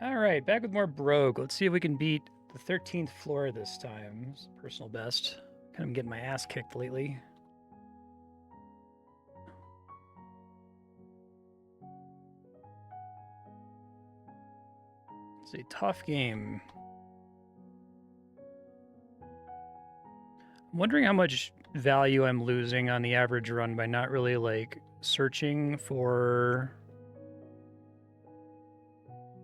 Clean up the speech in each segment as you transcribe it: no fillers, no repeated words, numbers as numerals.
All right, back with more Brogue. Let's see if we can beat the 13th floor this time. It's personal best. Kind of getting my ass kicked lately. It's a tough game. I'm wondering how much value I'm losing on the average run by not really like searching for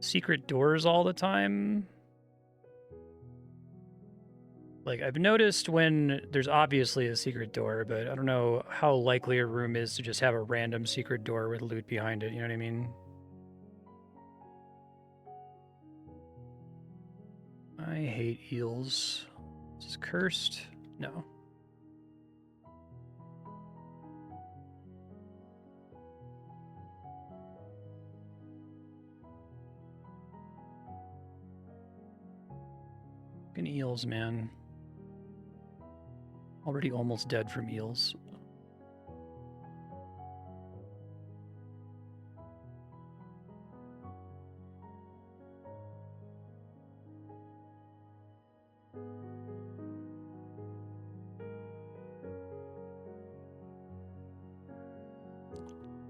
secret doors all the time. Like, I've noticed when there's obviously a secret door, but I don't know how likely a room is to just have a random secret door with loot behind it, you know what I mean? I hate eels. Is this cursed? No. Fucking eels, man. Already almost dead from eels.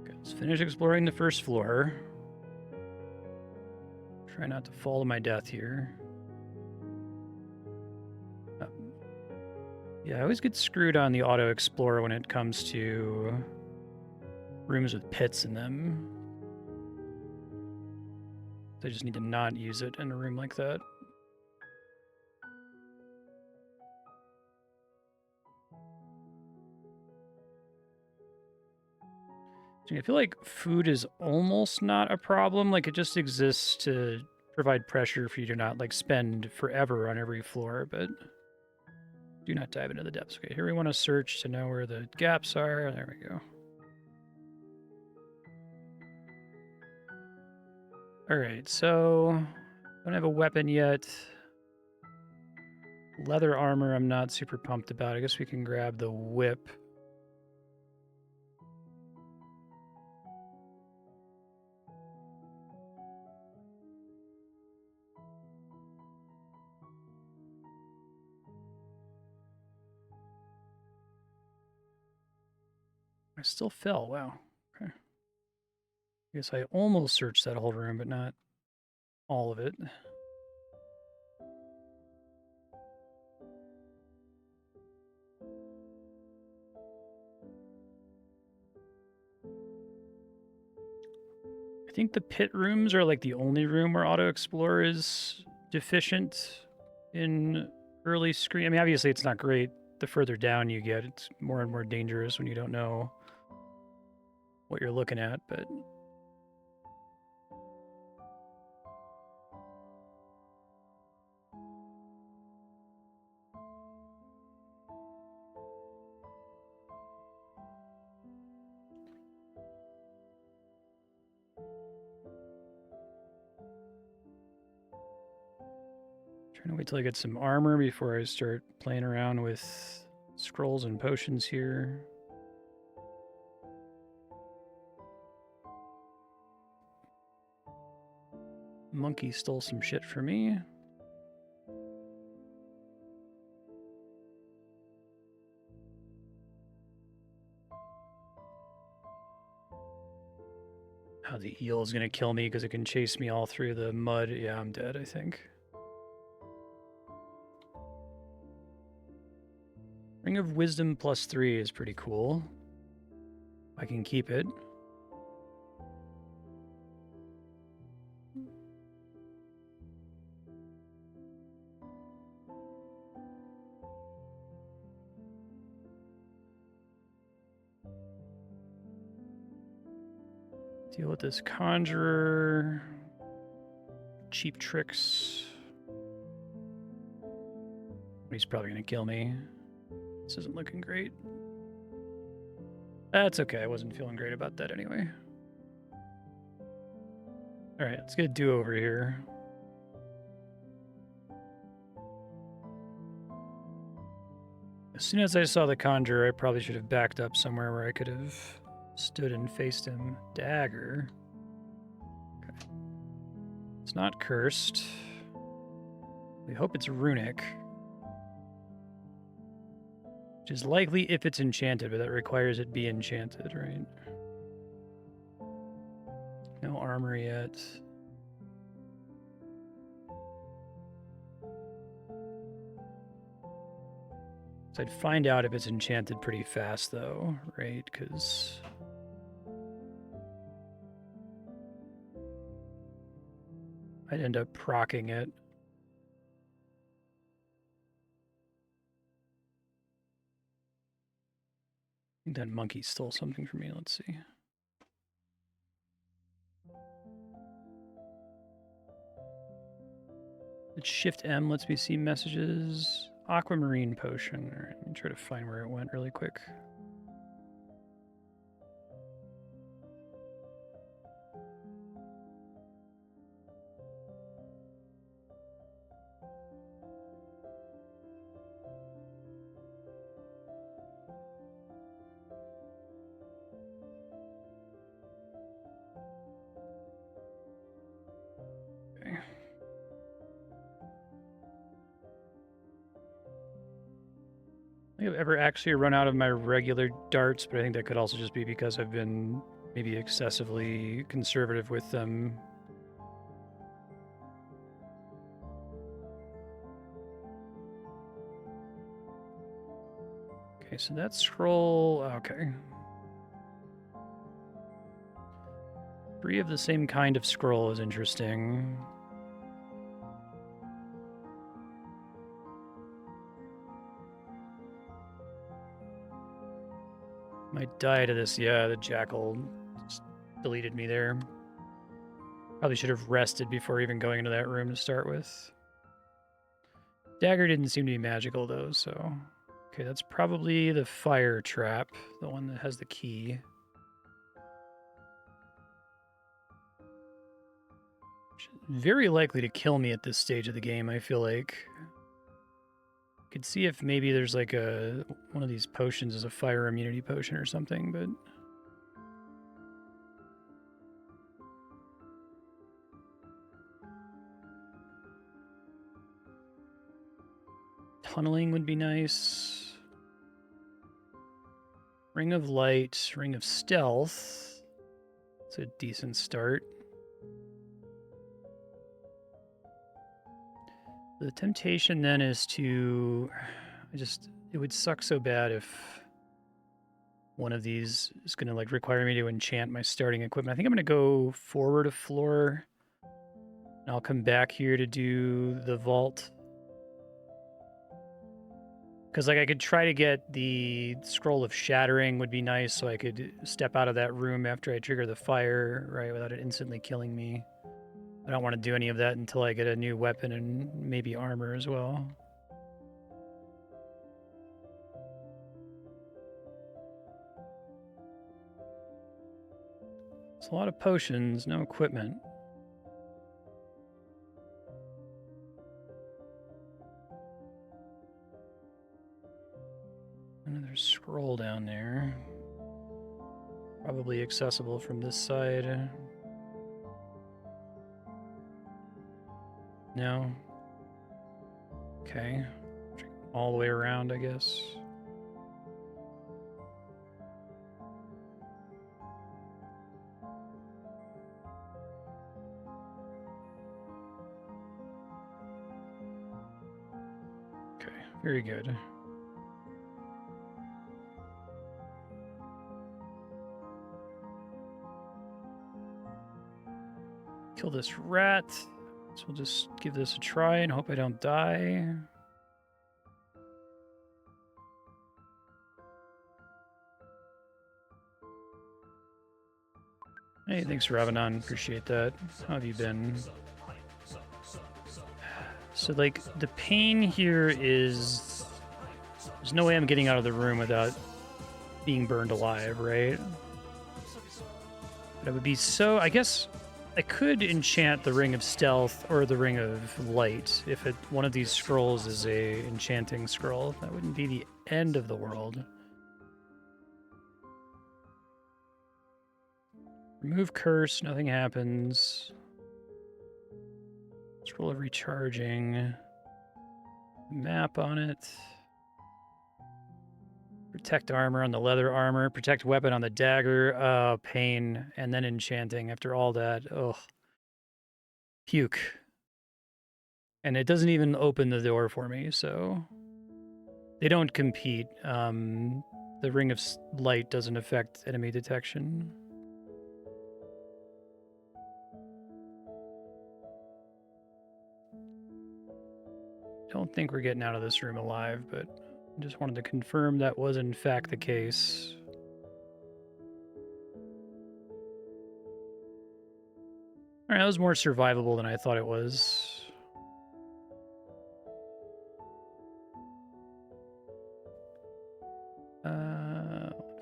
Okay, let's finish exploring the first floor. Try not to fall to my death here. Yeah, I always get screwed on the auto explorer when it comes to rooms with pits in them. I just need to not use it in a room like that. I feel like food is almost not a problem. Like, it just exists to provide pressure for you to not, like, spend forever on every floor, but do not dive into the depths. Okay, here we want to search to know where the gaps are. There we go. All right, so don't have a weapon yet. Leather armor I'm not super pumped about. I guess we can grab the whip. I still fell. Wow. Okay. I guess I almost searched that whole room, but not all of it. I think the pit rooms are like the only room where auto explore is deficient in early screen. I mean, obviously it's not great the further down you get. It's more and more dangerous when you don't know what you're looking at, but trying to wait till I get some armor before I start playing around with scrolls and potions here. Monkey stole some shit from me. Oh, the eel is gonna kill me because it can chase me all through the mud. Yeah, I'm dead, I think. Ring of Wisdom +3 is pretty cool. I can keep it. Deal with this conjurer. Cheap tricks. He's probably gonna kill me. This isn't looking great. That's okay. I wasn't feeling great about that anyway. All right, let's get a do-over here. As soon as I saw the conjurer, I probably should have backed up somewhere where I could have stood and faced him. Dagger. Okay. It's not cursed. We hope it's runic. Which is likely if it's enchanted, but that requires it be enchanted, right? No armor yet. So I'd find out if it's enchanted pretty fast, though, right? Because I'd end up proccing it. I think that monkey stole something from me. Let's see. Shift M lets me see messages. Aquamarine potion. All right, let me try to find where it went really quick. Okay. I think I've ever actually run out of my regular darts, but I think that could also just be because I've been maybe excessively conservative with them. Okay, so that scroll, okay. 3 of the same kind of scroll is interesting. Might die to this. Yeah, the jackal just deleted me there. Probably should have rested before even going into that room to start with. Dagger didn't seem to be magical, though, so... Okay, that's probably the fire trap, the one that has the key. Very likely to kill me at this stage of the game, I feel like. Could see if maybe there's like one of these potions is a fire immunity potion or something, but... Tunneling would be nice. Ring of Light, Ring of Stealth. It's a decent start. The temptation then is to... It would suck so bad if one of these is going to like require me to enchant my starting equipment. I think I'm going to go forward a floor. And I'll come back here to do the vault. Because like I could try to get the Scroll of Shattering would be nice, so I could step out of that room after I trigger the fire, right, without it instantly killing me. I don't want to do any of that until I get a new weapon and maybe armor as well. It's a lot of potions, no equipment. Another scroll down there. Probably accessible from this side. No. Okay. All the way around, I guess. Okay, very good. Kill this rat. So we'll just give this a try and hope I don't die. Hey, thanks, Ravanon. Appreciate that. How have you been? So, like, the pain here is... There's no way I'm getting out of the room without being burned alive, right? But it would be so... I guess... I could enchant the Ring of Stealth or the Ring of Light if one of these scrolls is a enchanting scroll. That wouldn't be the end of the world. Remove curse, nothing happens. Scroll of recharging. Map on it. Protect armor on the leather armor. Protect weapon on the dagger. Pain. And then enchanting after all that. Ugh. Puke. And it doesn't even open the door for me, so... They don't compete. The ring of light doesn't affect enemy detection. Don't think we're getting out of this room alive, but I just wanted to confirm that was in fact the case. Alright, that was more survivable than I thought it was.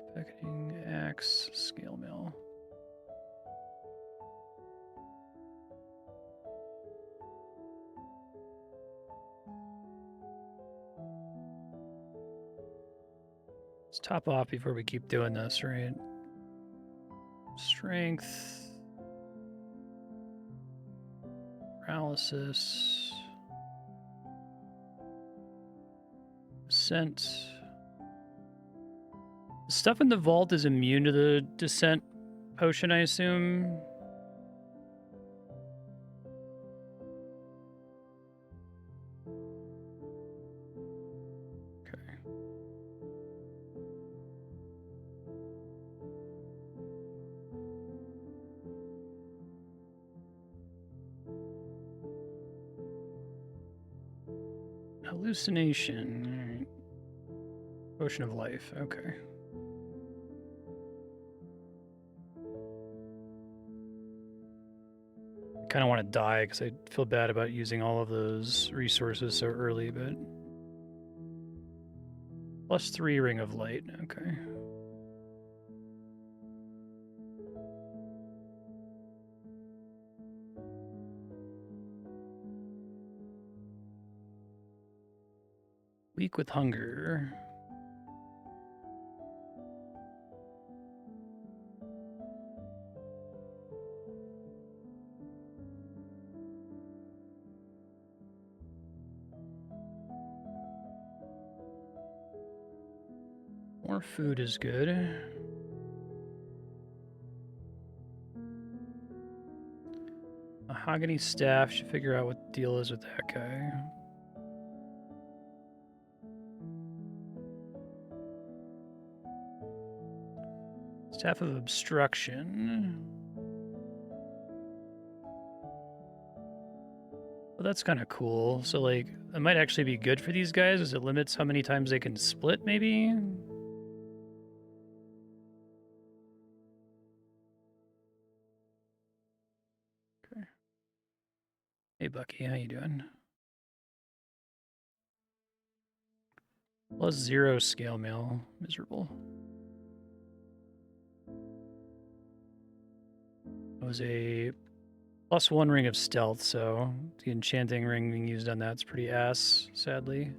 Affecting axe, scale mill. Let's top off before we keep doing this, right? Strength. Paralysis. Descent. Stuff in the vault is immune to the descent potion, I assume. Hallucination. Potion of life. Okay. I kind of want to die because I feel bad about using all of those resources so early, but... +3 ring of light. Okay. Weak with hunger. More food is good. Mahogany staff. Should figure out what the deal is with that guy. Staff of obstruction. Well, that's kind of cool. So, like, that might actually be good for these guys, as it limits how many times they can split, maybe? Okay. Hey, Bucky, how you doing? +0 scale mail. Miserable. It was a +1 ring of stealth, so the enchanting ring being used on that's pretty ass, sadly.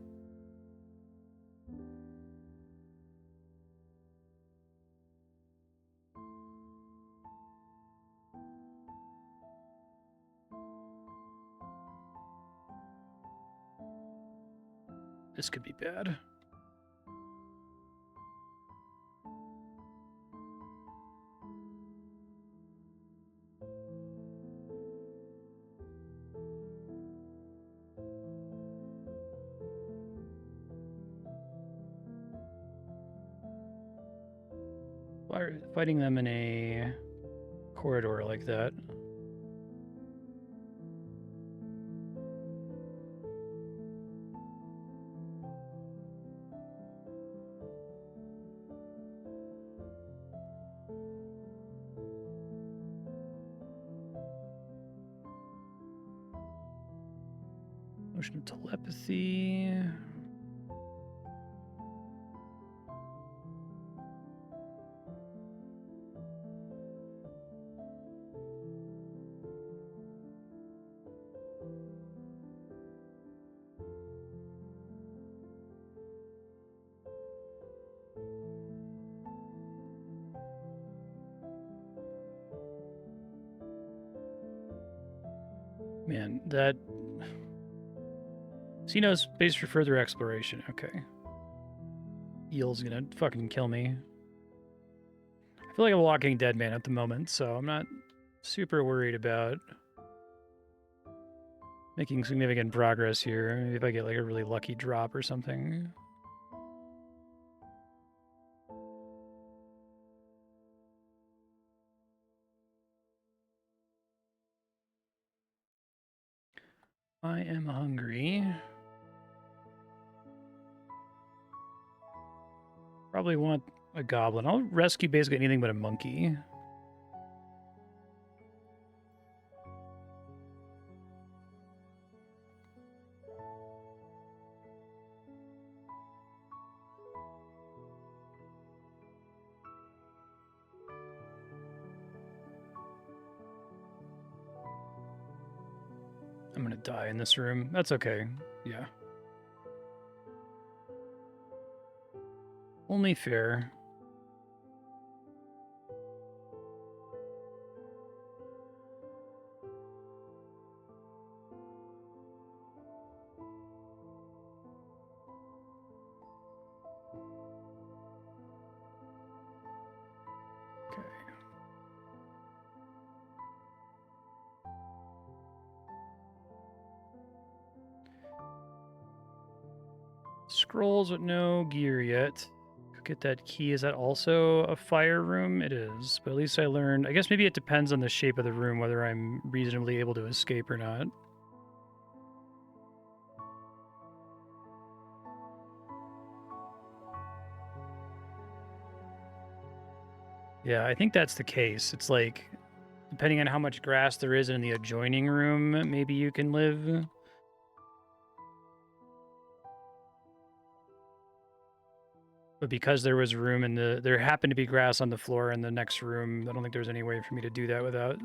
This could be bad. Fighting them in a corridor like that. Motion of telepathy. Man, man. That... Casino space for further exploration. Okay. Eel's gonna fucking kill me. I feel like a walking dead man at the moment, so I'm not super worried about making significant progress here. Maybe if I get like a really lucky drop or something. I am hungry. Probably want a goblin. I'll rescue basically anything but a monkey. I'm gonna die in this room. That's okay. Yeah. Only fair. Okay. Scrolls with no gear yet. Get that key. Is that also a fire room? It is, but at least I learned. I guess maybe it depends on the shape of the room whether I'm reasonably able to escape or not. Yeah, I think that's the case. It's like, depending on how much grass there is in the adjoining room, maybe you can live. But because there was room in there happened to be grass on the floor in the next room, I don't think there's any way for me to do that without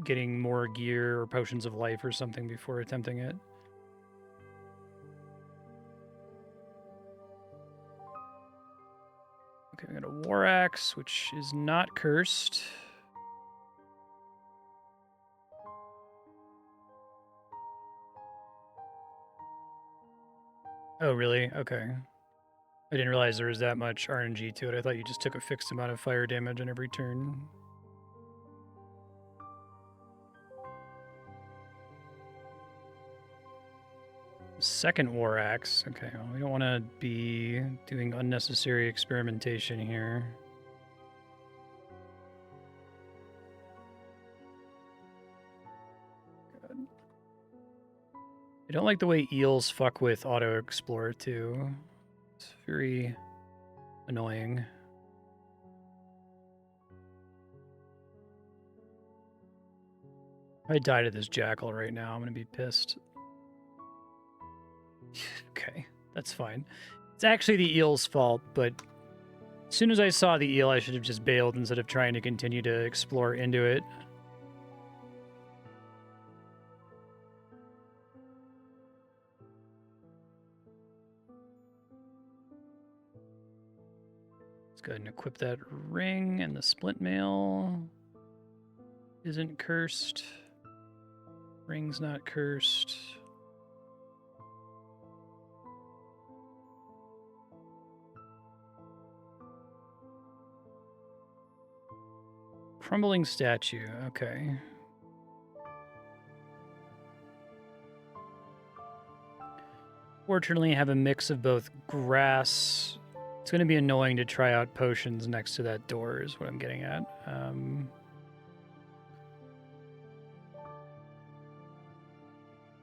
getting more gear or potions of life or something before attempting it. Okay, we got a war axe, which is not cursed. Oh, really? Okay. I didn't realize there was that much RNG to it. I thought you just took a fixed amount of fire damage on every turn. Second war axe. Okay, well, we don't want to be doing unnecessary experimentation here. Good. I don't like the way eels fuck with auto explore too. It's very annoying. If I die to this jackal right now, I'm gonna be pissed. Okay, that's fine. It's actually the eel's fault, but as soon as I saw the eel, I should have just bailed instead of trying to continue to explore into it. Let's go ahead and equip that ring, and the splint mail isn't cursed. Ring's not cursed. Crumbling statue, okay. Fortunately, I have a mix of both grass. It's going to be annoying to try out potions next to that door is what I'm getting at.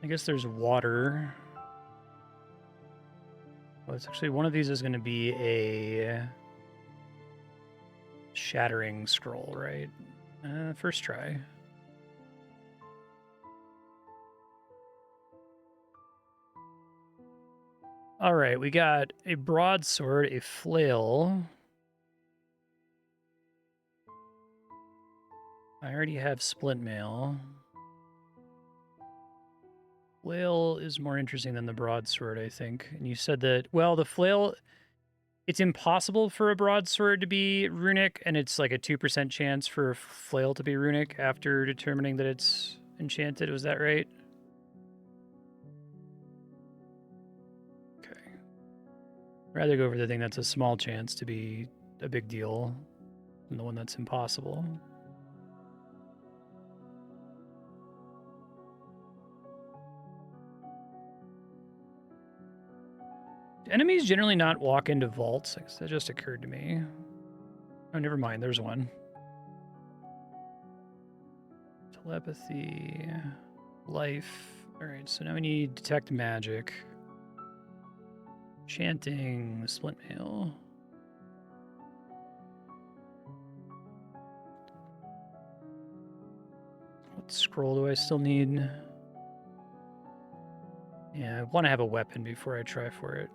I guess there's water. Well, it's actually one of these is going to be a shattering scroll, right? First try. All right, we got a broadsword, a flail. I already have splint mail. Flail is more interesting than the broadsword, I think. And you said that, well, the flail, it's impossible for a broadsword to be runic, and it's like a 2% chance for a flail to be runic after determining that it's enchanted. Was that right? Rather go for the thing that's a small chance to be a big deal than the one that's impossible. Do enemies generally not walk into vaults? That just occurred to me. Oh, never mind. There's one. Telepathy. Life. Alright, so now we need detect magic. Chanting. Splint mail. What scroll do I still need? Yeah, I want to have a weapon before I try for it.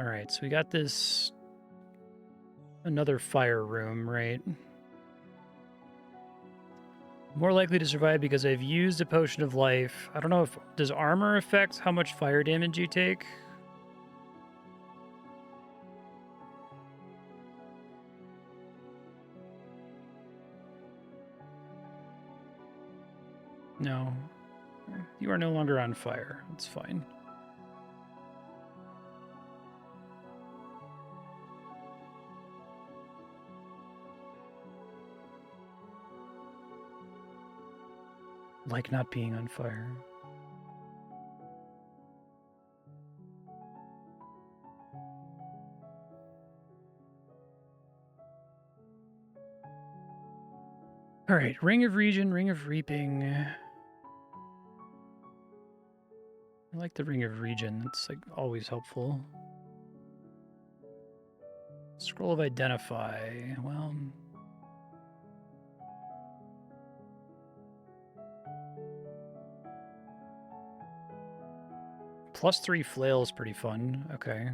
Alright, so we got this... another fire room, right? More likely to survive because I've used a potion of life. I don't know if... does armor affect how much fire damage you take? No. You are no longer on fire. It's fine. Like not being on fire. All right, Ring of Region, Ring of Reaping. I like the Ring of Region. That's like always helpful. Scroll of Identify. Well, +3 flail is pretty fun. Okay.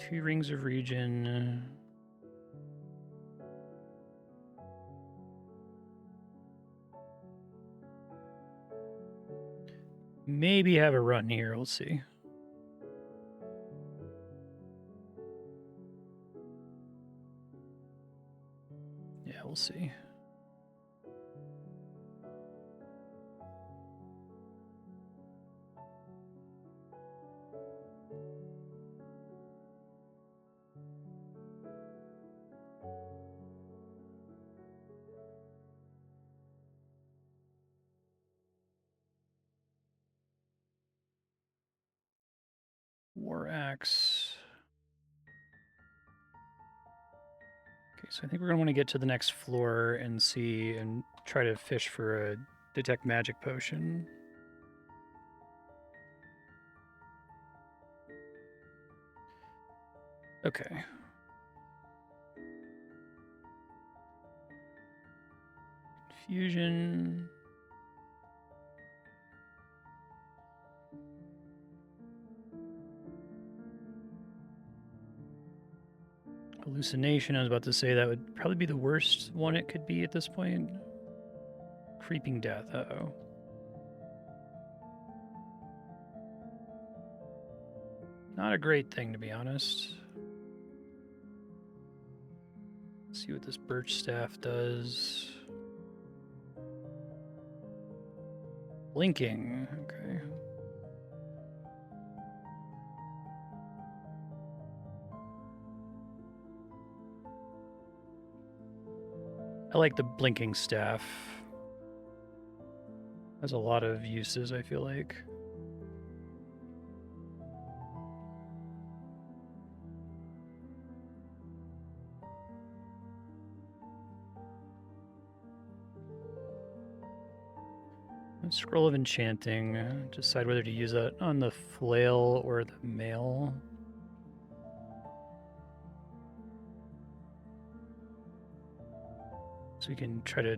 2 Rings of Region. Maybe have a run here. We'll see. Yeah, we'll see. War Axe. Okay, so I think we're going to want to get to the next floor and see and try to fish for a detect magic potion. Okay. Fusion. Hallucination, I was about to say that would probably be the worst one it could be at this point. Creeping Death, uh-oh. Not a great thing, to be honest. Let's see what this birch staff does. Blinking, okay. I like the blinking staff. Has a lot of uses, I feel like. Scroll of Enchanting. Decide whether to use that on the flail or the mail. So we can try to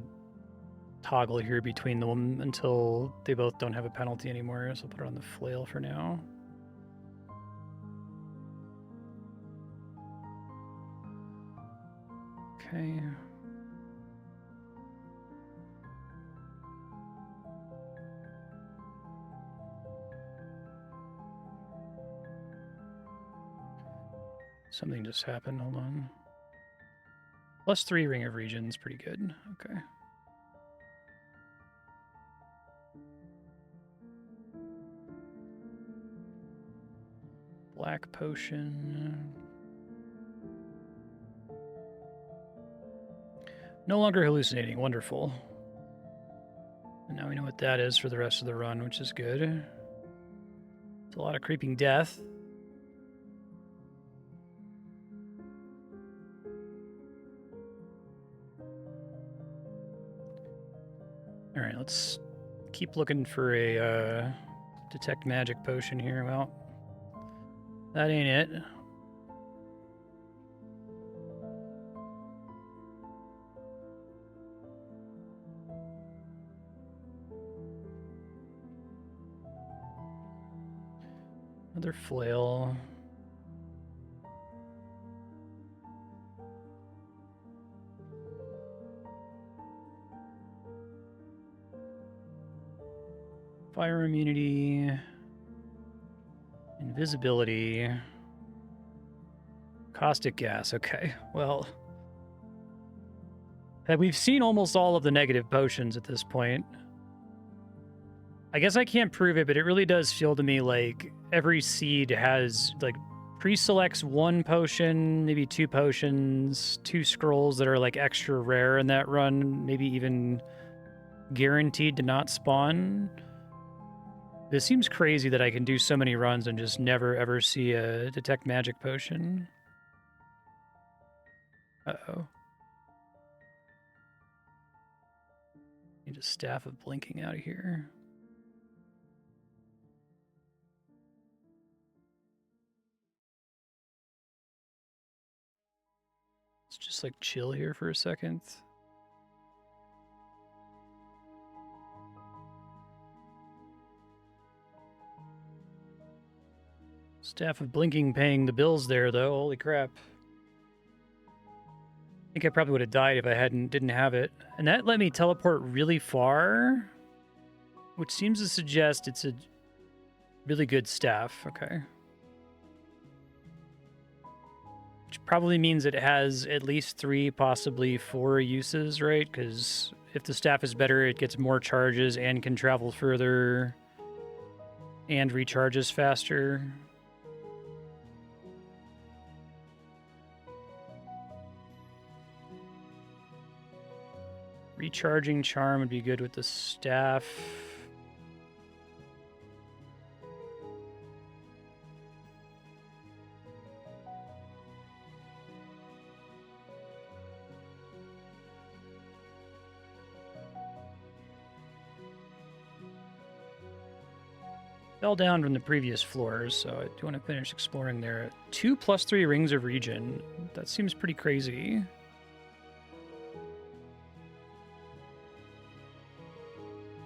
toggle here between them until they both don't have a penalty anymore. So I'll put it on the flail for now. Okay. Something just happened. Hold on. +3 Ring of Regions, pretty good. Okay. Black potion. No longer hallucinating. Wonderful. And now we know what that is for the rest of the run, which is good. It's a lot of creeping death. All right, let's keep looking for a detect magic potion here. Well, that ain't it. Another flail. Fire immunity. Invisibility. Caustic gas. Okay, well, we've seen almost all of the negative potions at this point. I guess I can't prove it, but it really does feel to me like every seed has, like, pre-selects one potion, maybe two potions, two scrolls that are, like, extra rare in that run, maybe even guaranteed to not spawn. This seems crazy that I can do so many runs and just never, ever see a detect magic potion. Uh-oh. Need a staff of blinking out of here. Let's just, like, chill here for a second. Staff of blinking paying the bills there, though. Holy crap. I think I probably would have died if I didn't have it. And that let me teleport really far, which seems to suggest it's a really good staff. Okay. Which probably means it has at least 3, possibly 4 uses, right? Because if the staff is better, it gets more charges and can travel further and recharges faster. Recharging charm would be good with the staff. Fell down from the previous floors, so I do want to finish exploring there. 2 + 3 rings of regen. That seems pretty crazy.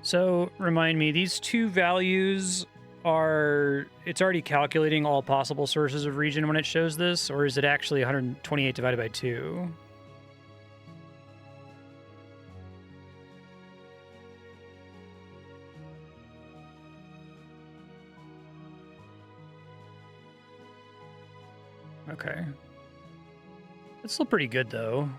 So, remind me, these 2 values are... It's already calculating all possible sources of regen when it shows this, or is it actually 128 divided by 2? Okay. It's still pretty good, though.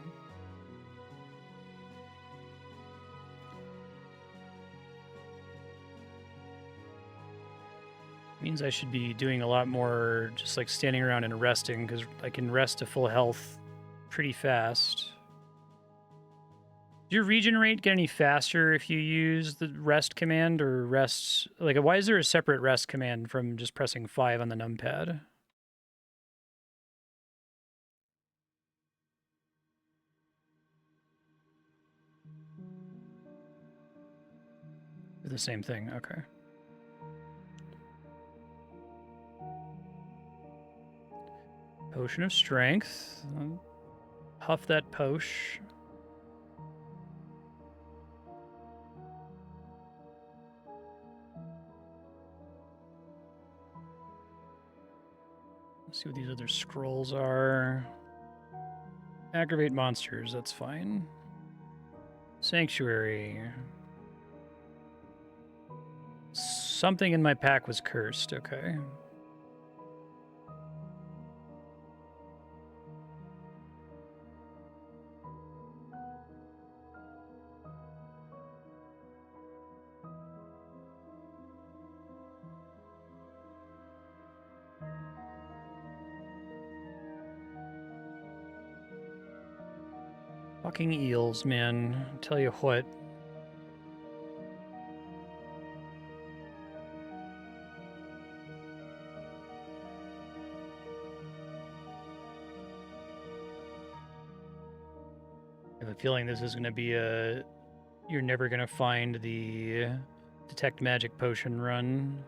Means I should be doing a lot more just, like, standing around and resting, because I can rest to full health pretty fast. Does your regen rate get any faster if you use the rest command, or rest... Like, why is there a separate rest command from just pressing 5 on the numpad? The same thing, okay. Potion of Strength. Huff that posh. Let's see what these other scrolls are. Aggravate monsters, that's fine. Sanctuary. Something in my pack was cursed, okay. Fucking eels, man. Tell you what. I have a feeling this is going to be a... You're never going to find the Detect Magic Potion run.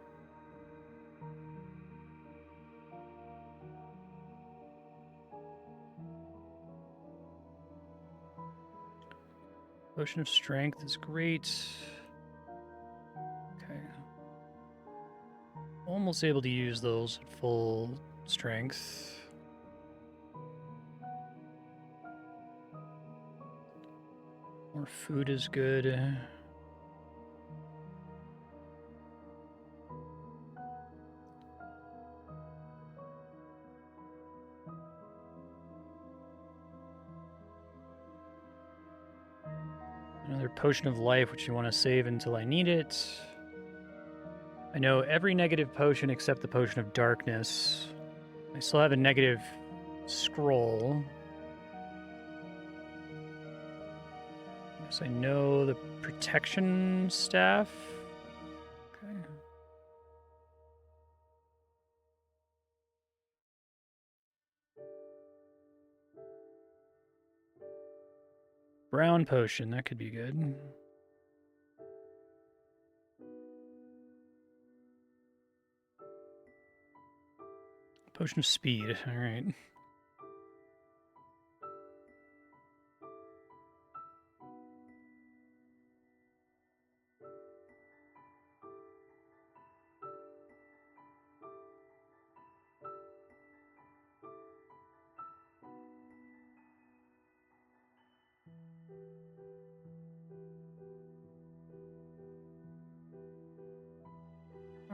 Potion of Strength is great. Okay. Almost able to use those at full strength. More food is good. Another Potion of Life, which you want to save until I need it. I know every negative potion except the Potion of Darkness. I still have a negative scroll. Yes, I know the Protection Staff. Okay. Brown Potion, that could be good. Potion of Speed, alright.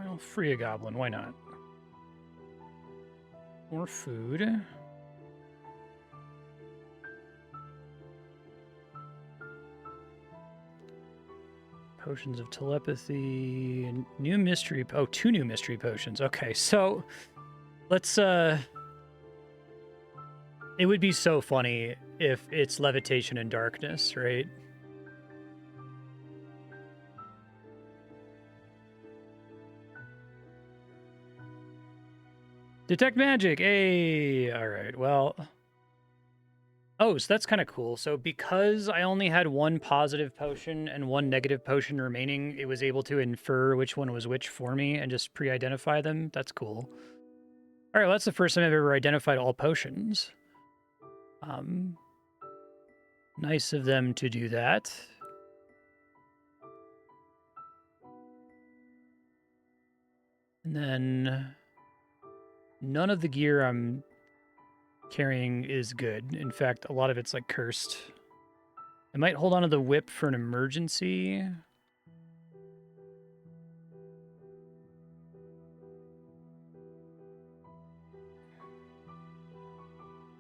I'll free a goblin, why not? More food. Potions of Telepathy. New mystery... Oh, 2 new mystery potions. Okay, so... Let's, It would be so funny if it's Levitation and Darkness, right? Detect Magic! Hey! Alright, well... Oh, so that's kind of cool. So because I only had 1 positive potion and 1 negative potion remaining, it was able to infer which one was which for me and just pre-identify them. That's cool. All right, well, that's the first time I've ever identified all potions. Nice of them to do that. And then none of the gear I'm carrying is good. In fact, a lot of it's like cursed. I might hold on to the whip for an emergency.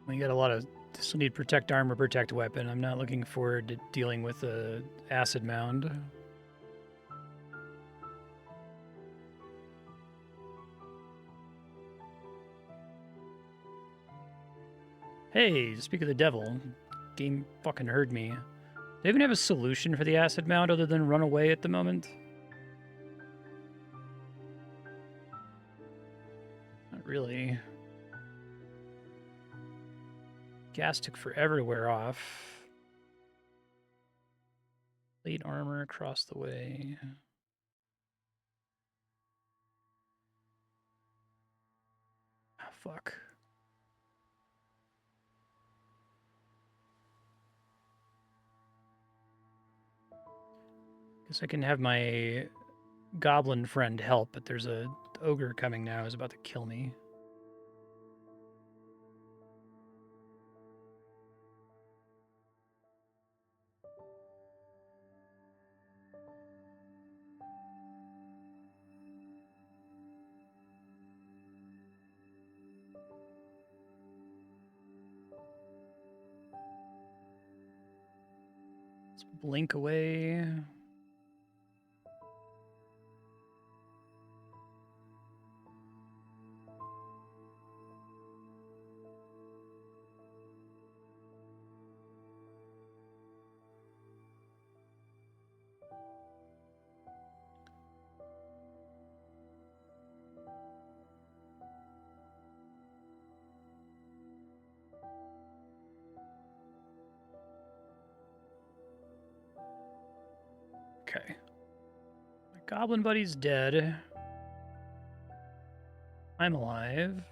We got a lot of... This will need Protect Armor, Protect Weapon. I'm not looking forward to dealing with a Acid Mound. Hey, speak of the devil. Game fucking heard me. Do they even have a solution for the Acid Mound other than run away at the moment? Not really. Gas took forever to wear off. Plate armor across the way. Oh, fuck. Guess I can have my goblin friend help, but there's a ogre coming now who's about to kill me. Let's blink away. Okay. My goblin buddy's dead. I'm alive.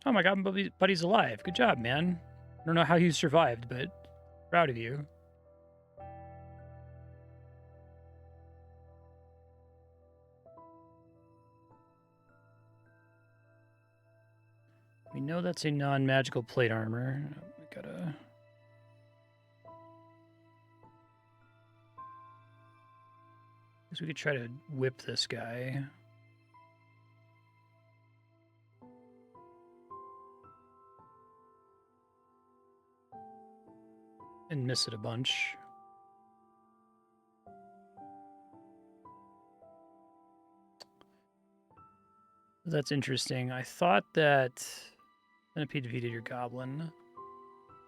Oh, my goblin buddy's alive. Good job, man. I don't know how you survived, but proud of you. We know that's a non-magical plate armor. We gotta... Guess we could try to whip this guy. And miss it a bunch. That's interesting. I thought that... Centipede defeated your goblin.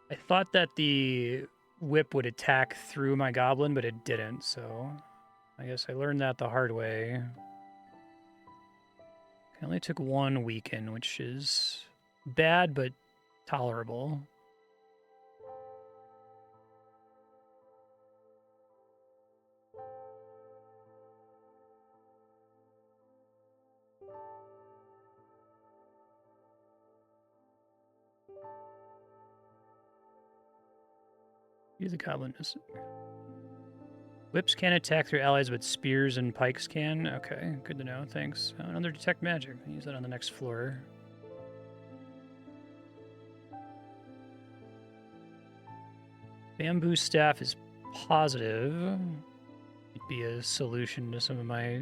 I thought that the whip would attack through my goblin, but it didn't, so... I guess I learned that the hard way. I only took one weaken, which is bad, but tolerable. Use the goblin. Whips can attack through allies, but spears and pikes can. Okay, good to know. Thanks. Another detect magic. I'll use that on the next floor. Bamboo staff is positive. Might be a solution to some of my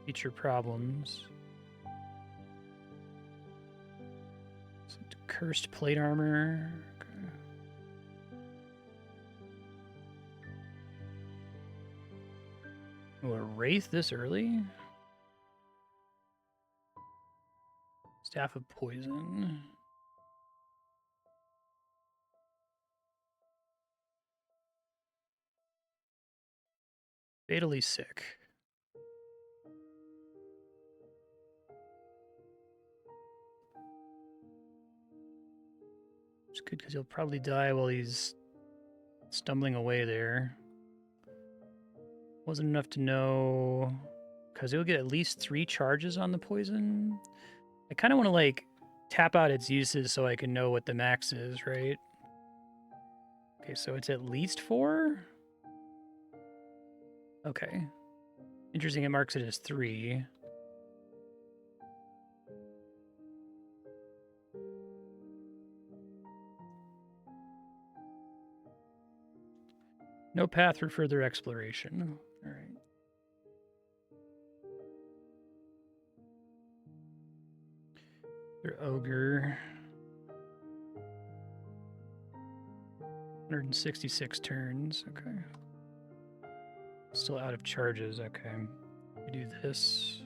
future problems. Cursed plate armor. Okay. Oh, a wraith this early? Staff of poison. Fatally sick. It's good because he'll probably die while he's stumbling away there. Wasn't enough to know because he'll get at least 3 charges on the poison. I kind of want to like tap out its uses so I can know what the max is, right? Okay, so it's at least 4? Okay. Interesting, it marks it as 3. No path for further exploration. All right. Their ogre. 166 turns. Okay. Still out of charges. Okay. We do this.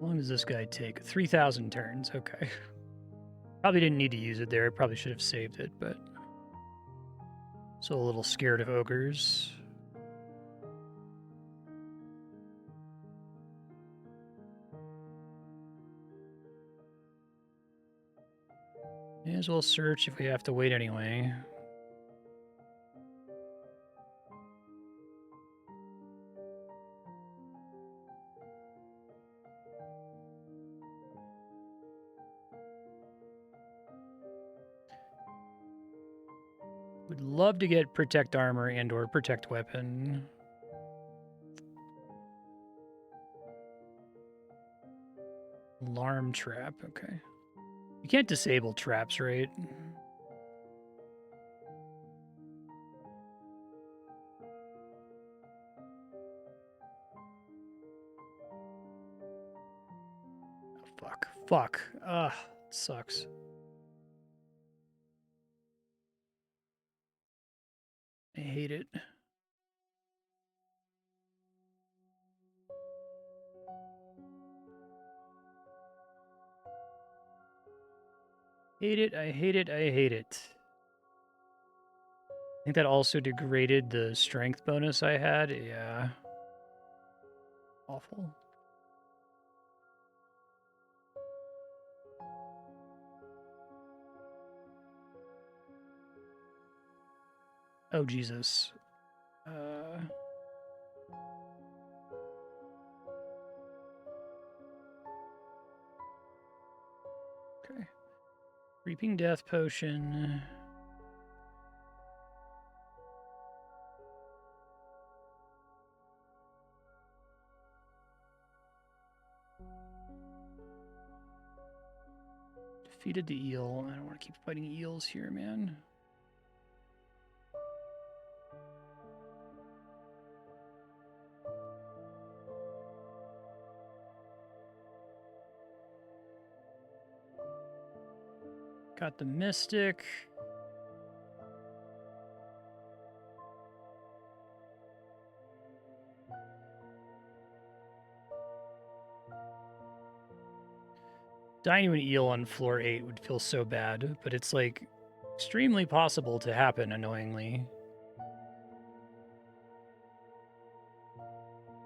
How long does this guy take? 3,000 turns. Okay. Probably didn't need to use it there. I probably should have saved it, but... Still a little scared of ogres. May as well search if we have to wait anyway. Would love to get protect armor and or protect weapon. Alarm trap, okay. You can't disable traps, right? Oh, fuck. Ugh, it sucks. I hate it. Hate it, I hate it, I hate it. I think that also degraded the strength bonus I had. Yeah. Awful. Oh, Jesus. Okay. Reaping Death Potion. Defeated the eel. I don't want to keep fighting eels here, man. Got the Mystic. Dying to an eel on floor 8 would feel so bad, but it's like extremely possible to happen, annoyingly.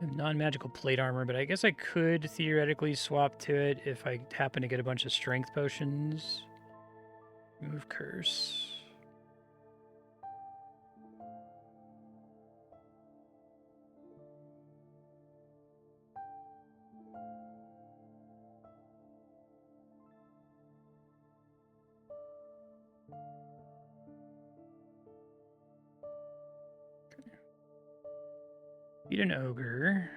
Non-magical plate armor, but I guess I could theoretically swap to it if I happen to get a bunch of strength potions. Remove curse. Beat an ogre.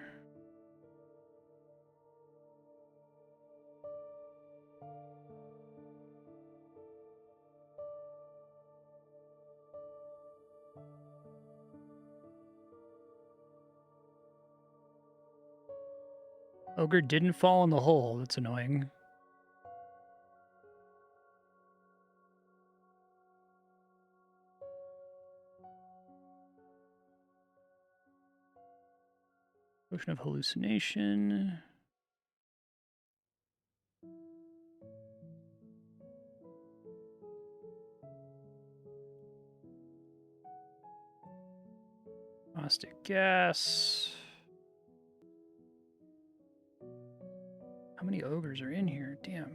Ogre didn't fall in the hole. That's annoying. Potion of hallucination. Caustic gas. How many ogres are in here? Damn.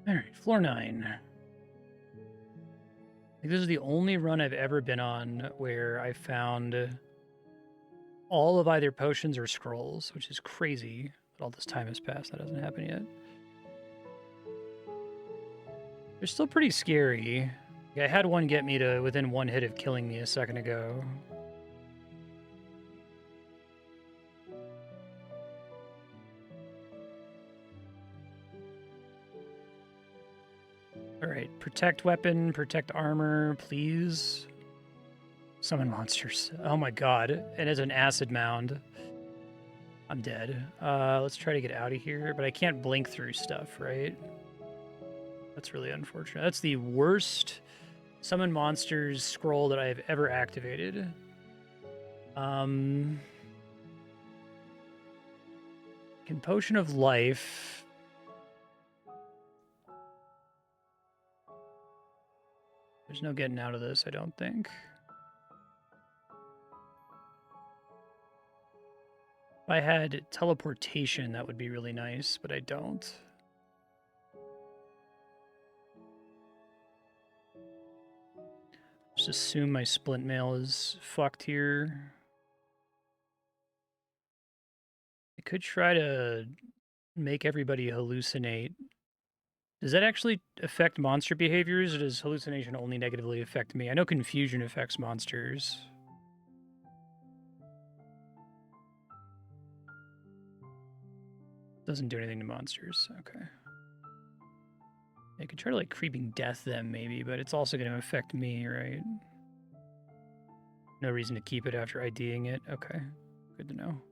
All right, floor 9. I think this is the only run I've ever been on where I found all of either potions or scrolls, which is crazy. But all this time has passed. That hasn't happened yet. They're still pretty scary. I had one get me to within one hit of killing me a second ago. All right, protect weapon, protect armor, please. Summon monsters. Oh my god, and as an acid mound. I'm dead. Let's try to get out of here, but I can't blink through stuff, right? That's really unfortunate. That's the worst summon monsters scroll that I have ever activated. Can Potion of Life. There's no getting out of this, I don't think. If I had teleportation, that would be really nice, but I don't. Just assume my splint mail is fucked here. I could try to make everybody hallucinate. Does that actually affect monster behaviors, or does hallucination only negatively affect me? I know confusion affects monsters. Doesn't do anything to monsters. Okay. I could try to, like, creeping death them, maybe, but it's also going to affect me, right? No reason to keep it after IDing it. Okay, good to know.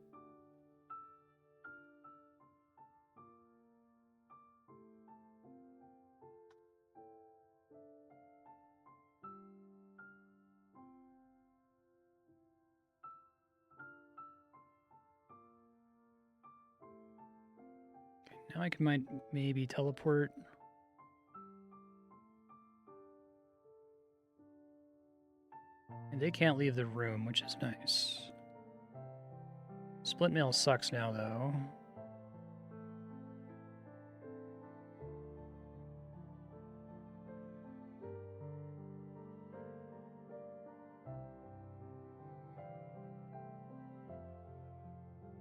Now I can maybe teleport. And they can't leave the room, which is nice. Split mail sucks now, though.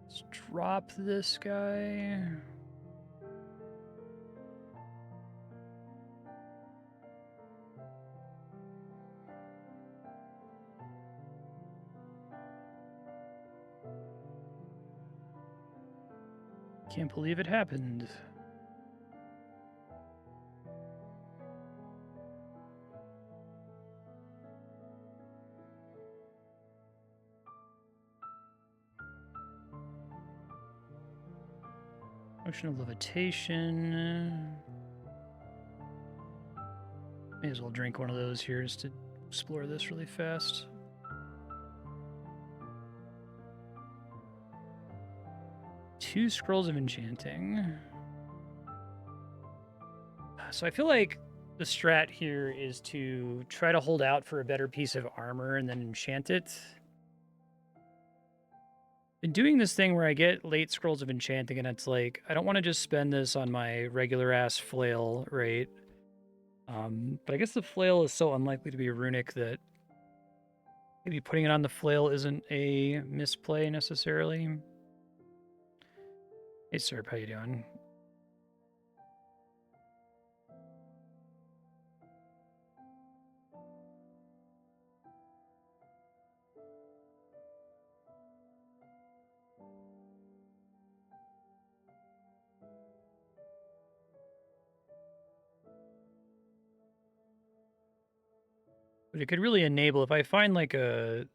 Let's drop this guy. Can't believe it happened. Motion of levitation. May as well drink one of those here just to explore this really fast. Two scrolls of enchanting. So I feel like the strat here is to try to hold out for a better piece of armor and then enchant it. Been doing this thing where I get late scrolls of enchanting and it's like, I don't want to just spend this on my regular ass flail, right? But I guess the flail is so unlikely to be runic that maybe putting it on the flail isn't a misplay necessarily. Hey, Serp, how you doing? But it could really enable, if I find like a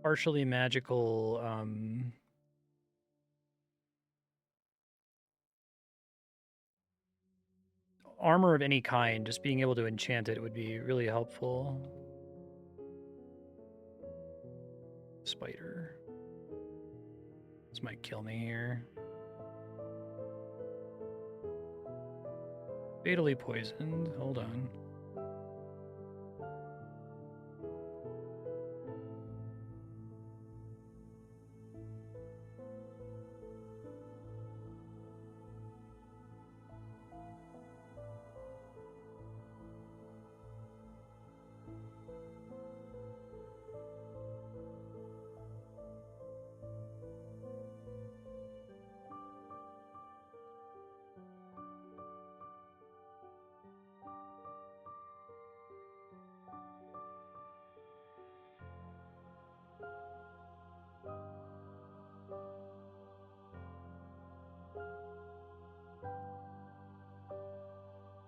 partially magical armor of any kind, just being able to enchant it would be really helpful. Spider. This might kill me here. Fatally poisoned. Hold on.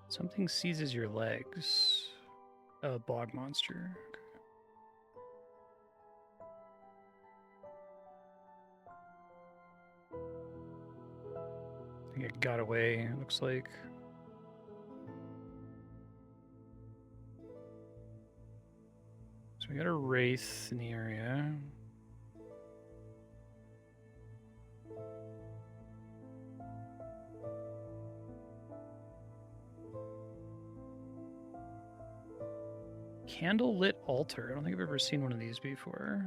Something seizes your legs. A bog monster. I think it got away, it looks like. So we got a wraith in the area. Candlelit altar. I don't think I've ever seen one of these before.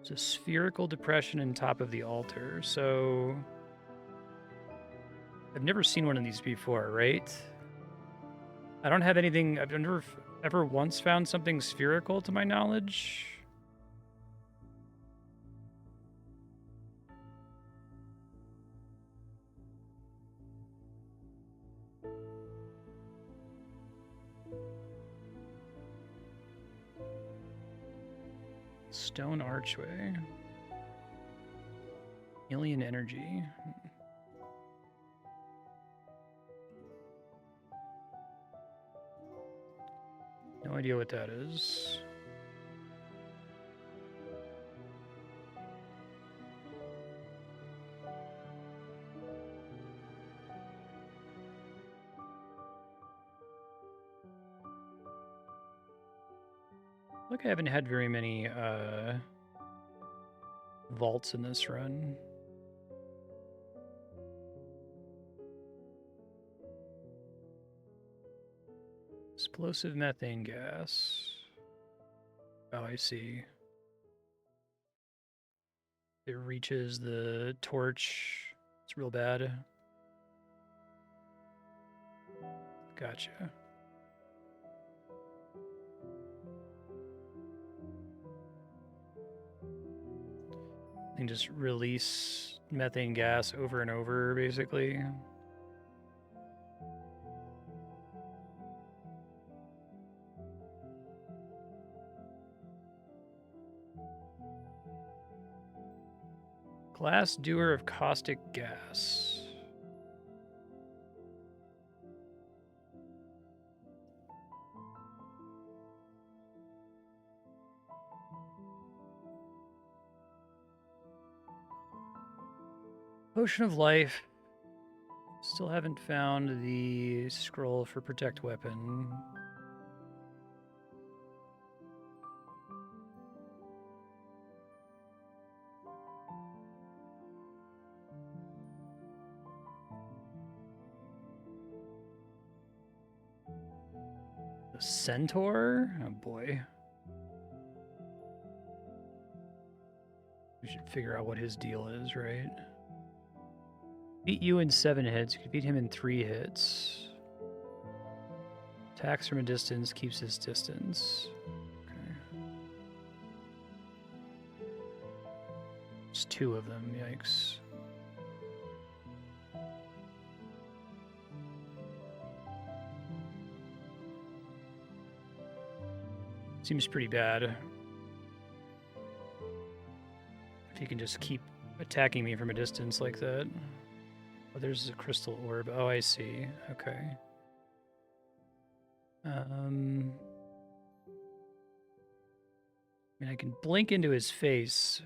It's a spherical depression in top of the altar. So I've never seen one of these before, right? I don't have anything. I've never ever once found something spherical to my knowledge. Stone archway. Alien energy. No idea what that is. Look, I haven't had very many vaults in this run. Explosive methane gas. Oh, I see. It reaches the torch. It's real bad. Gotcha. And just release methane gas over and over, basically. Glass dewar of caustic gas. Potion of life. Still haven't found the scroll for protect weapon. The centaur? Oh boy. We should figure out what his deal is, right? Beat you in 7 hits. You could beat him in 3 hits. Attacks from a distance, keeps his distance. Okay. It's 2 of them, yikes. Seems pretty bad. If he can just keep attacking me from a distance like that. Oh, there's a crystal orb. Oh, I see. Okay. I mean, I can blink into his face,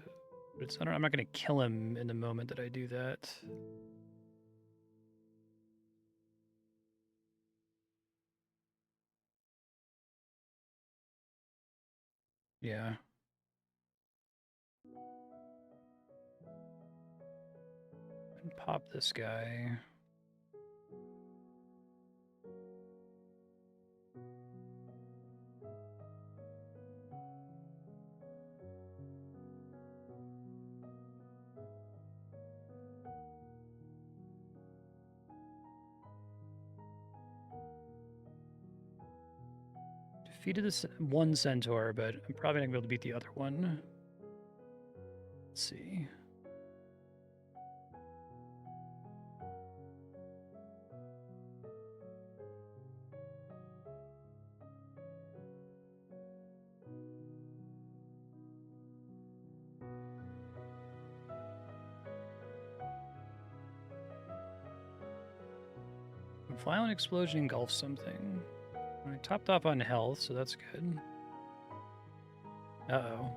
but I'm not going to kill him in the moment that I do that. Yeah. And pop this guy. Defeated this one centaur, but I'm probably not going to be able to beat the other one. Let's see. A violent explosion engulfs something. I topped off on health, so that's good. Uh-oh.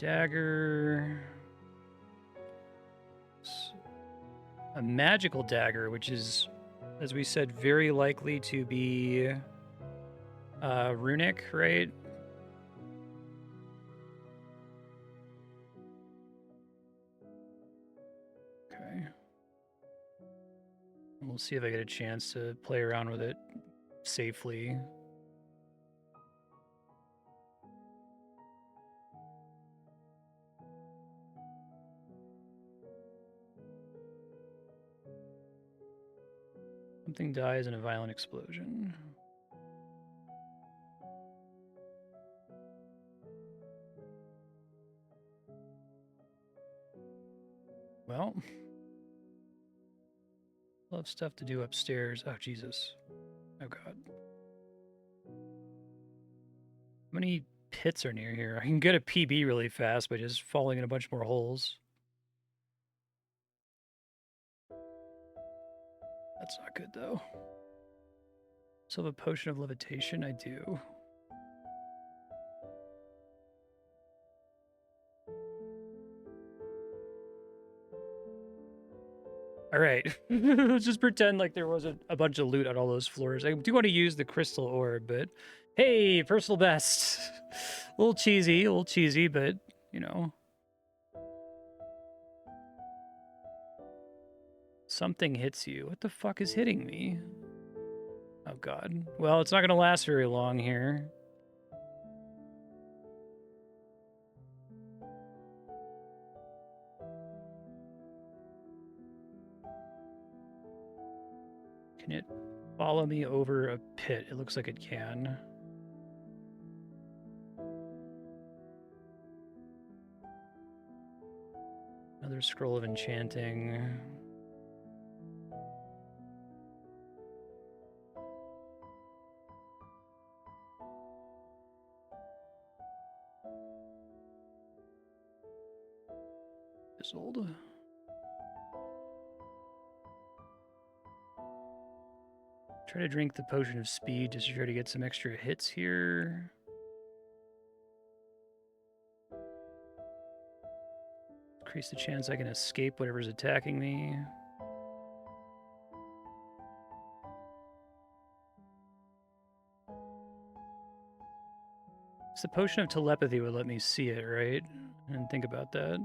Dagger. A magical dagger, which is, as we said, very likely to be runic, right? Okay. We'll see if I get a chance to play around with it safely. Something dies in a violent explosion. Well, I'll have stuff to do upstairs. Oh, Jesus. Oh, God. How many pits are near here? I can get a PB really fast by just falling in a bunch more holes. that's not good, though. So, have a potion of levitation? I do. All right, let's just pretend like there wasn't a bunch of loot on all those floors. I do want to use the crystal orb, but hey, personal best. A little cheesy, but you know. Something hits you. What the fuck is hitting me? Oh god. Well, it's not gonna last very long here. Can it follow me over a pit? It looks like it can. Another scroll of enchanting. Fizzled. Try to drink the potion of speed just to try to get some extra hits here. Increase the chance I can escape whatever's attacking me. So the potion of telepathy would let me see it, right? And think about that.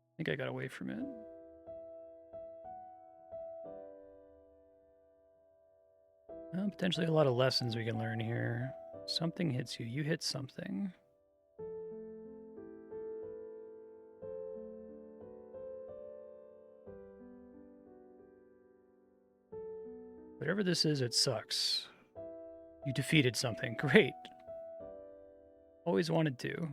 I think I got away from it. Well, potentially a lot of lessons we can learn here. Something hits you. You hit something. Whatever this is, it sucks. You defeated something. Great. Always wanted to.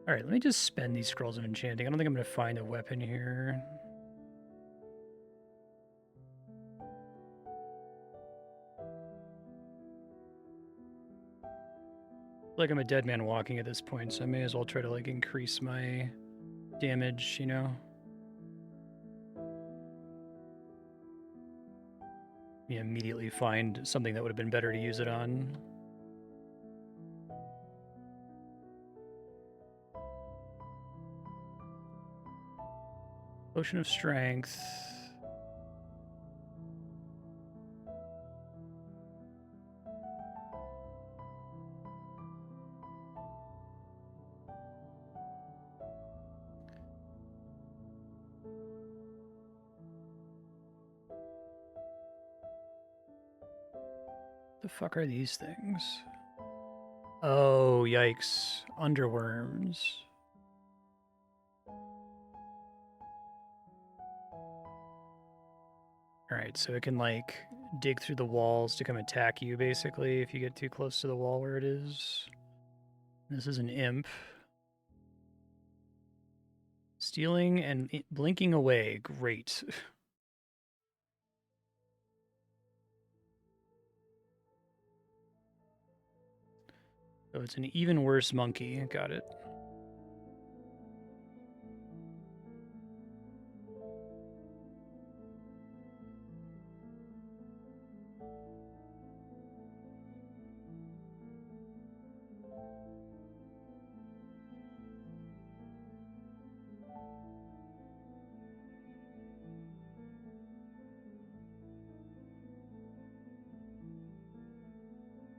Alright, let me just spend these scrolls of enchanting. I don't think I'm going to find a weapon here. Like I'm a dead man walking at this point, so I may as well try to like increase my damage, you know? You immediately find something that would have been better to use it on. Potion of Strength. The fuck are these things? Oh, yikes. Underworms. Alright, so it can, like, dig through the walls to come attack you, basically, if you get too close to the wall where it is. This is an imp. Stealing and blinking away. Great. So it's an even worse monkey. Got it.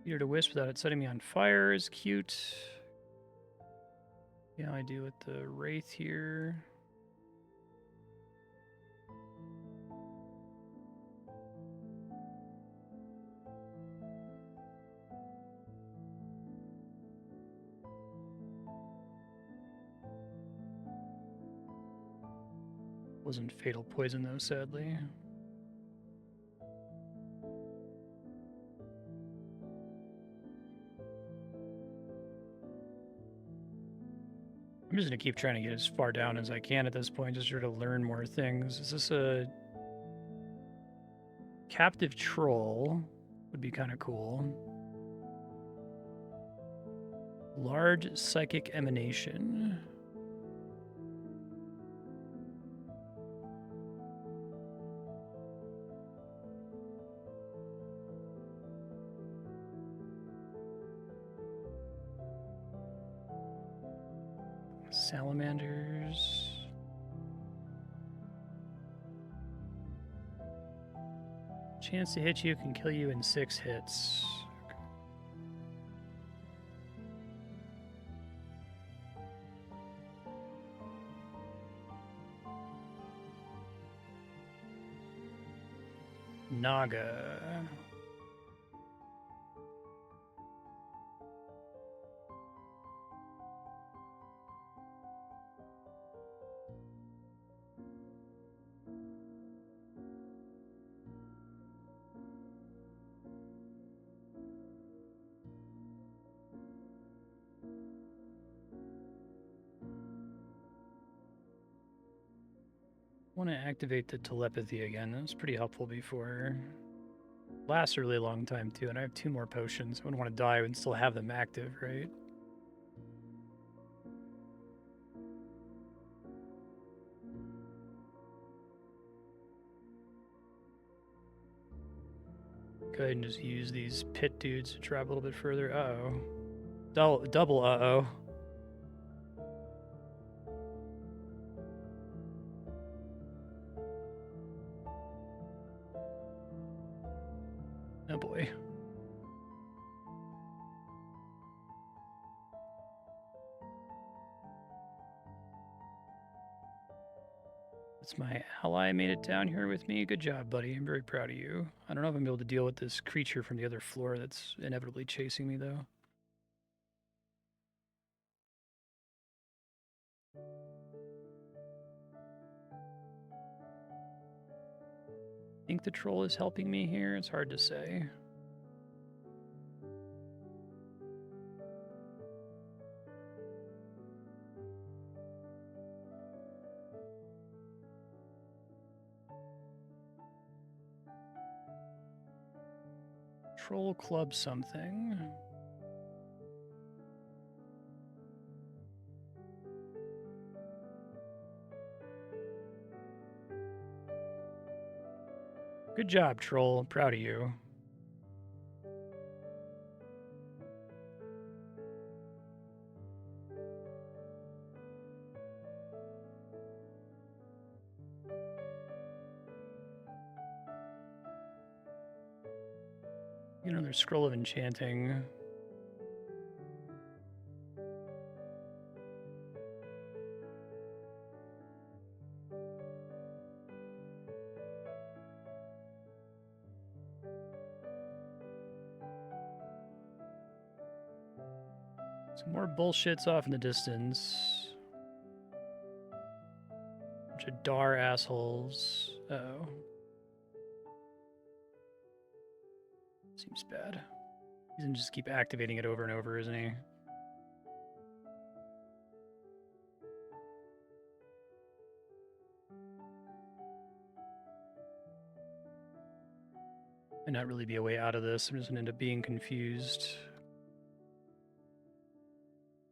Eater to wisp without it setting me on fire is cute. Yeah, I do with the wraith here. Wasn't fatal poison though, sadly. I'm just gonna keep trying to get as far down as I can at this point, just try to learn more things. Is this a Captive troll would be kind of cool. Large psychic emanation. Salamanders. Chance to hit you can kill you in 6 hits. Naga. I want to activate the telepathy again. That was pretty helpful before. Lasts a really long time too, and I have 2 more potions. I wouldn't want to die and still have them active, right? Go ahead and just use these pit dudes to drive a little bit further. Uh-oh. Double uh-oh. Oh boy. It's my ally made it down here with me. Good job, buddy. I'm very proud of you. I don't know if I'm able to deal with this creature from the other floor that's inevitably chasing me, though. I think the troll is helping me here. It's hard to say. Troll club something. Good job, troll. Proud of you. Another scroll of enchanting. Some more bullshits off in the distance. Bunch of Dar assholes. Uh-oh. Seems bad. He's gonna just keep activating it over and over, isn't he? Might not really be a way out of this. I'm just gonna end up being confused.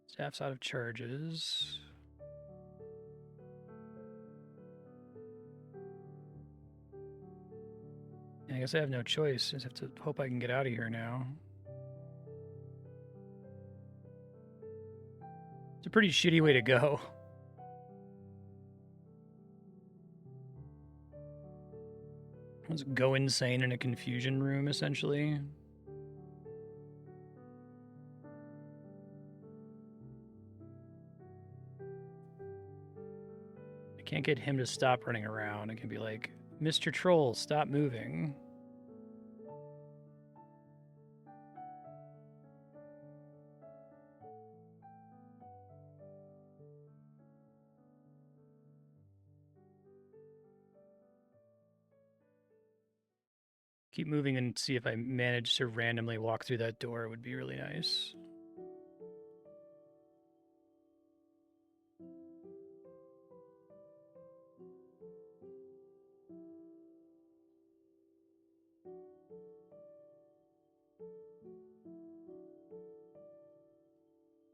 Staff's out of charges. I guess I have no choice. I just have to hope I can get out of here now. It's a pretty shitty way to go. Let's go insane in a confusion room, essentially. I can't get him to stop running around. I can be like, Mr. Troll, stop moving. Keep moving and see if I manage to randomly walk through that door. It would be really nice.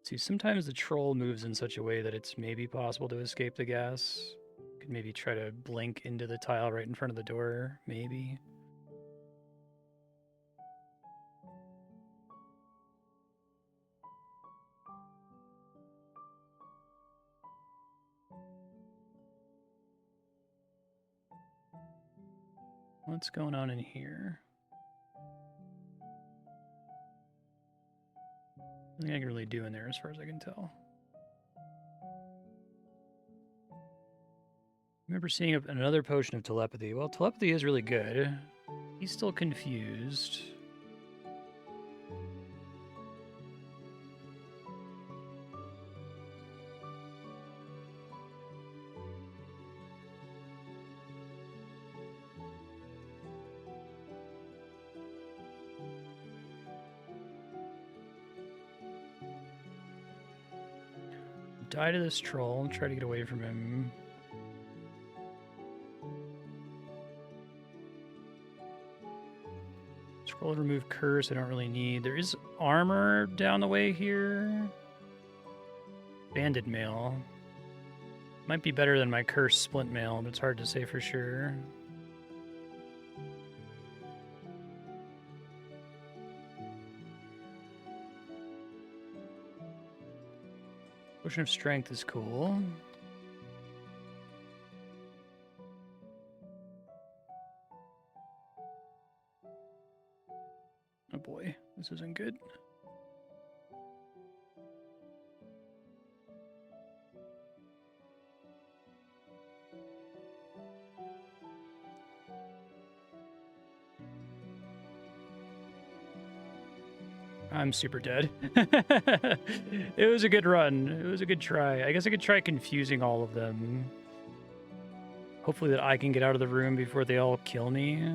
See, sometimes the troll moves in such a way that it's maybe possible to escape the gas. Could maybe try to blink into the tile right in front of the door, maybe. What's going on in here? Nothing I can really do in there as far as I can tell. I remember seeing another potion of telepathy. Well, telepathy is really good. He's still confused. Die to this troll and try to get away from him. Scroll to remove curse, I don't really need. There is armor down the way here. Banded mail. Might be better than my cursed splint mail, but it's hard to say for sure. Potion of strength is cool. Oh boy, this isn't good. I'm super dead. It was a good run. It was a good try. I guess I could try confusing all of them. Hopefully that I can get out of the room before they all kill me.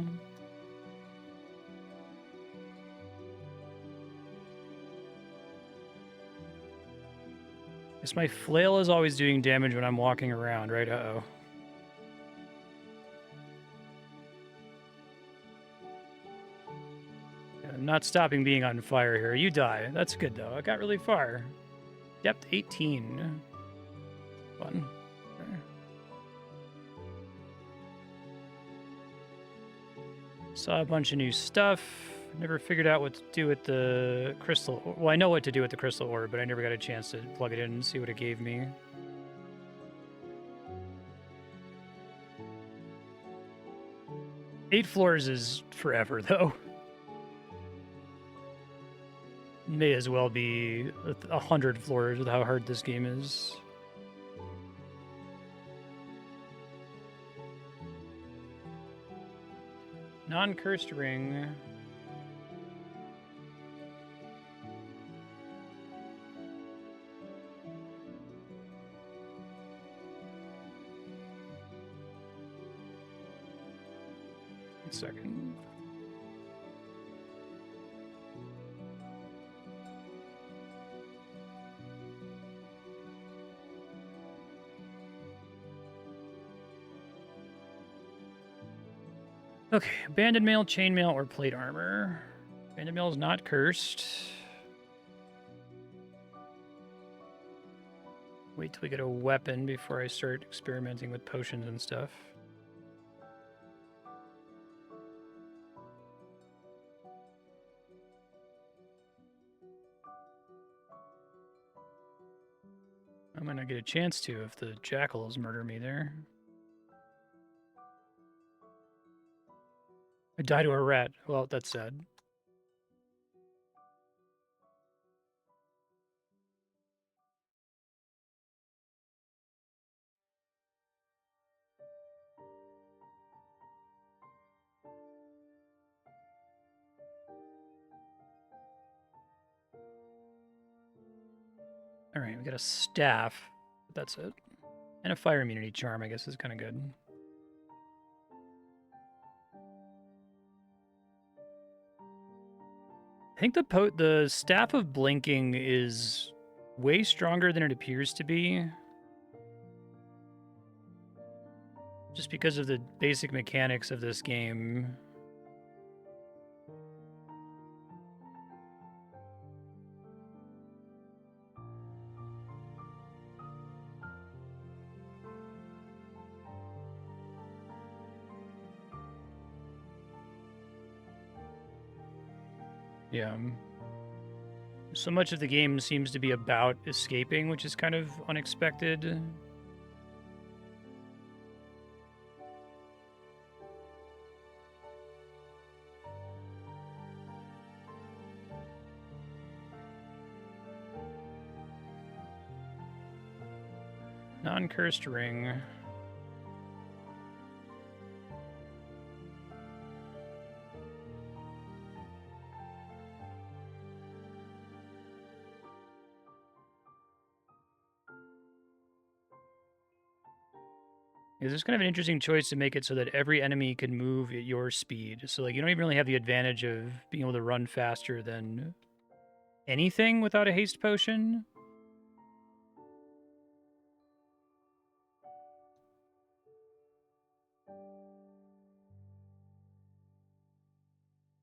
Guess my flail is always doing damage when I'm walking around, right? Uh-oh. I'm not stopping being on fire here. You die. That's good, though. I got really far. Depth 18. Fun. Okay. Saw a bunch of new stuff. Never figured out what to do with the crystal. Well, I know what to do with the crystal orb, but I never got a chance to plug it in and see what it gave me. Eight floors is forever, though. May as well be 100 floors with how hard this game is. Non-cursed ring. One second. Okay, banded mail, chainmail, or plate armor. Banded mail is not cursed. Wait till we get a weapon before I start experimenting with potions and stuff. I might not get a chance to if the jackals murder me there. I die to a rat. Well, that's sad. All right, we got a staff. That's it. And a fire immunity charm, I guess, is kind of good. I think the staff of blinking is way stronger than it appears to be. Just because of the basic mechanics of this game. Yeah. So much of the game seems to be about escaping, which is kind of unexpected. Non-cursed ring. This is kind of an interesting choice to make it so that every enemy can move at your speed. So like you don't even really have the advantage of being able to run faster than anything without a haste potion.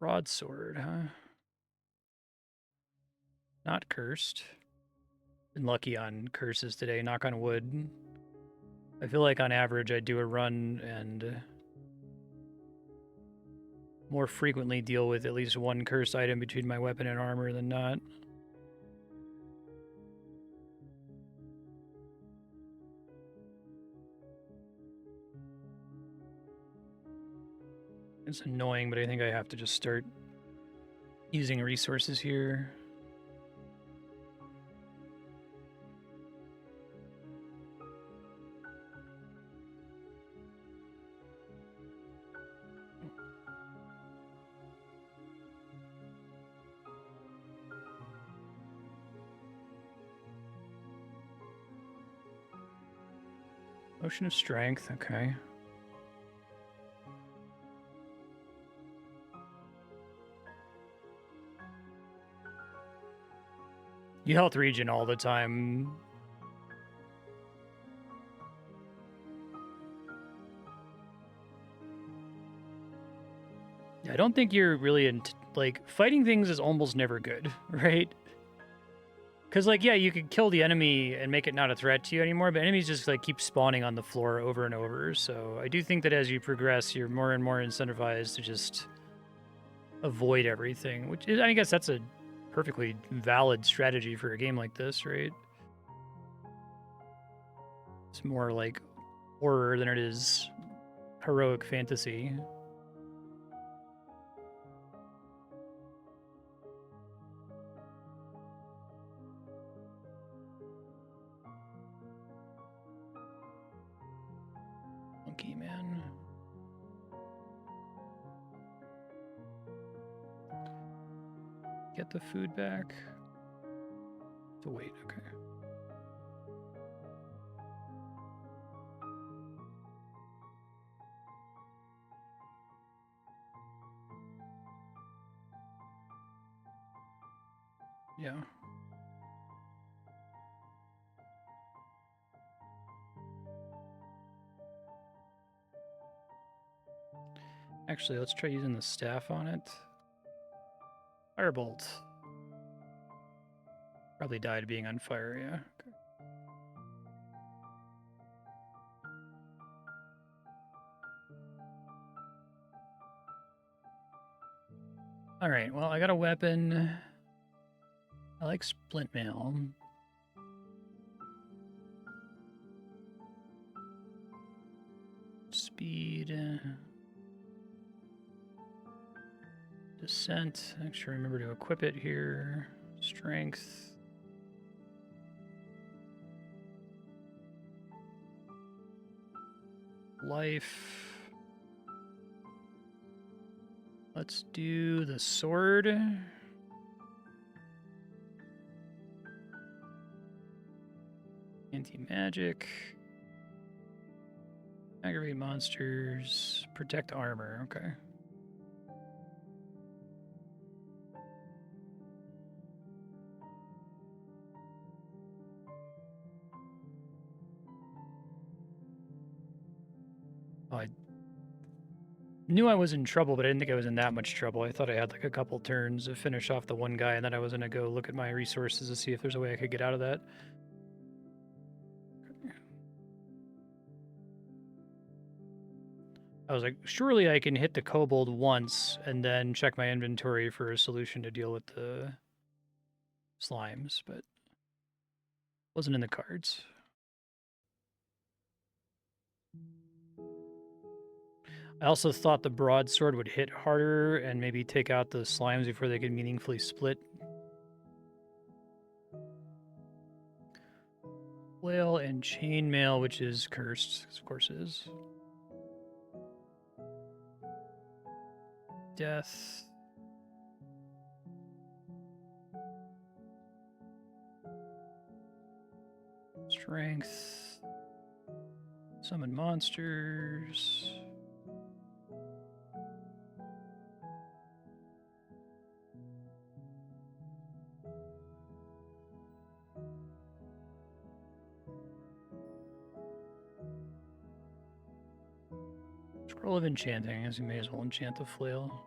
Broadsword, huh? Not cursed. Been lucky on curses today, knock on wood. I feel like on average I do a run and more frequently deal with at least one cursed item between my weapon and armor than not. It's annoying, but I think I have to just start using resources here. Potion of strength, okay. You health regen all the time. I don't think you're really like fighting things is almost never good, right? Because like yeah, you could kill the enemy and make it not a threat to you anymore, but enemies just like keep spawning on the floor over and over. So I do think that as you progress, you're more and more incentivized to just avoid everything, which is I guess that's a perfectly valid strategy for a game like this, right? It's more like horror than it is heroic fantasy. Monkey man. Get the food back. To wait, okay. Yeah. Actually, let's try using the staff on it. Firebolt. Probably died being on fire, yeah. Okay. Alright, well, I got a weapon. I like splint mail. Speed. Descent. Make sure I remember to equip it here. Strength. Life. Let's do the sword. Anti-magic. Aggravate monsters. Protect armor. Okay. Oh, I knew I was in trouble, but I didn't think I was in that much trouble. I thought I had like a couple turns to finish off the one guy, and then I was going to go look at my resources to see if there's a way I could get out of that. I was like, surely I can hit the kobold once and then check my inventory for a solution to deal with the slimes, but wasn't in the cards. I also thought the broadsword would hit harder and maybe take out the slimes before they could meaningfully split. Flail and chainmail, which is cursed, of course it is. Death. Strength. Summon monsters. Scroll of Enchanting, as you may as well enchant the flail.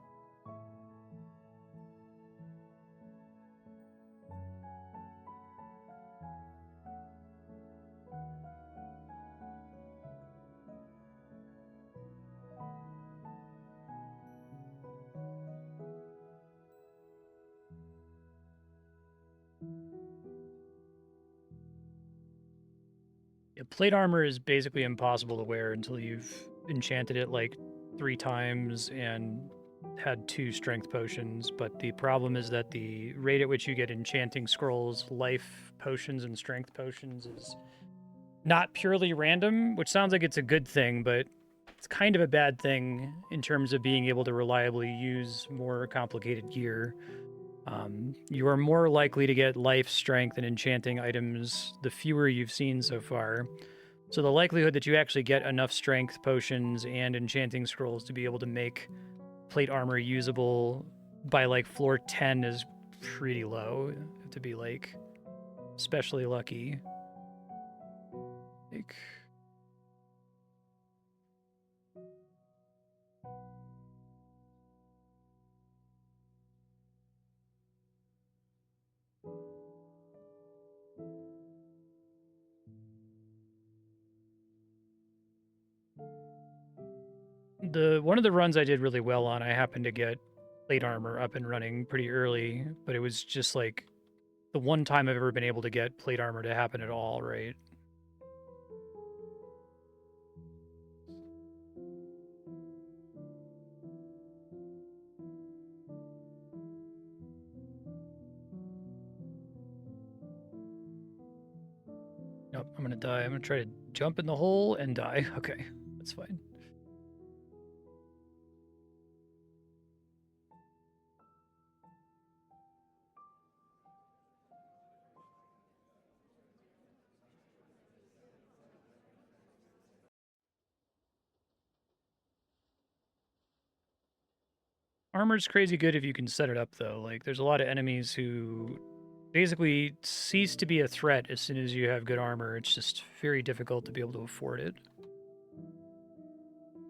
Yeah, plate armor is basically impossible to wear until you've enchanted it like 3 times and had 2 strength potions, but the problem is that the rate at which you get enchanting scrolls, life potions, and strength potions is not purely random, which sounds like it's a good thing, but it's kind of a bad thing in terms of being able to reliably use more complicated gear. You are more likely to get life, strength, and enchanting items the fewer you've seen so far. So the likelihood that you actually get enough strength potions and enchanting scrolls to be able to make plate armor usable by like floor 10 is pretty low. You have to be like especially lucky. Like, one of the runs I did really well on, I happened to get plate armor up and running pretty early, but it was just like the one time I've ever been able to get plate armor to happen at all, right? Nope, I'm gonna die. I'm gonna try to jump in the hole and die. Okay, that's fine. Armor's crazy good if you can set it up, though. Like, there's a lot of enemies who basically cease to be a threat as soon as you have good armor. It's just very difficult to be able to afford it.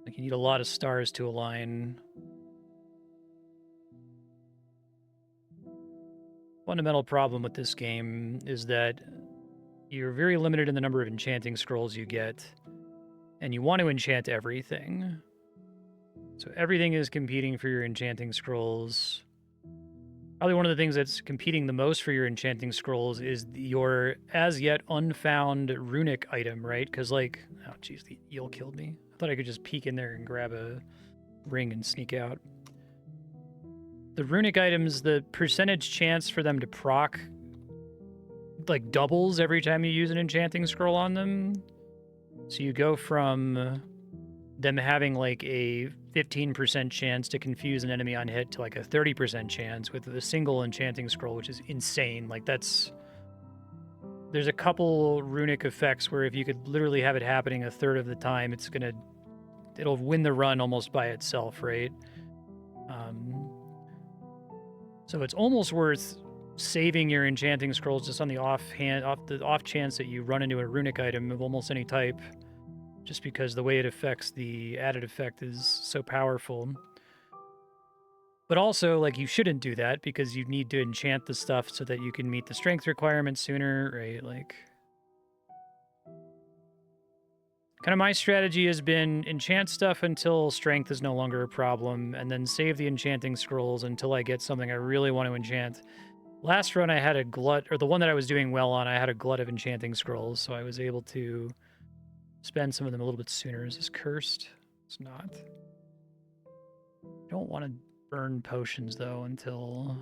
Like, you need a lot of stars to align. Fundamental problem with this game is that you're very limited in the number of enchanting scrolls you get, and you want to enchant everything. So everything is competing for your enchanting scrolls. Probably one of the things that's competing the most for your enchanting scrolls is your as yet unfound runic item, right? Because, like, oh, jeez, the eel killed me. I thought I could just peek in there and grab a ring and sneak out. The runic items, the percentage chance for them to proc, like, doubles every time you use an enchanting scroll on them. So you go from them having like a 15% chance to confuse an enemy on hit to like a 30% chance with a single enchanting scroll, which is insane. Like, there's a couple runic effects where if you could literally have it happening a third of the time, it'll win the run almost by itself, right? So it's almost worth saving your enchanting scrolls just on the off chance that you run into a runic item of almost any type, just because the way it affects the added effect is so powerful. But also, like, you shouldn't do that because you need to enchant the stuff so that you can meet the strength requirements sooner, right? Like, Kind of my strategy has been enchant stuff until strength is no longer a problem, and then save the enchanting scrolls until I get something I really want to enchant. Last run I had a glut, or the one that I was doing well on, I had a glut of enchanting scrolls, so I was able to spend some of them a little bit sooner. Is this cursed? It's not. I don't want to burn potions, though, until...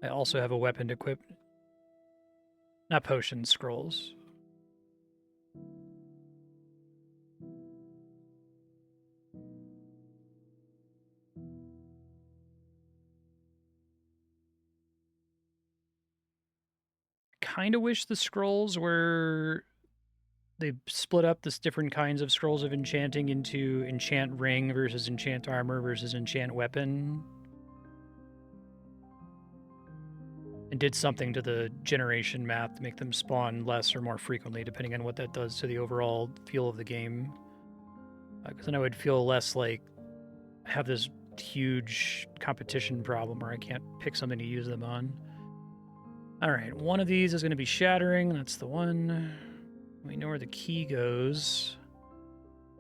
I also have a weapon equipped. Not potions, scrolls. Kind of wish the scrolls were... They split up this different kinds of scrolls of enchanting into enchant ring versus enchant armor versus enchant weapon. And did something to the generation math to make them spawn less or more frequently, depending on what that does to the overall feel of the game. Because then I would feel less like I have this huge competition problem where I can't pick something to use them on. All right, one of these is going to be shattering. That's the one. We know where the key goes.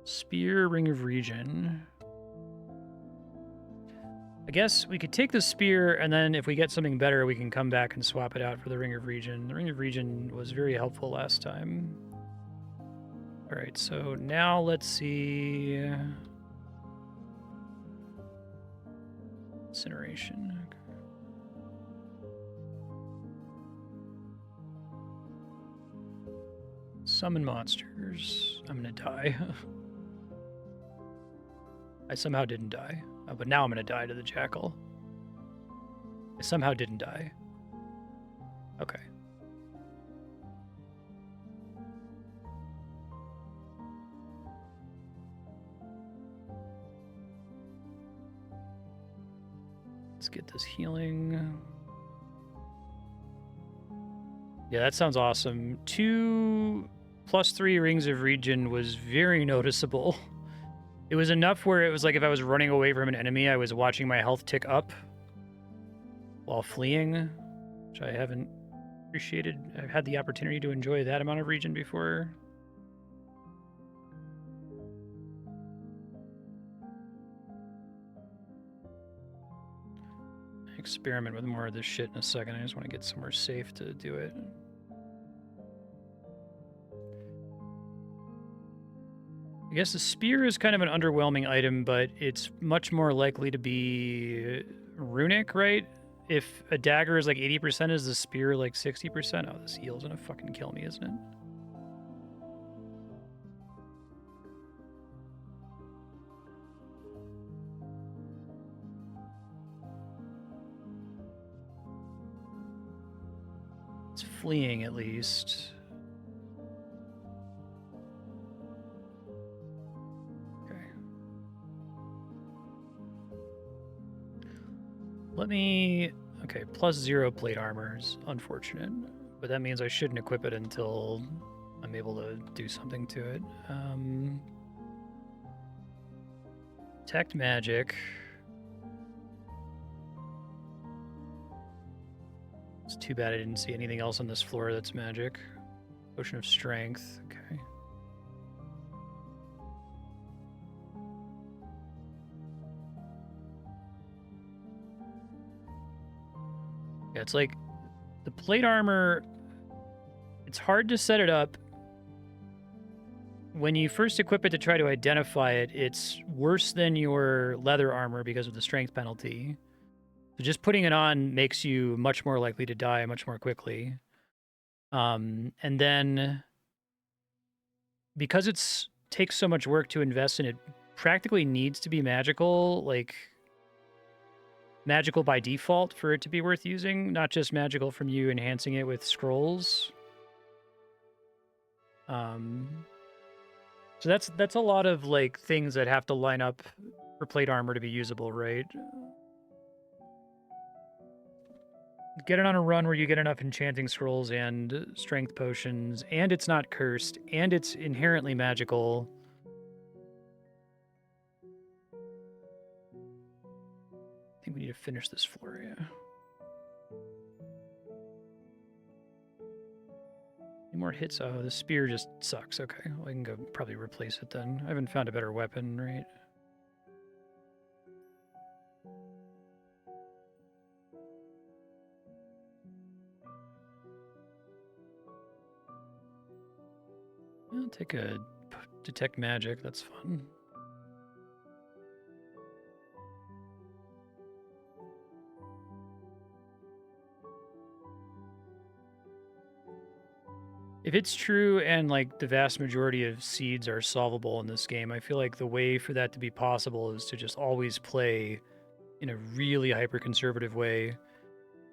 Spear, Ring of Regen. I guess we could take the spear, and then if we get something better, we can come back and swap it out for the Ring of Regen. The Ring of Regen was very helpful last time. All right, so now let's see... Incineration. Summon monsters. I'm gonna die. I somehow didn't die. But now I'm gonna die to the jackal. I somehow didn't die. Okay. Let's get this healing. Yeah, that sounds awesome. 2 + 3 rings of regen was very noticeable. It was enough where it was like if I was running away from an enemy, I was watching my health tick up while fleeing, which I haven't appreciated. I've had the opportunity to enjoy that amount of regen before. Experiment with more of this shit in a second. I just want to get somewhere safe to do it. I guess the spear is kind of an underwhelming item, but it's much more likely to be runic, right? If a dagger is like 80%, is the spear like 60%? Oh, this heal's gonna fucking kill me, isn't it? It's fleeing at least. Let me... Okay, +0 plate armor is unfortunate, but that means I shouldn't equip it until I'm able to do something to it. Detect magic. It's too bad I didn't see anything else on this floor that's magic. Potion of strength, okay. Yeah, it's like the plate armor, it's hard to set it up. When you first equip it to try to identify it, it's worse than your leather armor because of the strength penalty. So just putting it on makes you much more likely to die much more quickly. And then because it's takes so much work to invest in it, practically needs to be magical, like magical by default for it to be worth using, not just magical from you enhancing it with scrolls. So that's a lot of like things that have to line up for plate armor to be usable, right? Get it on a run where you get enough enchanting scrolls and strength potions, and it's not cursed, and it's inherently magical. I think we need to finish this floor, yeah. Any more hits. Oh, the spear just sucks. Okay, well, I can go probably replace it then. I haven't found a better weapon, right? I'll take a detect magic. That's fun. If it's true and like the vast majority of seeds are solvable in this game, I feel like the way for that to be possible is to just always play in a really hyper-conservative way.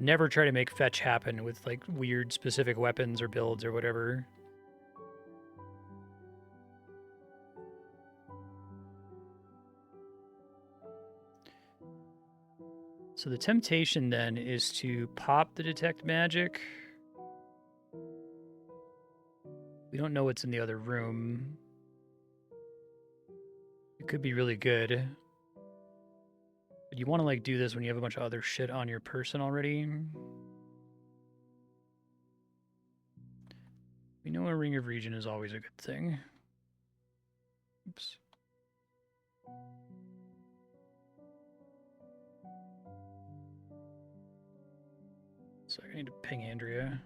Never try to make fetch happen with like weird specific weapons or builds or whatever. So the temptation then is to pop the detect magic. We don't know what's in the other room. It could be really good. But you want to like do this when you have a bunch of other shit on your person already. We know a ring of region is always a good thing. Oops. So I need to ping Andrea.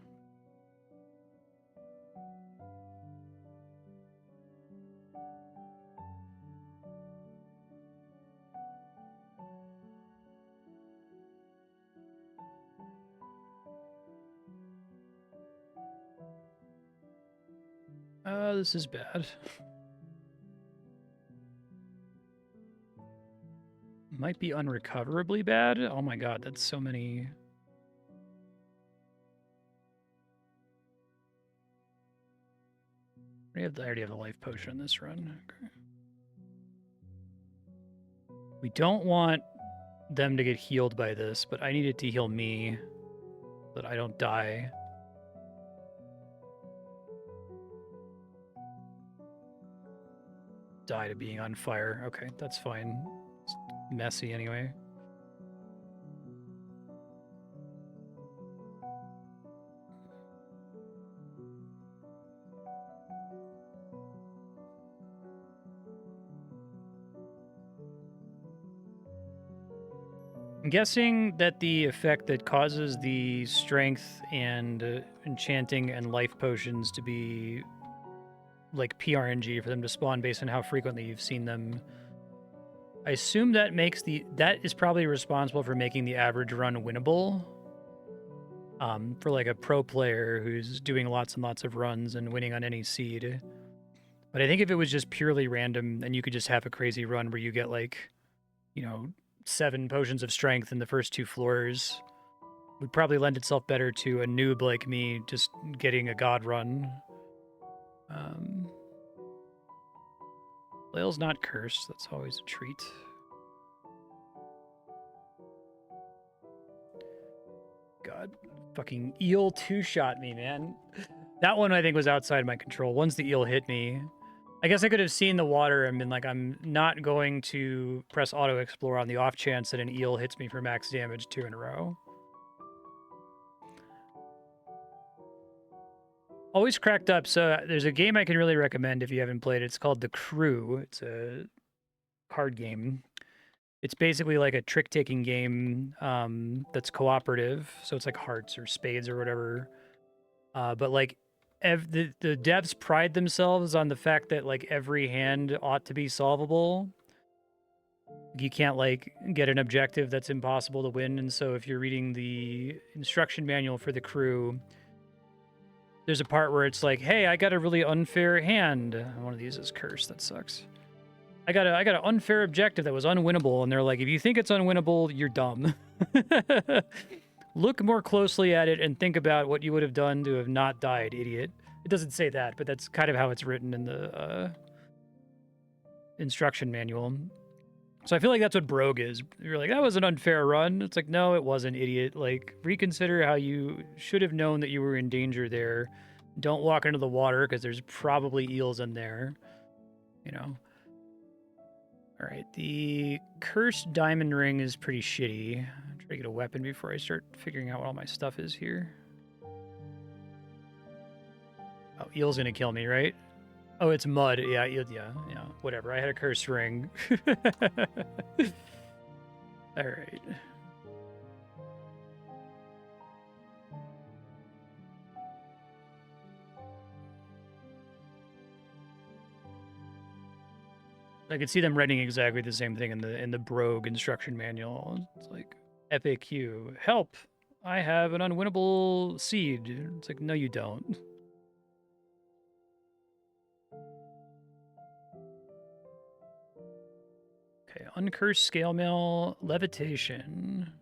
This is bad. Might be unrecoverably bad. Oh my god, that's so many. I already have the life potion in this run. Okay. We don't want them to get healed by this, but I need it to heal me so that I don't die. Die to being on fire. Okay, that's fine. It's messy anyway. I'm guessing that the effect that causes the strength and enchanting and life potions to be like PRNG for them to spawn based on how frequently you've seen them. I assume that that is probably responsible for making the average run winnable. For like a pro player who's doing lots and lots of runs and winning on any seed. But I think if it was just purely random and you could just have a crazy run where you get like, 7 potions of strength in the first 2 floors, would probably lend itself better to a noob like me just getting a god run. Flail's not cursed. That's always a treat. God, fucking eel 2-shot me, man. That one I think was outside my control. Once the eel hit me, I guess I could have seen the water and been like, I'm not going to press auto explore on the off chance that an eel hits me for max damage 2 in a row. Always cracked up. So there's a game I can really recommend if you haven't played it. It's called The Crew. It's a card game. It's basically like a trick-taking game that's cooperative. So it's like hearts or spades or whatever. But like the devs pride themselves on the fact that like every hand ought to be solvable. You can't like get an objective that's impossible to win. And so if you're reading the instruction manual for The Crew, there's a part where it's like, hey, I got a really unfair hand. One of these is cursed. That sucks. I got an unfair objective that was unwinnable. And they're like, if you think it's unwinnable, you're dumb. Look more closely at it and think about what you would have done to have not died, idiot. It doesn't say that, but that's kind of how it's written in the instruction manual. So I feel like that's what Brogue is. You're like, that was an unfair run. It's like, no, it wasn't, idiot. Like, reconsider how you should have known that you were in danger there. Don't walk into the water because there's probably eels in there. All right, the cursed diamond ring is pretty shitty. I'm trying to get a weapon before I start figuring out what all my stuff is here. Oh, eel's gonna kill me, right? Oh, it's mud. Yeah, yeah, whatever. I had a curse ring. All right. I could see them writing exactly the same thing in the Brogue instruction manual. It's like FAQ, help! I have an unwinnable seed. It's like, no, you don't. Okay, uncursed scale mail, levitation.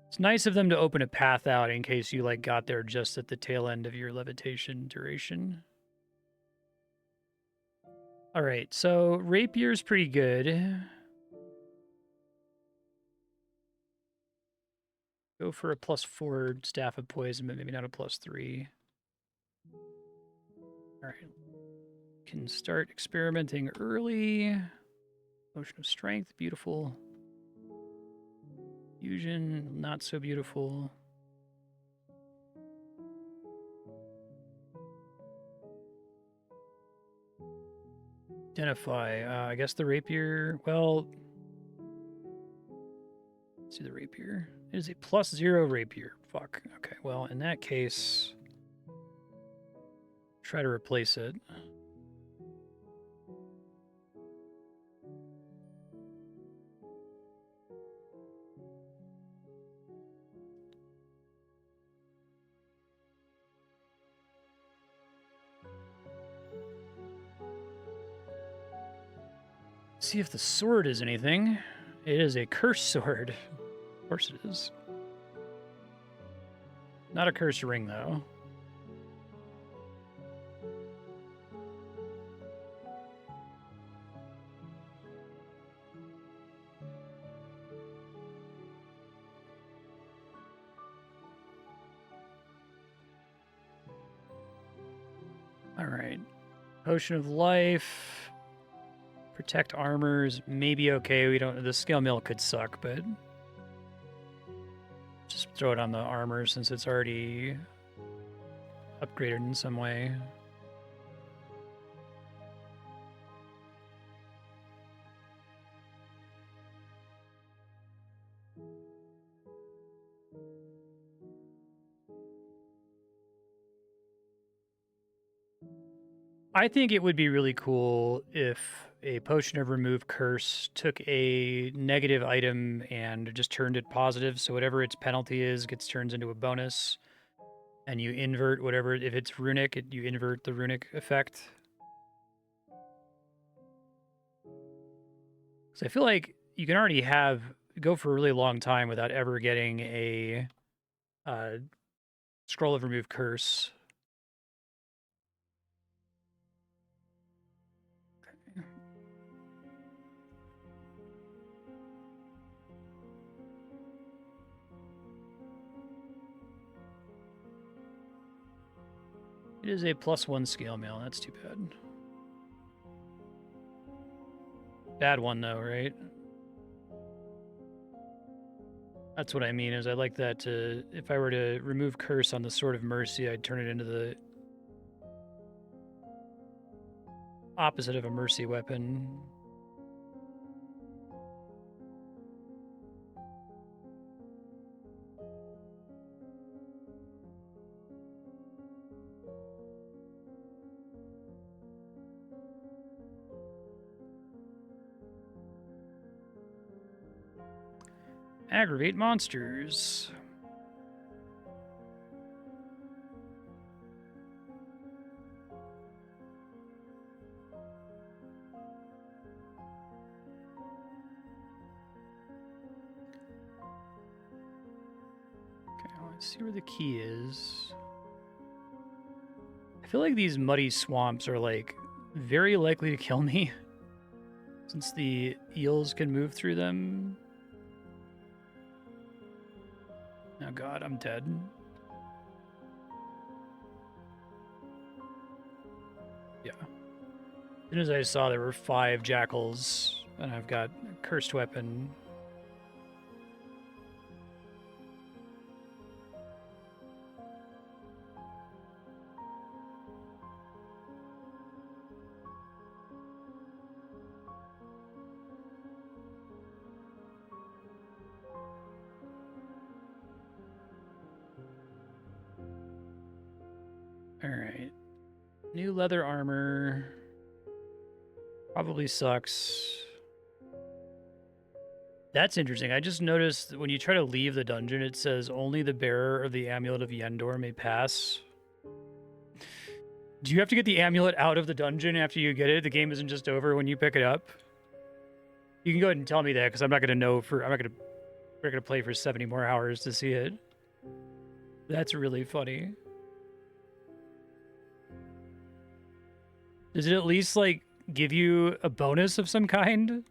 It's nice of them to open a path out in case you like got there just at the tail end of your levitation duration. All right, so rapier's pretty good. Go for a +4 staff of poison, but maybe not a +3. All right. Can start experimenting early. Potion of strength, beautiful. Fusion, not so beautiful. Identify. I guess the rapier. Well, let's see the rapier. It is a +0 rapier. Fuck. Okay. Well, in that case, try to replace it. See if the sword is anything. It is a cursed sword. Of course it is. Not a cursed ring, though. All right. Potion of life. Protect armors. Maybe okay. We don't. The scale mill could suck, but just throw it on the armor since it's already upgraded in some way. I think it would be really cool if a potion of remove curse took a negative item and just turned it positive. So whatever its penalty is gets turned into a bonus, and you invert whatever. If it's runic, you invert the runic effect. So I feel like you can already go for a really long time without ever getting a scroll of remove curse. It is a +1 scale mail. That's too bad. Bad one though, right? That's what I mean. Is I like that to, if I were to remove curse on the Sword of Mercy, I'd turn it into the opposite of a mercy weapon. Aggravate monsters. Okay, let's see where the key is. I feel like these muddy swamps are like very likely to kill me since the eels can move through them. Oh god, I'm dead. Yeah. As soon as I saw there were 5 jackals, and I've got a cursed weapon. Alright. New leather armor. Probably sucks. That's interesting. I just noticed that when you try to leave the dungeon, it says only the bearer of the Amulet of Yendor may pass. Do you have to get the amulet out of the dungeon after you get it? The game isn't just over when you pick it up? You can go ahead and tell me that, because I'm not going to know for... we're going to play for 70 more hours to see it. That's really funny. Does it at least, like, give you a bonus of some kind?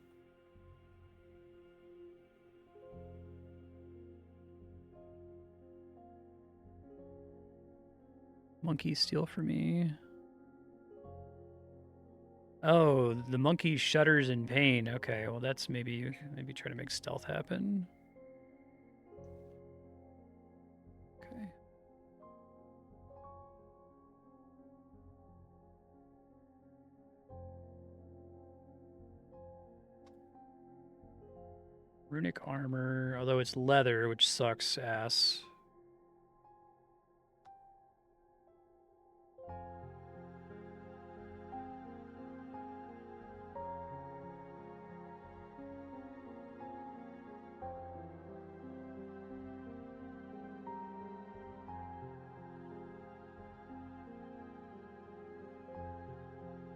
Monkey steal for me. Oh, the monkey shudders in pain. Okay, well that's maybe try to make stealth happen. Okay. Runic armor, although it's leather, which sucks ass.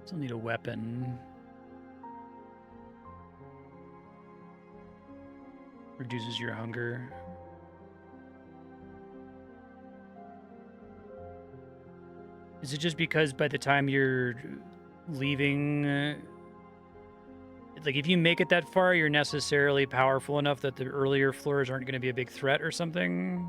Still need a weapon. Reduces your hunger. Is it just because by the time you're leaving, like if you make it that far, you're necessarily powerful enough that the earlier floors aren't going to be a big threat or something?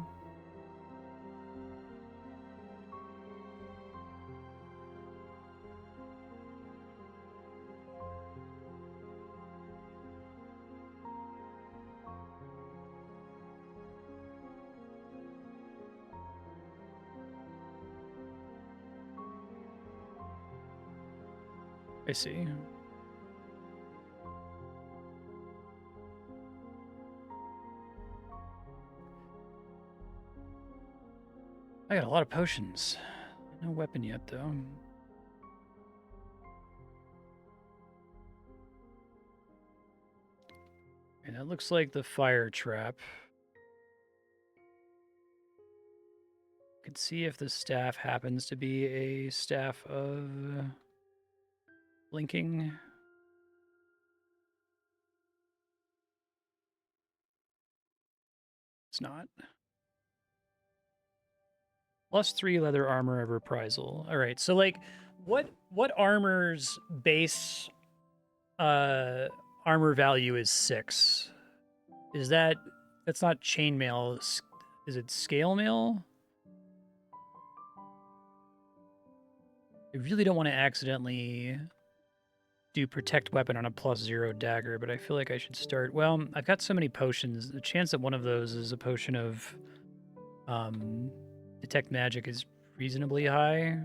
I see. I got a lot of potions. No weapon yet, though. And that looks like the fire trap. Could see if the staff happens to be a staff of blinking. It's not. +3 leather armor of reprisal. All right, so like, what armor's base armor value is 6? Is that... that's not chainmail. Is it scale mail? I really don't want to accidentally do protect weapon on a +0 dagger, but I feel like I should start... well, I've got so many potions. The chance that one of those is a potion of detect magic is reasonably high.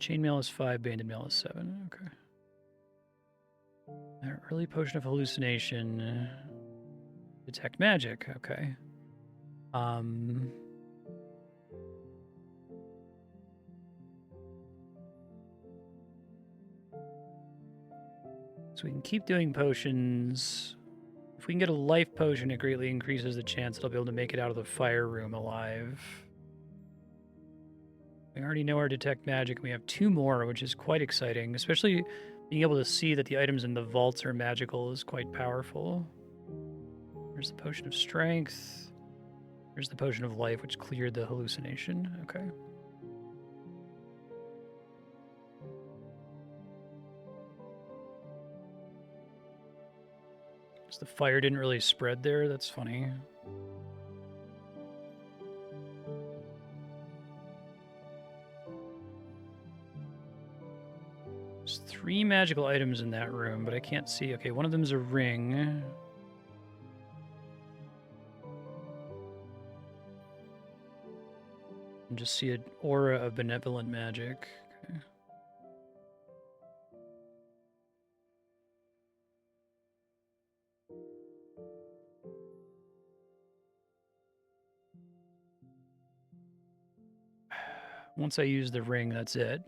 Chainmail is 5, banded mail is 7. Okay. Early potion of hallucination. Detect magic. Okay. So we can keep doing potions. If we can get a life potion, it greatly increases the chance that I'll be able to make it out of the fire room alive. We already know our detect magic, and we have 2 more, which is quite exciting. Especially being able to see that the items in the vaults are magical is quite powerful. There's the potion of strength. There's the potion of life, which cleared the hallucination. Okay. So the fire didn't really spread there. That's funny. There's 3 magical items in that room, but I can't see. Okay, one of them is a ring. And just see an aura of benevolent magic. Okay. Once I use the ring, that's it.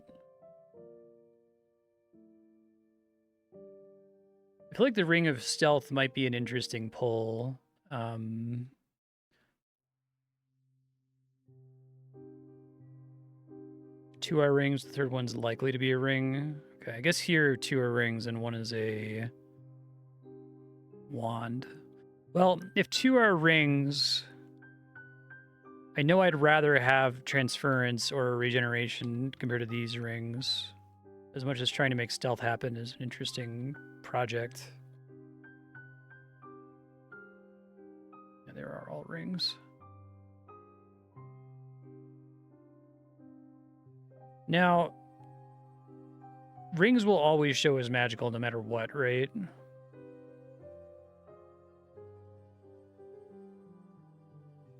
I feel like the Ring of Stealth might be an interesting pull. 2 are rings, the third one's likely to be a ring. Okay, I guess here 2 are rings and 1 is a wand. Well, if 2 are rings, I know I'd rather have transference or regeneration compared to these rings. As much as trying to make stealth happen is an interesting project. Yeah, there are all rings. Now, rings will always show as magical no matter what, right?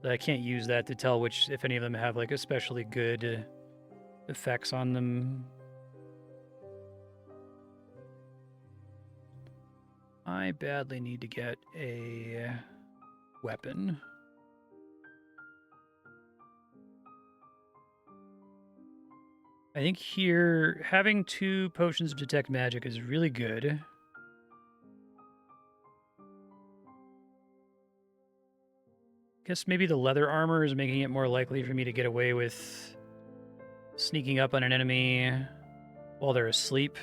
I can't use that to tell if any of them have like especially good effects on them. I badly need to get a weapon. I think here, having 2 potions of detect magic is really good. Guess maybe the leather armor is making it more likely for me to get away with sneaking up on an enemy while they're asleep,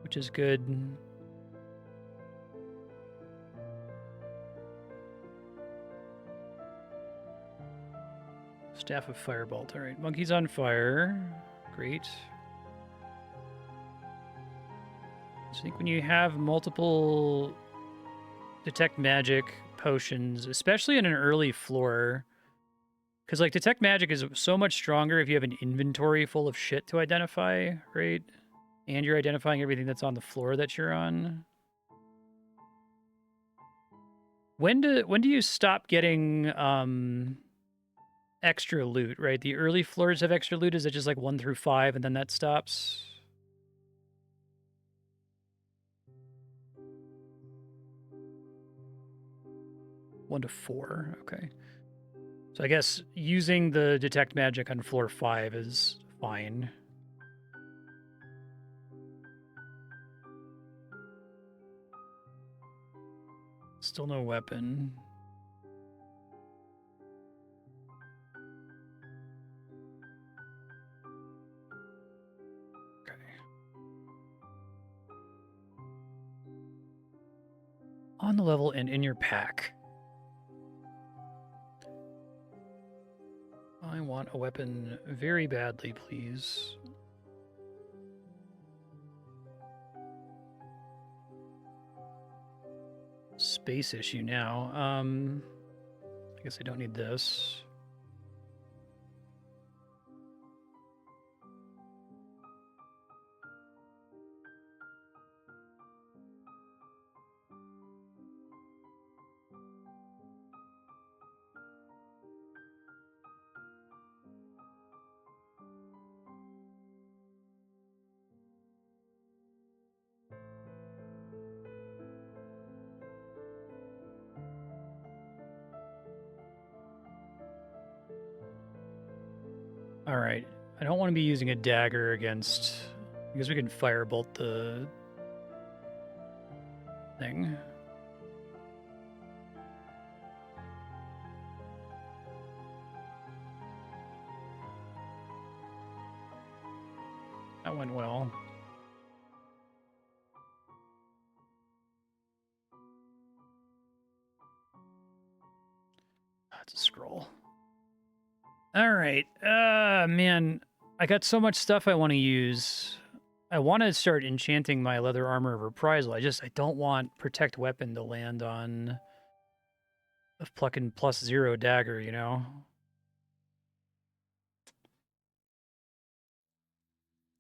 which is good. Staff of Firebolt. All right, monkey's on fire. Great. So I think when you have multiple detect magic potions, especially in an early floor, because like detect magic is so much stronger if you have an inventory full of shit to identify, right? And you're identifying everything that's on the floor that you're on. When do you stop getting extra loot, right? The early floors have extra loot. Is it just like 1 through 5 and then that stops? One to 4, okay. So I guess using the detect magic on floor 5 is fine. Still no weapon. Okay. On the level and in your pack. I want a weapon very badly, please. Space issue now. I guess I don't need this. All right. I don't want to be using a dagger against... I guess we can firebolt the thing. That went well. That's a scroll. All right. Man, I got so much stuff I want to use. I want to start enchanting my leather armor of reprisal. I don't want protect weapon to land on a plucking +0 dagger, you know?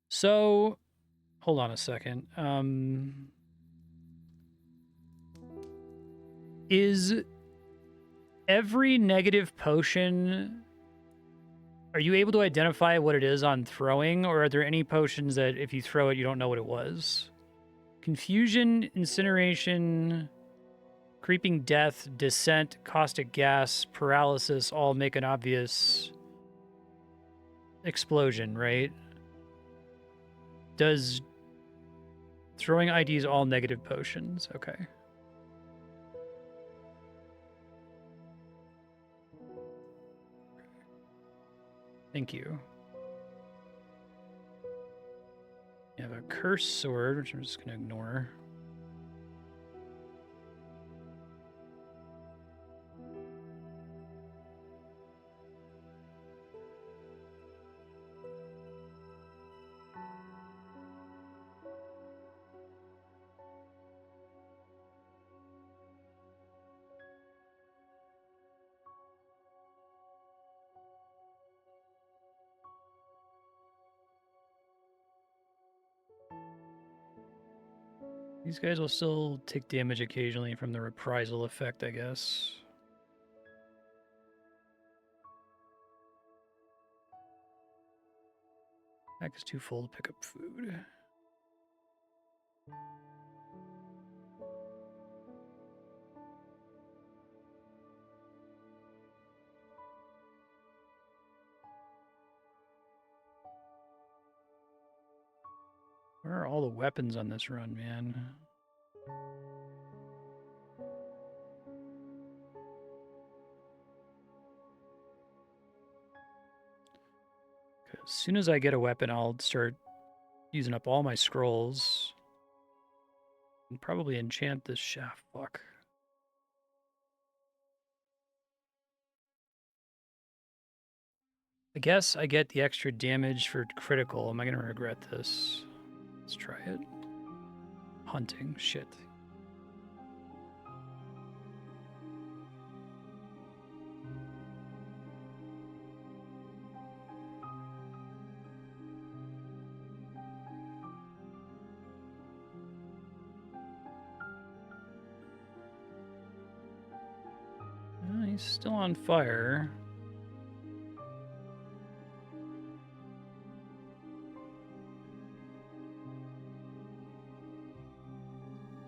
So, hold on a second. Is every negative potion... Are you able to identify what it is on throwing, or are there any potions that if you throw it, you don't know what it was? Confusion, Incineration, Creeping Death, Descent, Caustic Gas, Paralysis all make an obvious explosion, right? Does throwing IDs all negative potions? Okay. Thank you. You have a cursed sword, which I'm just going to ignore. These guys will still take damage occasionally from the reprisal effect, I guess. Pack is too full to pick up food. Where are all the weapons on this run, man? As soon as I get a weapon, I'll start using up all my scrolls. And probably enchant this shaft. Fuck. I guess I get the extra damage for critical. Am I going to regret this? Let's try it. Hunting. Shit. He's still on fire.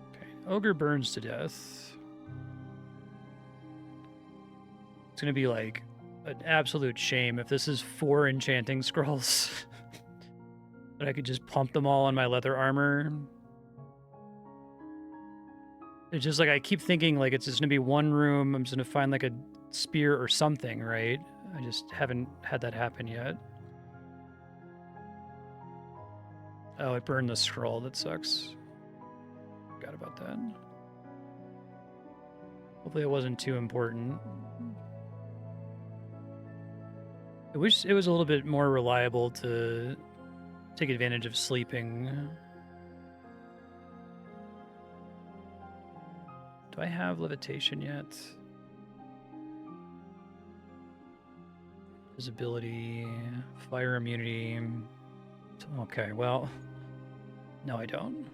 Okay, ogre burns to death. It's gonna be like an absolute shame if this is 4 enchanting scrolls. But I could just pump them all on my leather armor. It's just like I keep thinking like it's just gonna be one room. I'm just gonna find like a spear or something, right? I just haven't had that happen yet. Oh, it burned the scroll. That sucks. Forgot about that. Hopefully it wasn't too important. I wish it was a little bit more reliable to take advantage of sleeping. Do I have levitation yet? Visibility, fire immunity. Okay, well, no, I don't.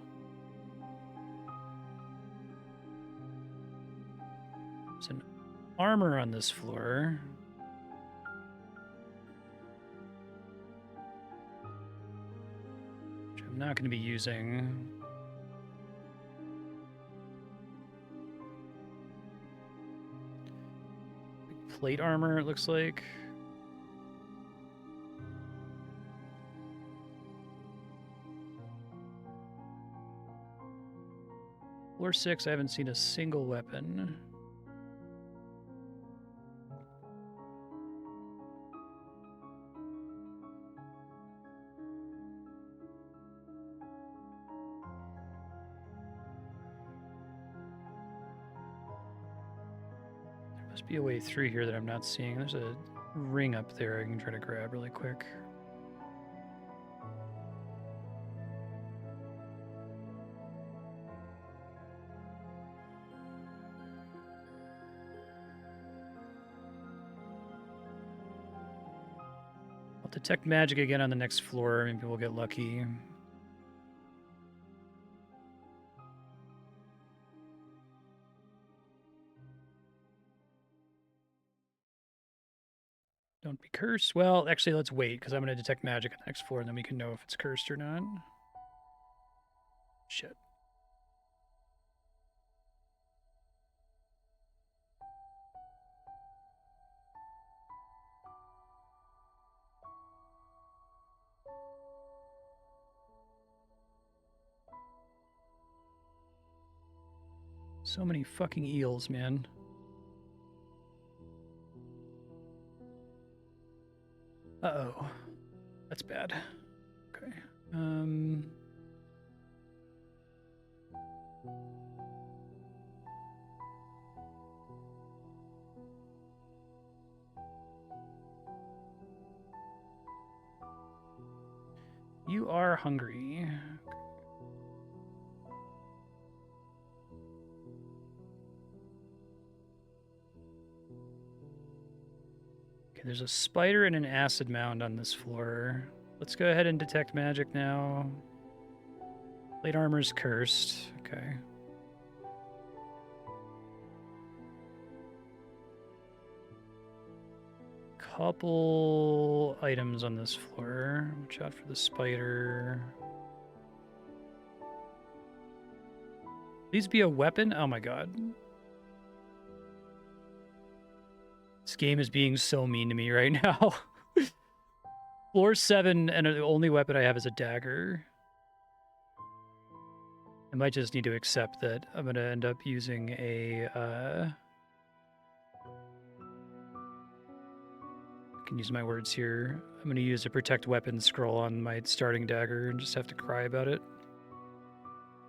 There's an armor on this floor. Which I'm not going to be using. Plate armor, it looks like. Floor 6, I haven't seen a single weapon. There must be a way through here that I'm not seeing. There's a ring up there I can try to grab really quick. I'll detect magic again on the next floor. Maybe we'll get lucky. Don't be cursed. Well, actually, let's wait, because I'm going to detect magic on the next floor, and then we can know if it's cursed or not. Shit. So many fucking eels, man. Uh-oh. That's bad. Okay. You are hungry. Okay, there's a spider and an acid mound on this floor. Let's go ahead and detect magic now. Plate armor's cursed. Okay. Couple items on this floor. Watch out for the spider. Please be a weapon? Oh my god. This game is being so mean to me right now. Floor 7, and the only weapon I have is a dagger. I might just need to accept that I'm going to end up using a... I can use my words here. I'm going to use a protect weapon scroll on my starting dagger and just have to cry about it.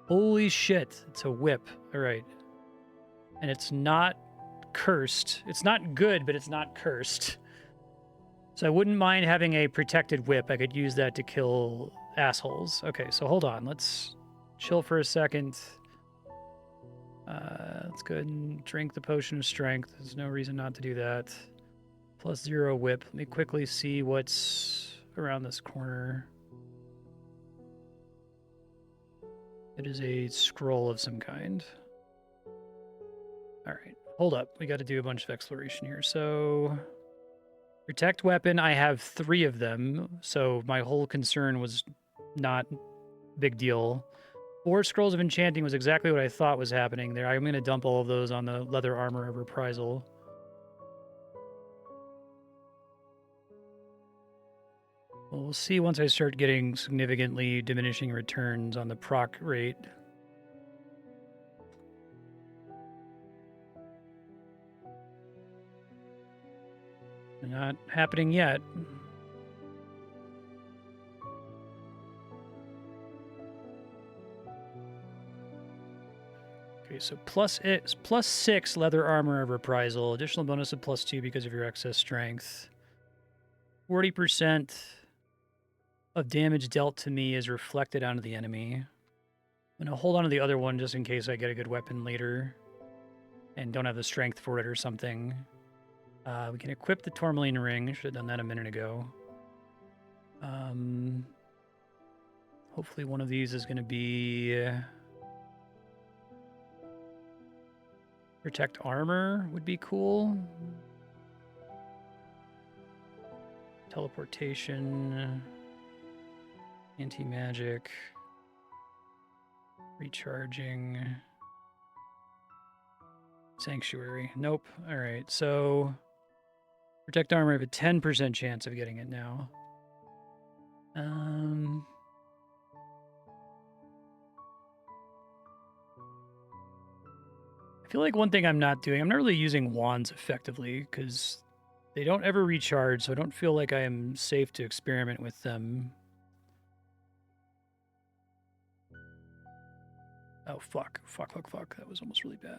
Holy shit, it's a whip. All right. And it's not cursed. It's not good, but it's not cursed. So I wouldn't mind having a protected whip. I could use that to kill assholes. Okay, so hold on. Let's chill for a second. Let's go ahead and drink the potion of strength. There's no reason not to do that. +0 whip. Let me quickly see what's around this corner. It is a scroll of some kind. All right, hold up. We got to do a bunch of exploration here. So, protect weapon, I have 3 of them. So my whole concern was not big deal. 4 scrolls of enchanting was exactly what I thought was happening there. I'm going to dump all of those on the leather armor of reprisal. Well, we'll see once I start getting significantly diminishing returns on the proc rate. Not happening yet. Okay, so +6 leather armor of reprisal. Additional bonus of +2 because of your excess strength. 40% of damage dealt to me is reflected onto the enemy. I'm going to hold on to the other one just in case I get a good weapon later and don't have the strength for it or something. We can equip the tourmaline ring. I should have done that a minute ago. Hopefully one of these is going to be... protect armor would be cool. Teleportation. Anti-magic. Recharging. Sanctuary. Nope. All right, so... protect armor, I have a 10% chance of getting it now. I feel like one thing I'm not doing, I'm not really using wands effectively because they don't ever recharge, so I don't feel like I am safe to experiment with them. Oh, fuck. Fuck. That was almost really bad.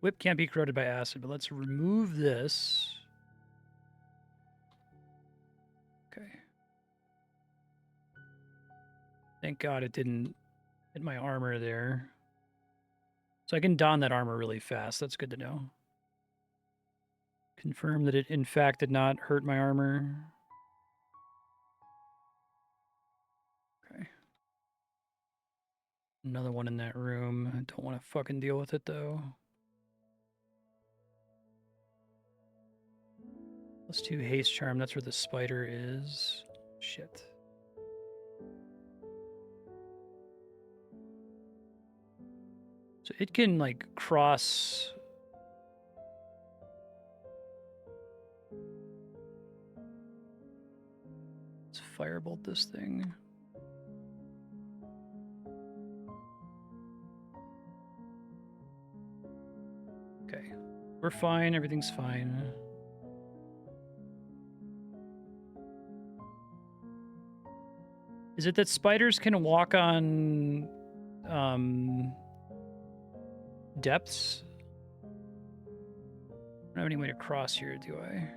Whip can't be corroded by acid, but let's remove this. Okay. Thank God it didn't hit my armor there. So I can don that armor really fast. That's good to know. Confirm that it, in fact, did not hurt my armor. Okay. Another one in that room. I don't want to fucking deal with it, though. +2 haste charm. That's where the spider is. Shit. So it can, like, cross... Let's firebolt this thing. Okay. We're fine. Everything's fine. Is it that spiders can walk on depths? I don't have any way to cross here, do I?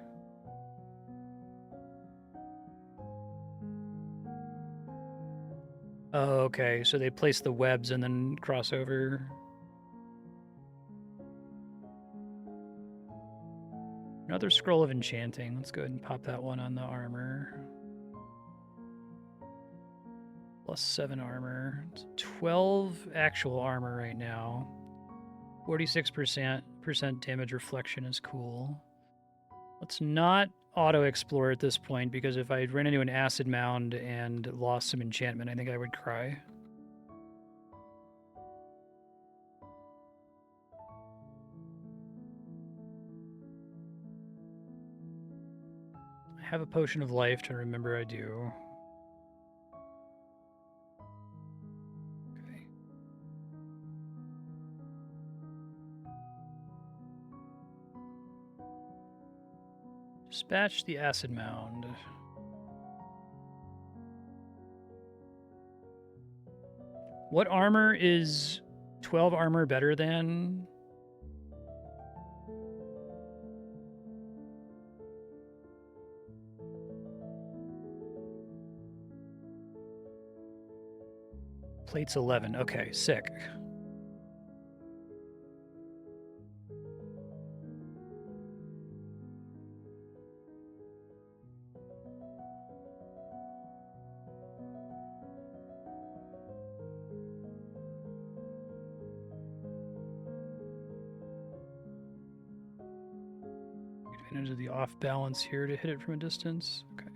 Oh, okay. So they place the webs and then cross over. Another scroll of enchanting. Let's go ahead and pop that one on the armor. +7 armor. It's 12 actual armor right now. 46% damage reflection is cool. Let's not auto-explore at this point, because if I ran into an acid mound and lost some enchantment, I think I would cry. I have a potion of life to remember I do. Okay. Dispatch the acid mound. What armor is 12 armor better than? Plate's 11. Okay, sick. Advantage of the off balance here to hit it from a distance. Okay.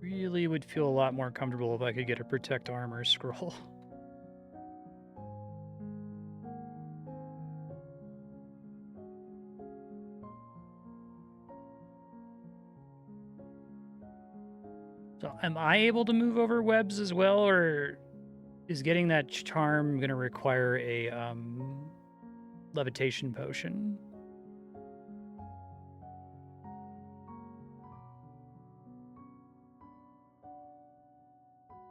Really would feel a lot more comfortable if I could get a protect armor scroll. So am I able to move over webs as well, or is getting that charm going to require a levitation potion?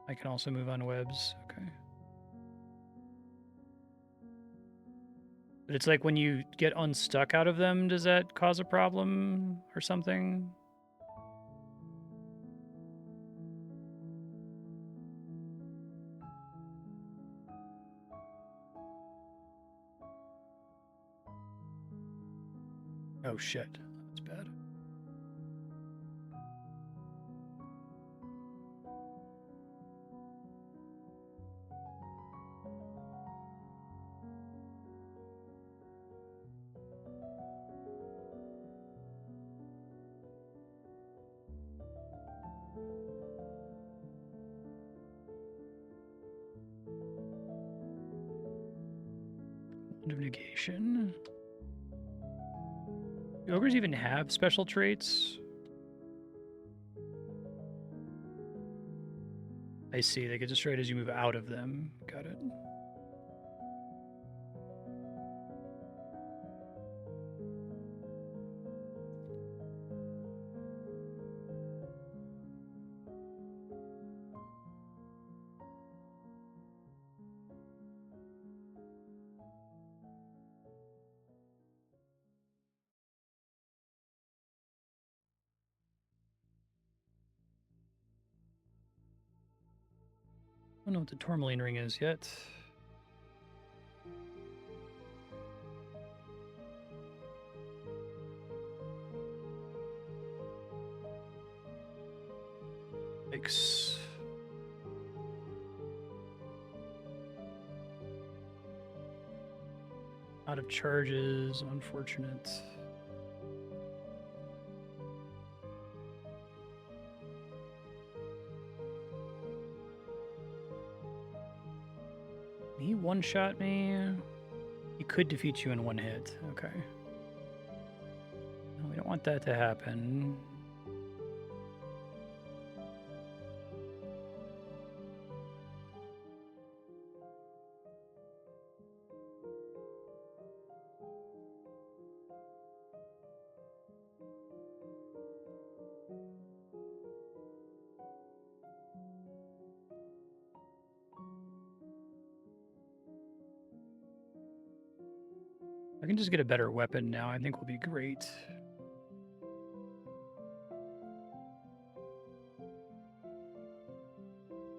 I can also move on webs. Okay. But it's like when you get unstuck out of them, does that cause a problem or something? Oh shit, that's bad. Of negation. Do ogres even have special traits? I see, they get destroyed as you move out of them. Got it. I don't know what the tourmaline ring is yet. Yikes. Out of charges, unfortunate. He one-shot me. He could defeat you in one hit. Okay. No, we don't want that to happen. I can just get a better weapon now. I think will be great.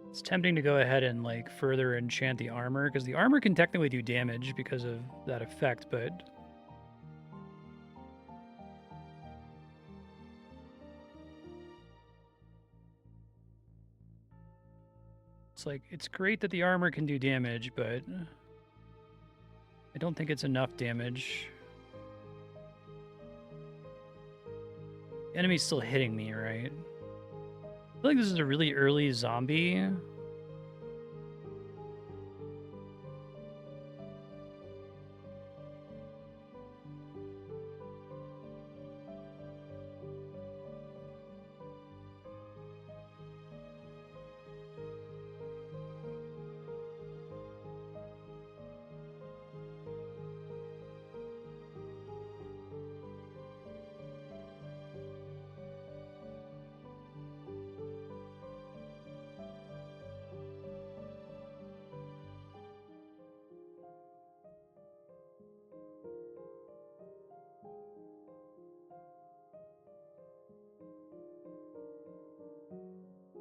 It's tempting to go ahead and like further enchant the armor, because the armor can technically do damage because of that effect, but it's like, it's great that the armor can do damage, but I don't think it's enough damage. The enemy's still hitting me, right? I feel like this is a really early zombie.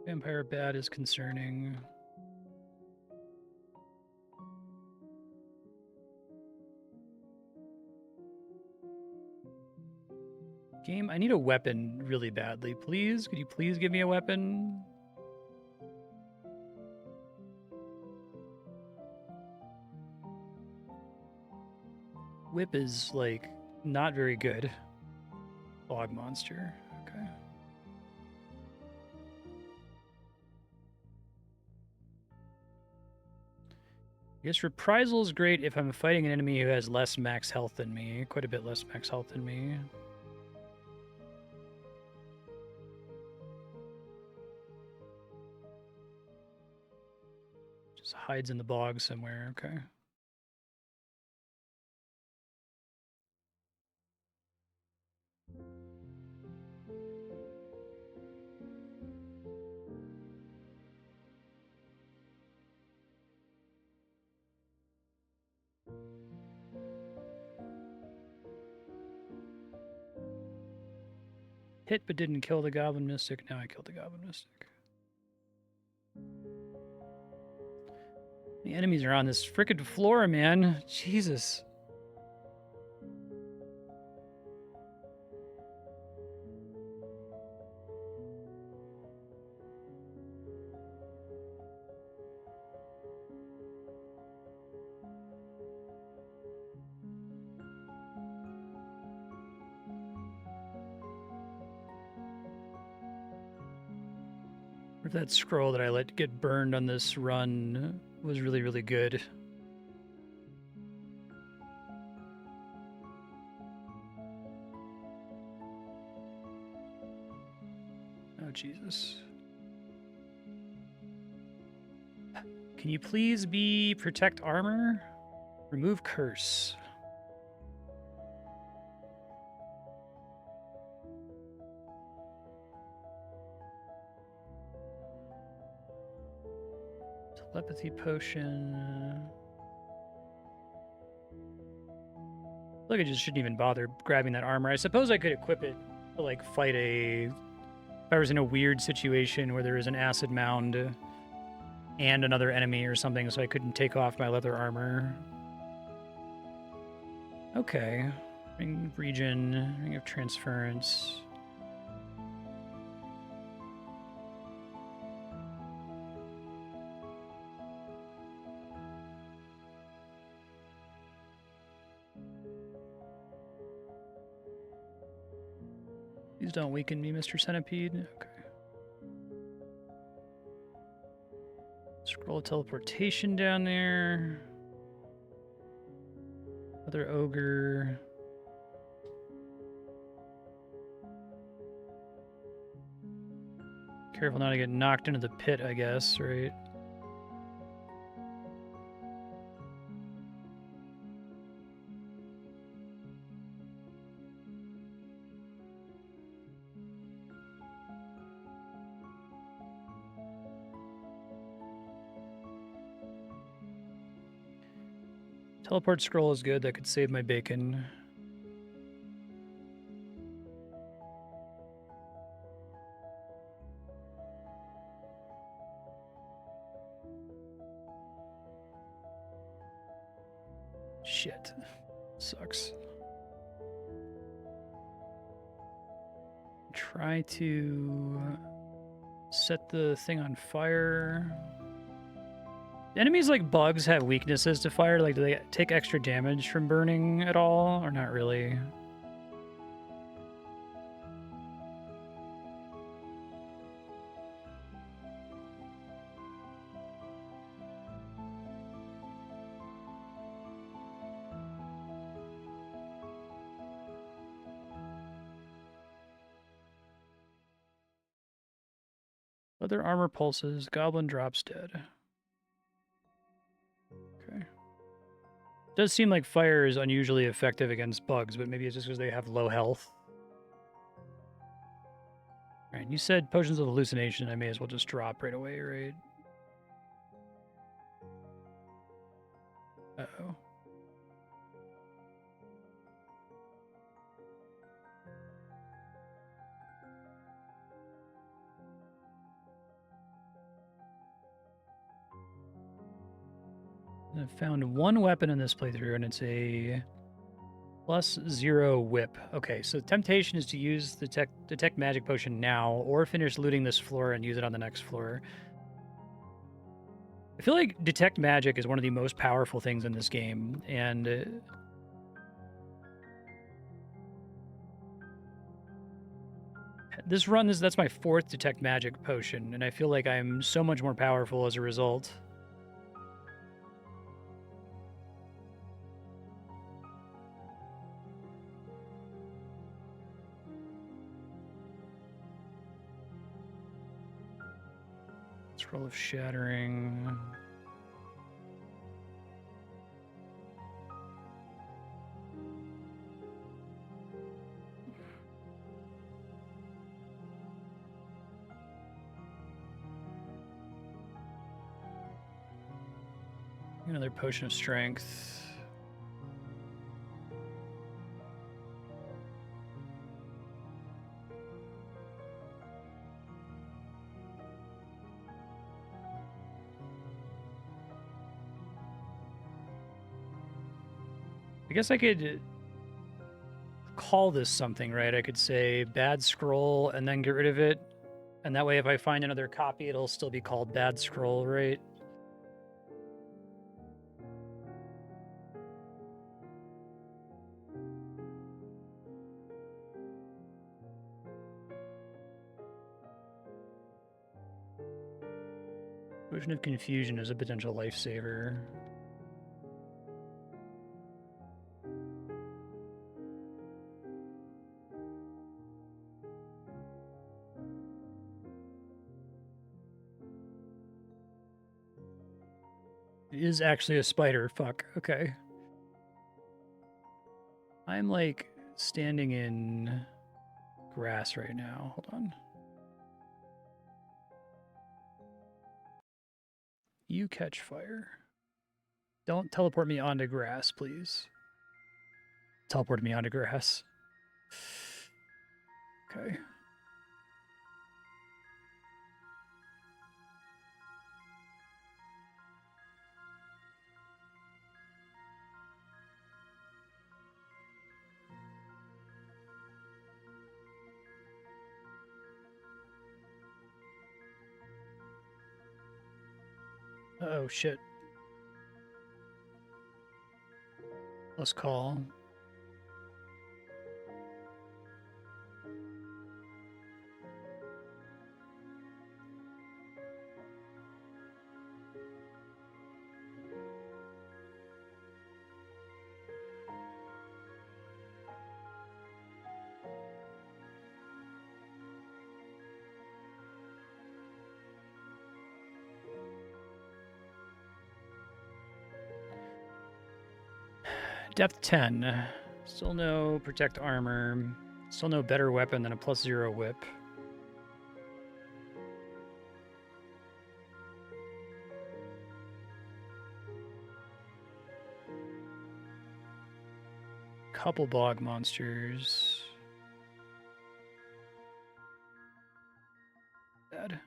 Vampire Bat is concerning. Game, I need a weapon really badly. Please? Could you please give me a weapon? Whip is, like, not very good. Fog monster. Okay. I guess reprisal is great if I'm fighting an enemy who has less max health than me. Quite a bit less max health than me. Just hides in the bog somewhere. Okay. Hit but didn't kill the Goblin Mystic. Now I killed the Goblin Mystic. The enemies are on this frickin' floor, man. Jesus. If that scroll that I let get burned on this run was really, really good. Oh, Jesus. Can you please be protect armor? Remove curse. Telepathy potion. I feel like I just shouldn't even bother grabbing that armor. I suppose I could equip it to like fight a... If I was in a weird situation where there was an acid mound and another enemy or something, so I couldn't take off my leather armor. Okay. Ring of Regen, Ring of Transference. Please don't weaken me, Mr. Centipede. Okay. Scroll of teleportation down there. Other ogre. Careful not to get knocked into the pit, I guess, right? Teleport scroll is good. That could save my bacon. Shit. Sucks. Try to set the thing on fire. Enemies like bugs have weaknesses to fire. Like, do they take extra damage from burning at all? Or not really? Other armor pulses. Goblin drops dead. Okay. Does seem like fire is unusually effective against bugs, but maybe it's just because they have low health. Alright, you said potions of hallucination. I may as well just drop right away, right? Uh-oh. I found one weapon in this playthrough, and it's a +0 whip. Okay, so the temptation is to use the detect magic potion now, or finish looting this floor and use it on the next floor. I feel like detect magic is one of the most powerful things in this game, and this run that's my 4th detect magic potion, and I feel like I'm so much more powerful as a result. Scroll of Shattering. Another Potion of Strength. I guess I could call this something, right? I could say bad scroll and then get rid of it. And that way, if I find another copy, it'll still be called bad scroll, right? Potion of Confusion is a potential lifesaver. It is actually a spider. Fuck. Okay. I'm like standing in grass right now. Hold on. You catch fire. Don't teleport me onto grass, please. Teleport me onto grass. Okay. Oh shit. Let's call. Depth 10. Still no protect armor. Still no better weapon than a +0 whip. Couple bog monsters. Bad.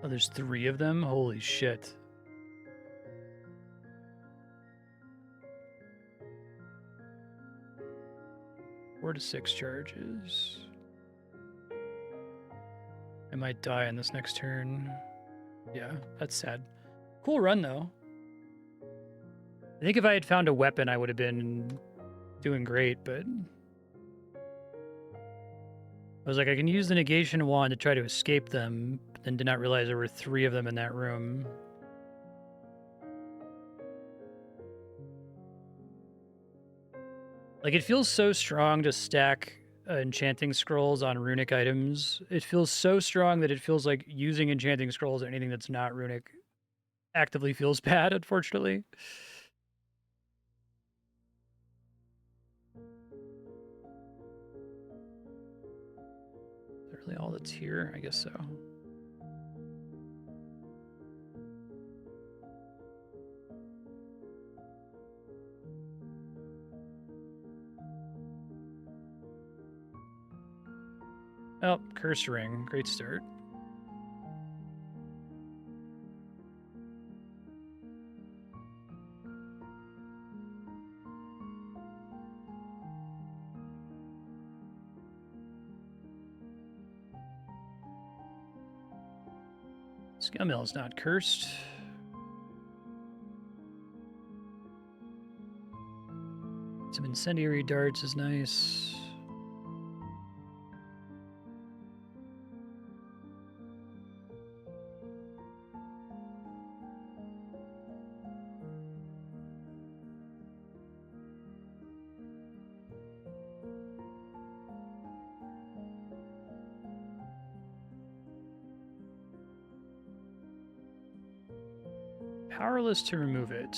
Oh, there's 3 of them? Holy shit. Four to 6 charges. I might die on this next turn. Yeah, that's sad. Cool run, though. I think if I had found a weapon, I would have been doing great, but... I was like, I can use the negation wand to try to escape them, but then did not realize there were 3 of them in that room. Like, it feels so strong to stack enchanting scrolls on runic items. It feels so strong that it feels like using enchanting scrolls or anything that's not runic actively feels bad, unfortunately. Is that really all that's here? I guess so. Oh, curse ring. Great start. Scummill is not cursed. Some incendiary darts is nice. Powerless to remove it.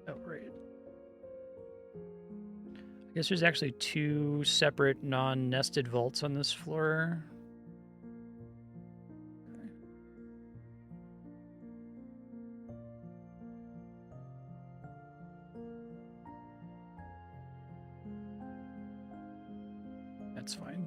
Oh, right. I guess there's actually 2 separate non-nested vaults on this floor. Okay. That's fine.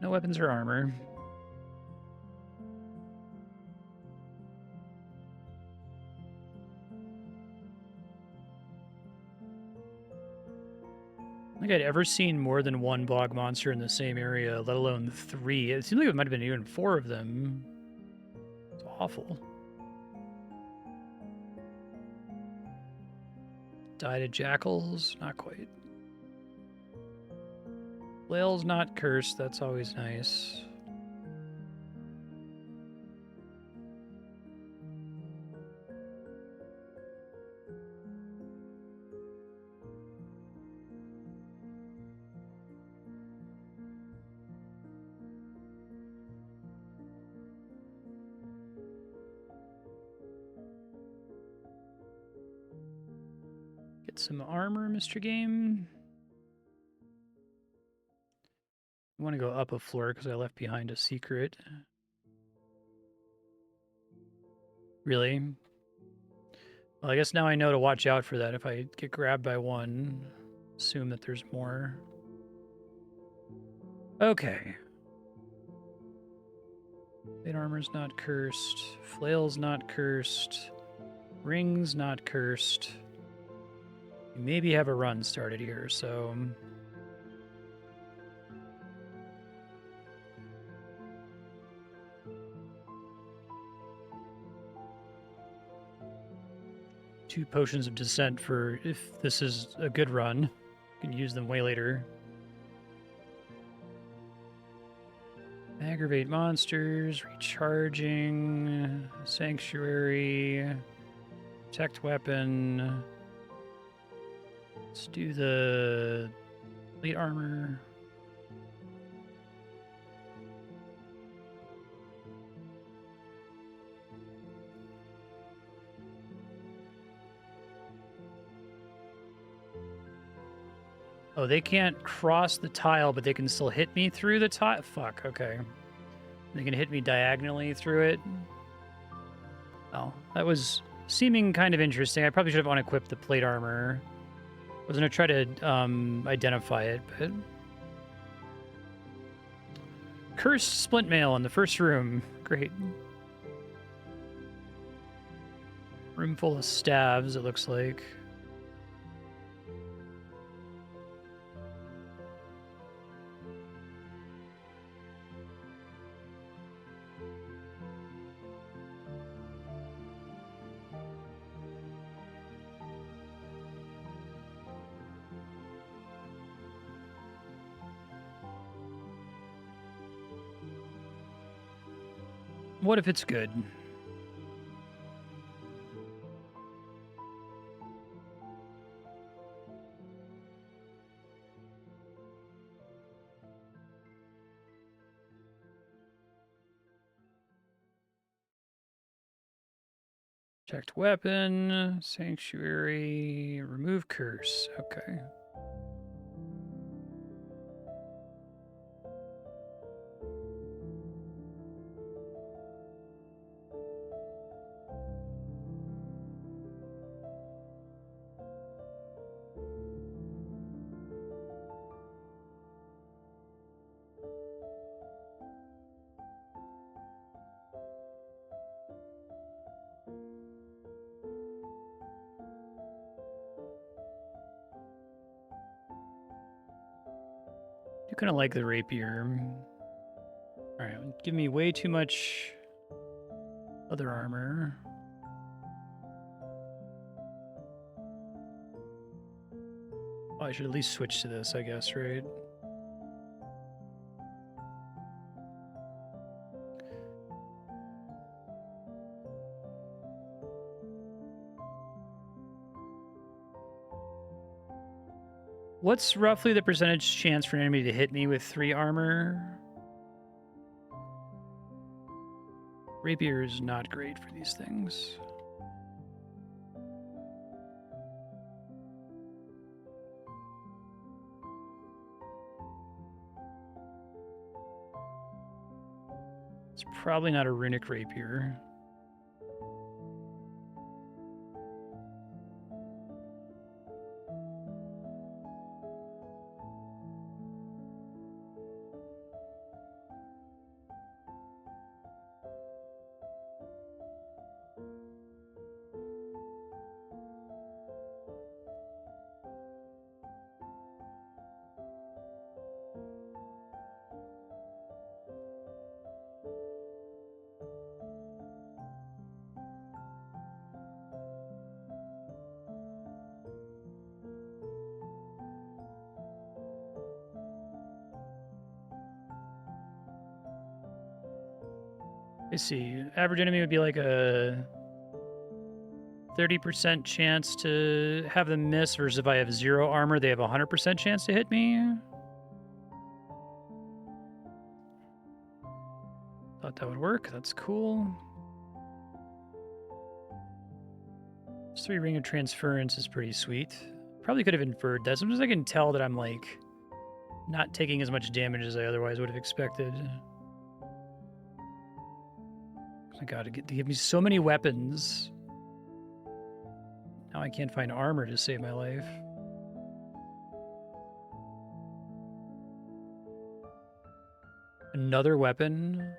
No weapons or armor. I don't think I'd ever seen more than 1 bog monster in the same area, let alone 3. It seemed like it might have been even 4 of them. It's awful. Die to jackals? Not quite. Flail's not cursed, that's always nice. Get some armor, Mr. Game. I want to go up a floor because I left behind a secret. Really? Well, I guess now I know to watch out for that. If I get grabbed by one, assume that there's more. Okay. Plate armor's not cursed. Flail's not cursed. Ring's not cursed. We maybe have a run started here, so... 2 potions of descent for if this is a good run. You can use them way later. Aggravate monsters, recharging, sanctuary, protect weapon. Let's do the plate armor. Oh, they can't cross the tile, but they can still hit me through the tile? Fuck, okay. They can hit me diagonally through it. Oh, that was seeming kind of interesting. I probably should have unequipped the plate armor. I was going to try to identify it, but... Cursed splint mail in the first room. Great. Room full of staves, it looks like. What if it's good? Checked weapon, sanctuary, remove curse. Okay. I kind of like the rapier. All right, give me way too much other armor. Oh, I should at least switch to this, I guess, right? What's roughly the percentage chance for an enemy to hit me with 3 armor? Rapier is not great for these things. It's probably not a runic rapier. Let's see. Average enemy would be like a 30% chance to have them miss, versus if I have 0 armor, they have a 100% chance to hit me. Thought that would work. That's cool. 3 Ring of Transference is pretty sweet. Probably could have inferred that. Sometimes I can tell that I'm like not taking as much damage as I otherwise would have expected. I gotta give me so many weapons. Now I can't find armor to save my life. Another weapon?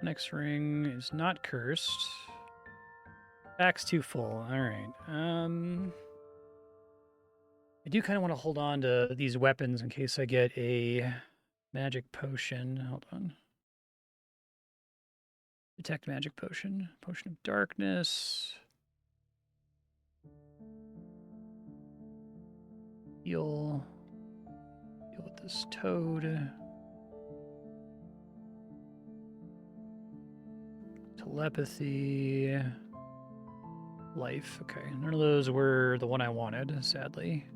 Next ring is not cursed. Back's too full. Alright. I do kind of want to hold on to these weapons in case I get a Magic potion. Hold on. Detect magic potion. Potion of darkness. Heal. Deal with this toad. Telepathy. Life. Okay. None of those were the one I wanted, sadly.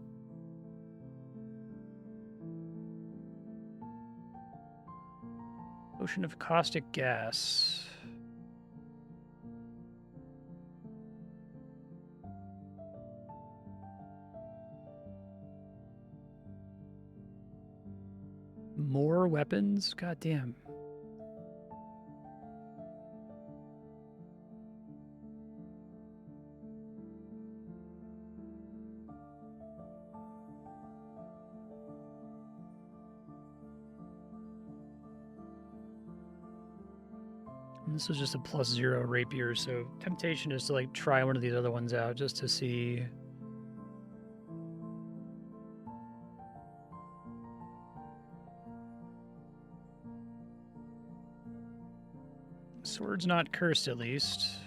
Potion of caustic gas. More weapons? God damn. And this was just a +0 rapier, so temptation is to like try one of these other ones out just to see. Sword's not cursed, at least.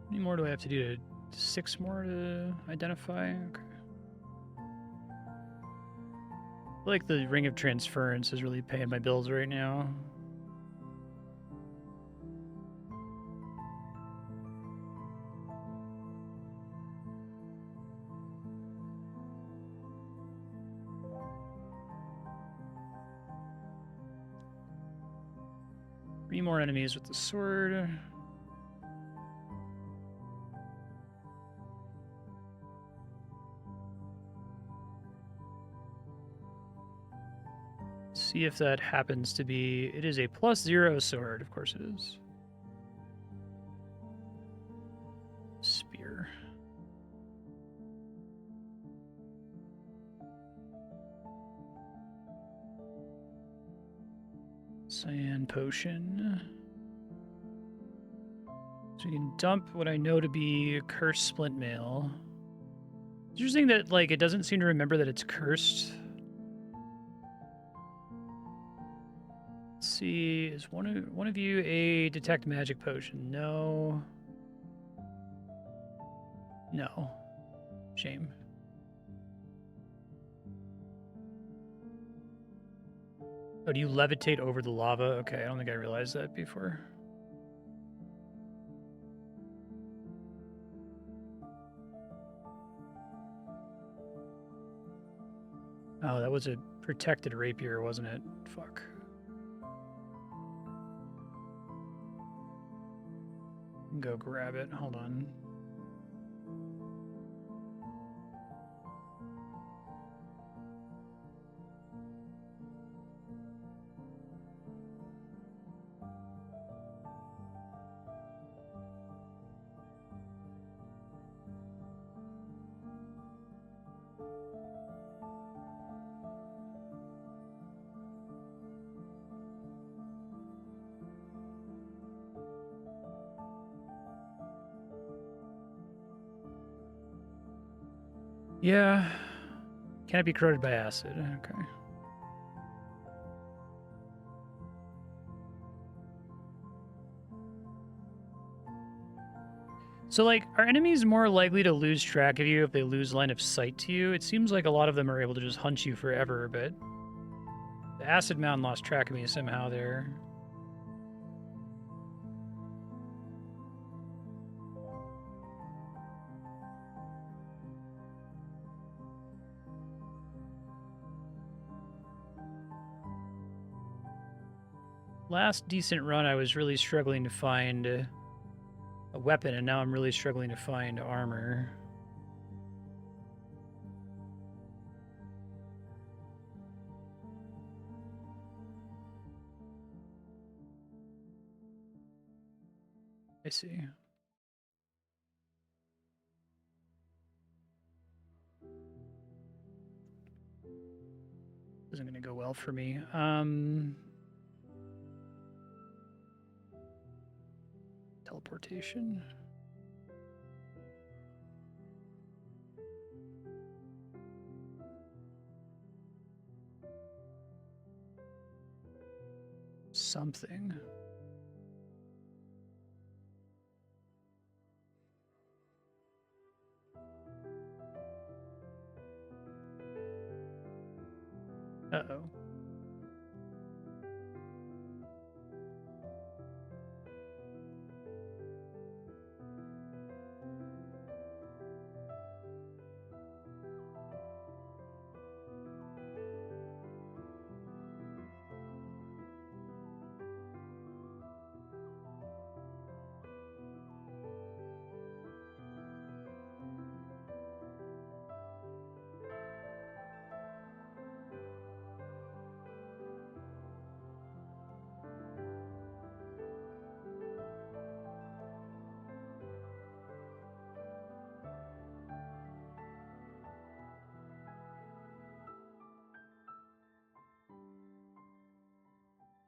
How many more do I have to do? 6 more to identify? Okay. I feel like the Ring of Transference is really paying my bills right now. Three more enemies with the sword. See if that happens to be... It is a +0 sword. Of course it is. Spear. Cyan potion. So we can dump what I know to be cursed splint mail. It's interesting that like it doesn't seem to remember that it's cursed. Let's see, is one of you a detect magic potion? No. No. Shame. Oh, do you levitate over the lava? Okay, I don't think I realized that before. Oh, that was a protected rapier, wasn't it? Fuck. Go grab it. Hold on. Yeah. Can it be corroded by acid? Okay. So, like, are enemies more likely to lose track of you if they lose line of sight to you? It seems like a lot of them are able to just hunt you forever, but the acid mountain lost track of me somehow there. Last decent run, I was really struggling to find a weapon, and now I'm really struggling to find armor. I see. Isn't gonna go well for me. Teleportation. Something. Uh-oh.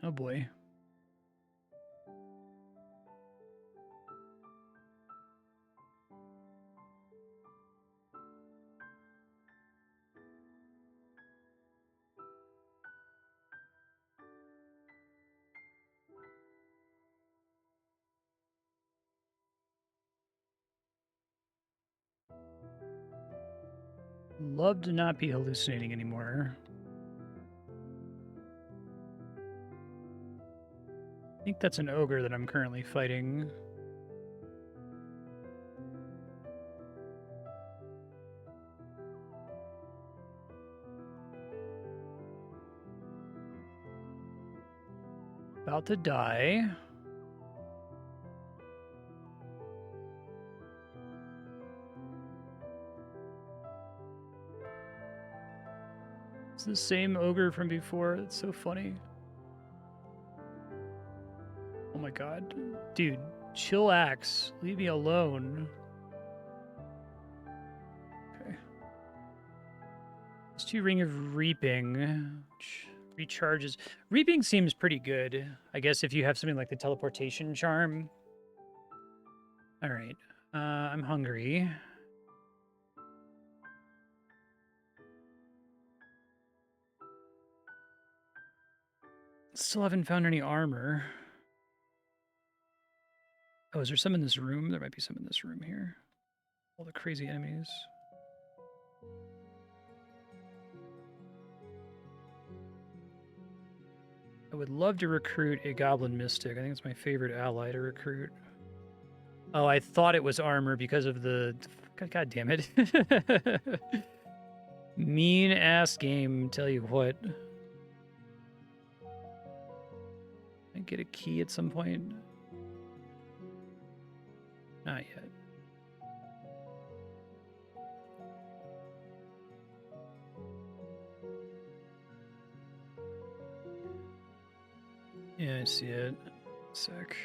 Oh boy. Love to not be hallucinating anymore. I think that's an ogre that I'm currently fighting. About to die. It's the same ogre from before. It's so funny. Oh my god. Dude, chillax. Leave me alone. Okay. Let's do Ring of Reaping, which recharges. Reaping seems pretty good. I guess if you have something like the teleportation charm. Alright. I'm hungry. Still haven't found any armor. Oh, is there some in this room? There might be some in this room here. All the crazy enemies. I would love to recruit a Goblin Mystic. I think it's my favorite ally to recruit. Oh, I thought it was armor because of the... God damn it. Mean-ass game, tell you what. I get a key at some point? Not yet. Yeah, I see it. Sec.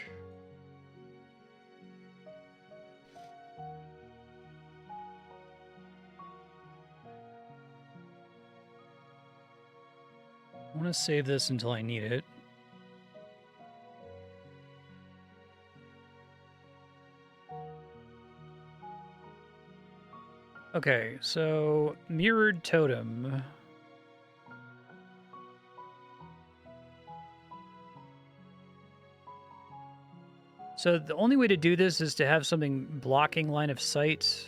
I want to save this until I need it. Okay, so Mirrored Totem. So the only way to do this is to have something blocking line of sight.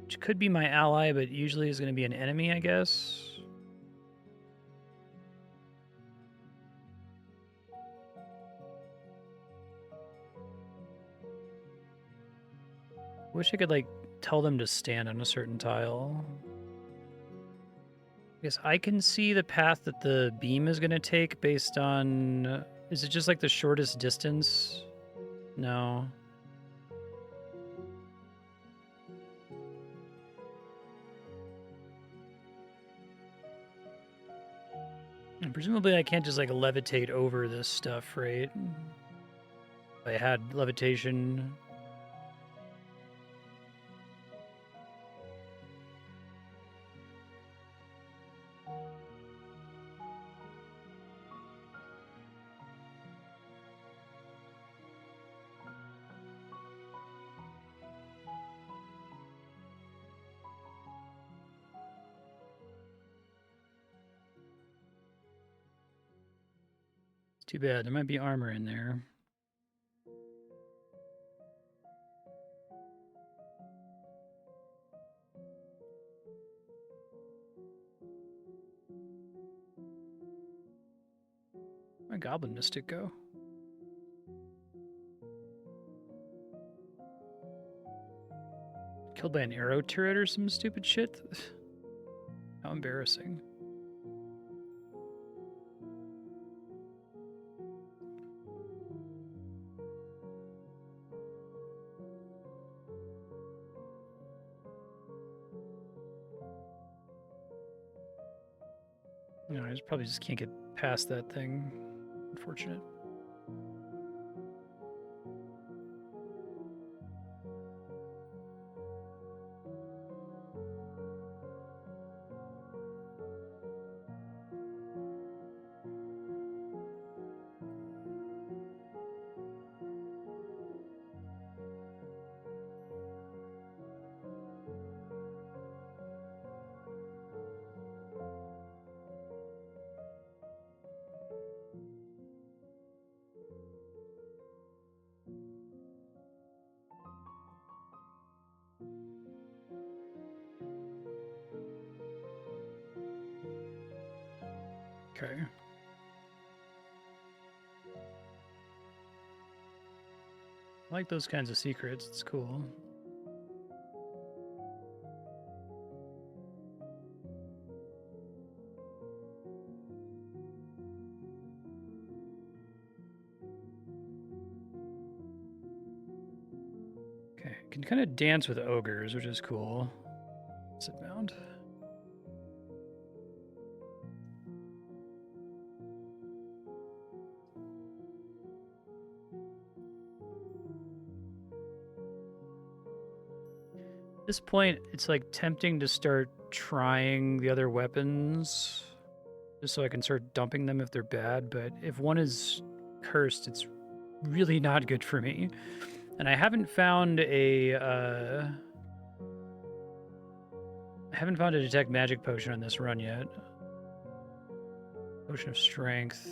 Which could be my ally, but usually is going to be an enemy, I guess. Wish I could, like, tell them to stand on a certain tile. I guess I can see the path that the beam is going to take based on... Is it just, like, the shortest distance? No. And presumably I can't just like levitate over this stuff, right? If I had levitation. Too bad. There might be armor in there. Where'd my Goblin Mystic go? Killed by an arrow turret or some stupid shit? How embarrassing. No, I probably just can't get past that thing. Unfortunate. Okay. I like those kinds of secrets. It's cool. Okay, can kind of dance with ogres, which is cool. Sit bound. At this point, it's like tempting to start trying the other weapons just so I can start dumping them if they're bad, but if one is cursed, it's really not good for me. And I haven't found a detect magic potion on this run yet. Potion of strength.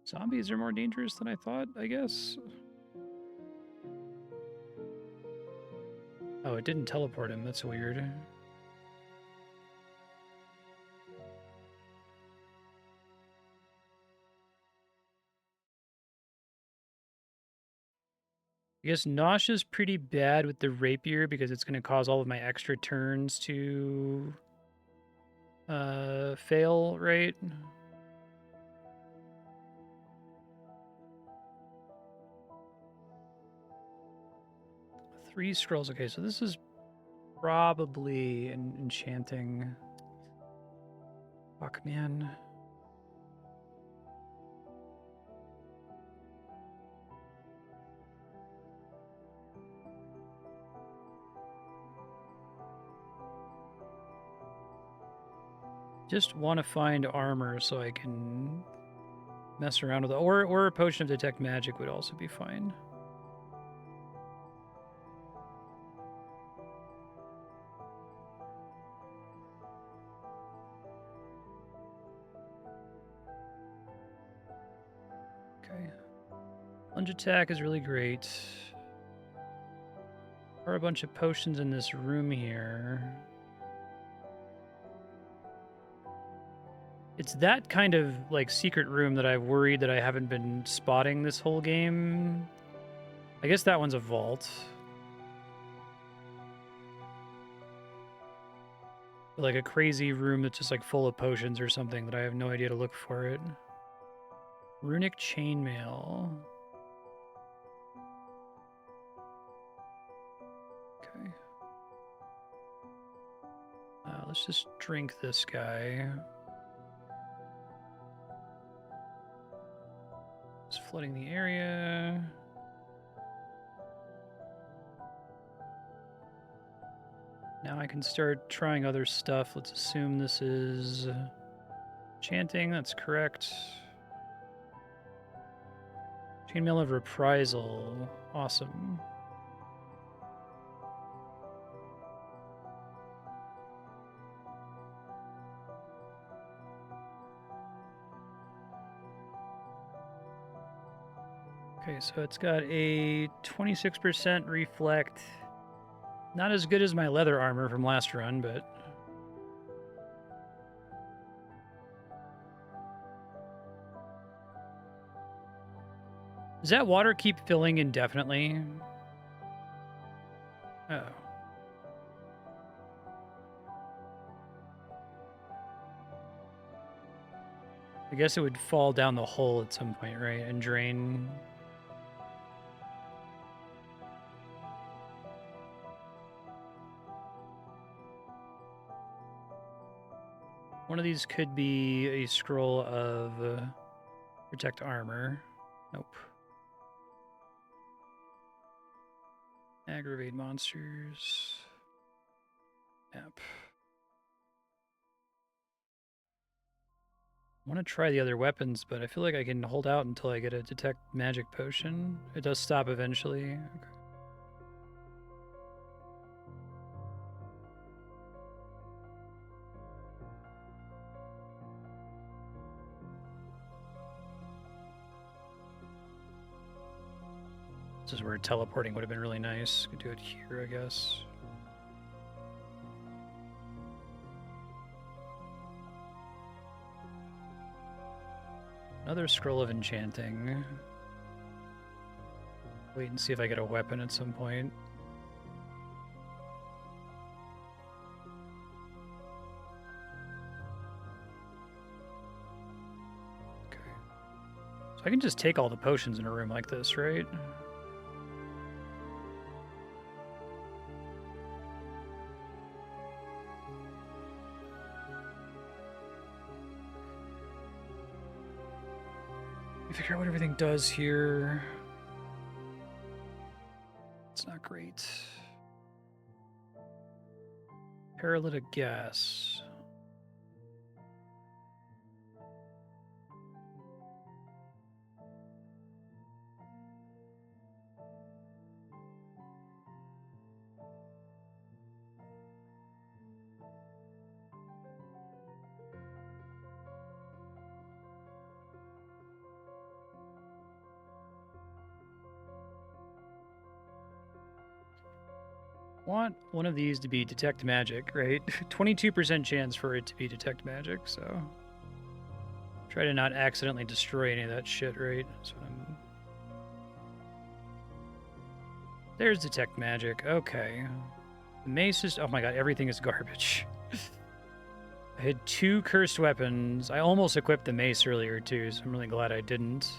Zombies are more dangerous than I thought, I guess. Oh, it didn't teleport him. That's weird. I guess Nausea's pretty bad with the rapier because it's going to cause all of my extra turns to fail, right? Three scrolls. Okay, so this is probably an enchanting. Fuck, man. Just want to find armor so I can mess around with it. Or a potion of detect magic would also be fine. Okay. Lunge attack is really great. There are a bunch of potions in this room here. It's that kind of like secret room that I've worried that I haven't been spotting this whole game. I guess that one's a vault. Like a crazy room that's just like full of potions or something that I have no idea to look for it. Runic chainmail. Okay. Let's just drink this guy. It's flooding the area. Now I can start trying other stuff. Let's assume this is chanting. That's correct. Chainmail of Reprisal. Awesome. Okay, so it's got a 26% reflect. Not as good as my leather armor from last run, but... Does that water keep filling indefinitely? Oh. I guess it would fall down the hole at some point, right? And drain. One of these could be a scroll of protect armor. Nope. Aggravate monsters. Yep. I want to try the other weapons, but I feel like I can hold out until I get a detect magic potion. It does stop eventually. Okay. This is where teleporting would have been really nice. Could do it here, I guess. Another scroll of enchanting. Wait and see if I get a weapon at some point. Okay. So I can just take all the potions in a room like this, right? Figure out what everything does here. It's not great. Paralytic gas. Want one of these to be detect magic, right? 22% chance for it to be detect magic, so try to not accidentally destroy any of that shit, right? There's detect magic. Okay. The mace is... Oh my god, everything is garbage. I had 2 cursed weapons. I almost equipped the mace earlier, too, so I'm really glad I didn't.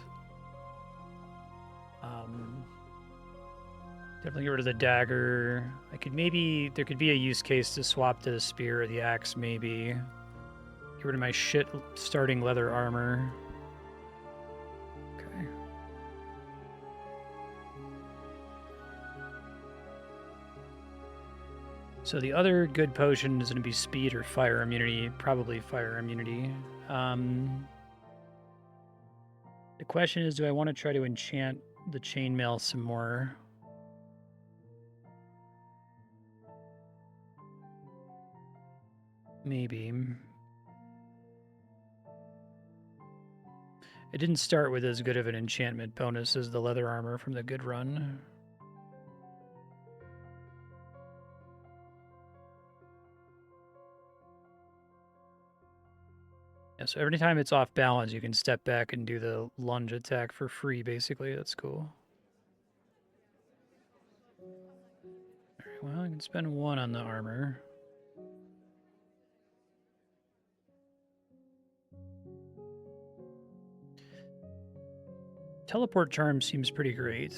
Definitely get rid of the dagger. I could maybe... There could be a use case to swap to the spear or the axe, maybe. Get rid of my shit starting leather armor. Okay. So the other good potion is going to be speed or fire immunity. Probably fire immunity. The question is, do I want to try to enchant the chainmail some more? Maybe. It didn't start with as good of an enchantment bonus as the leather armor from the good run. Yeah, so every time it's off balance, you can step back and do the lunge attack for free, basically. That's cool. Alright, well, I can spend 1 on the armor. Teleport charm seems pretty great.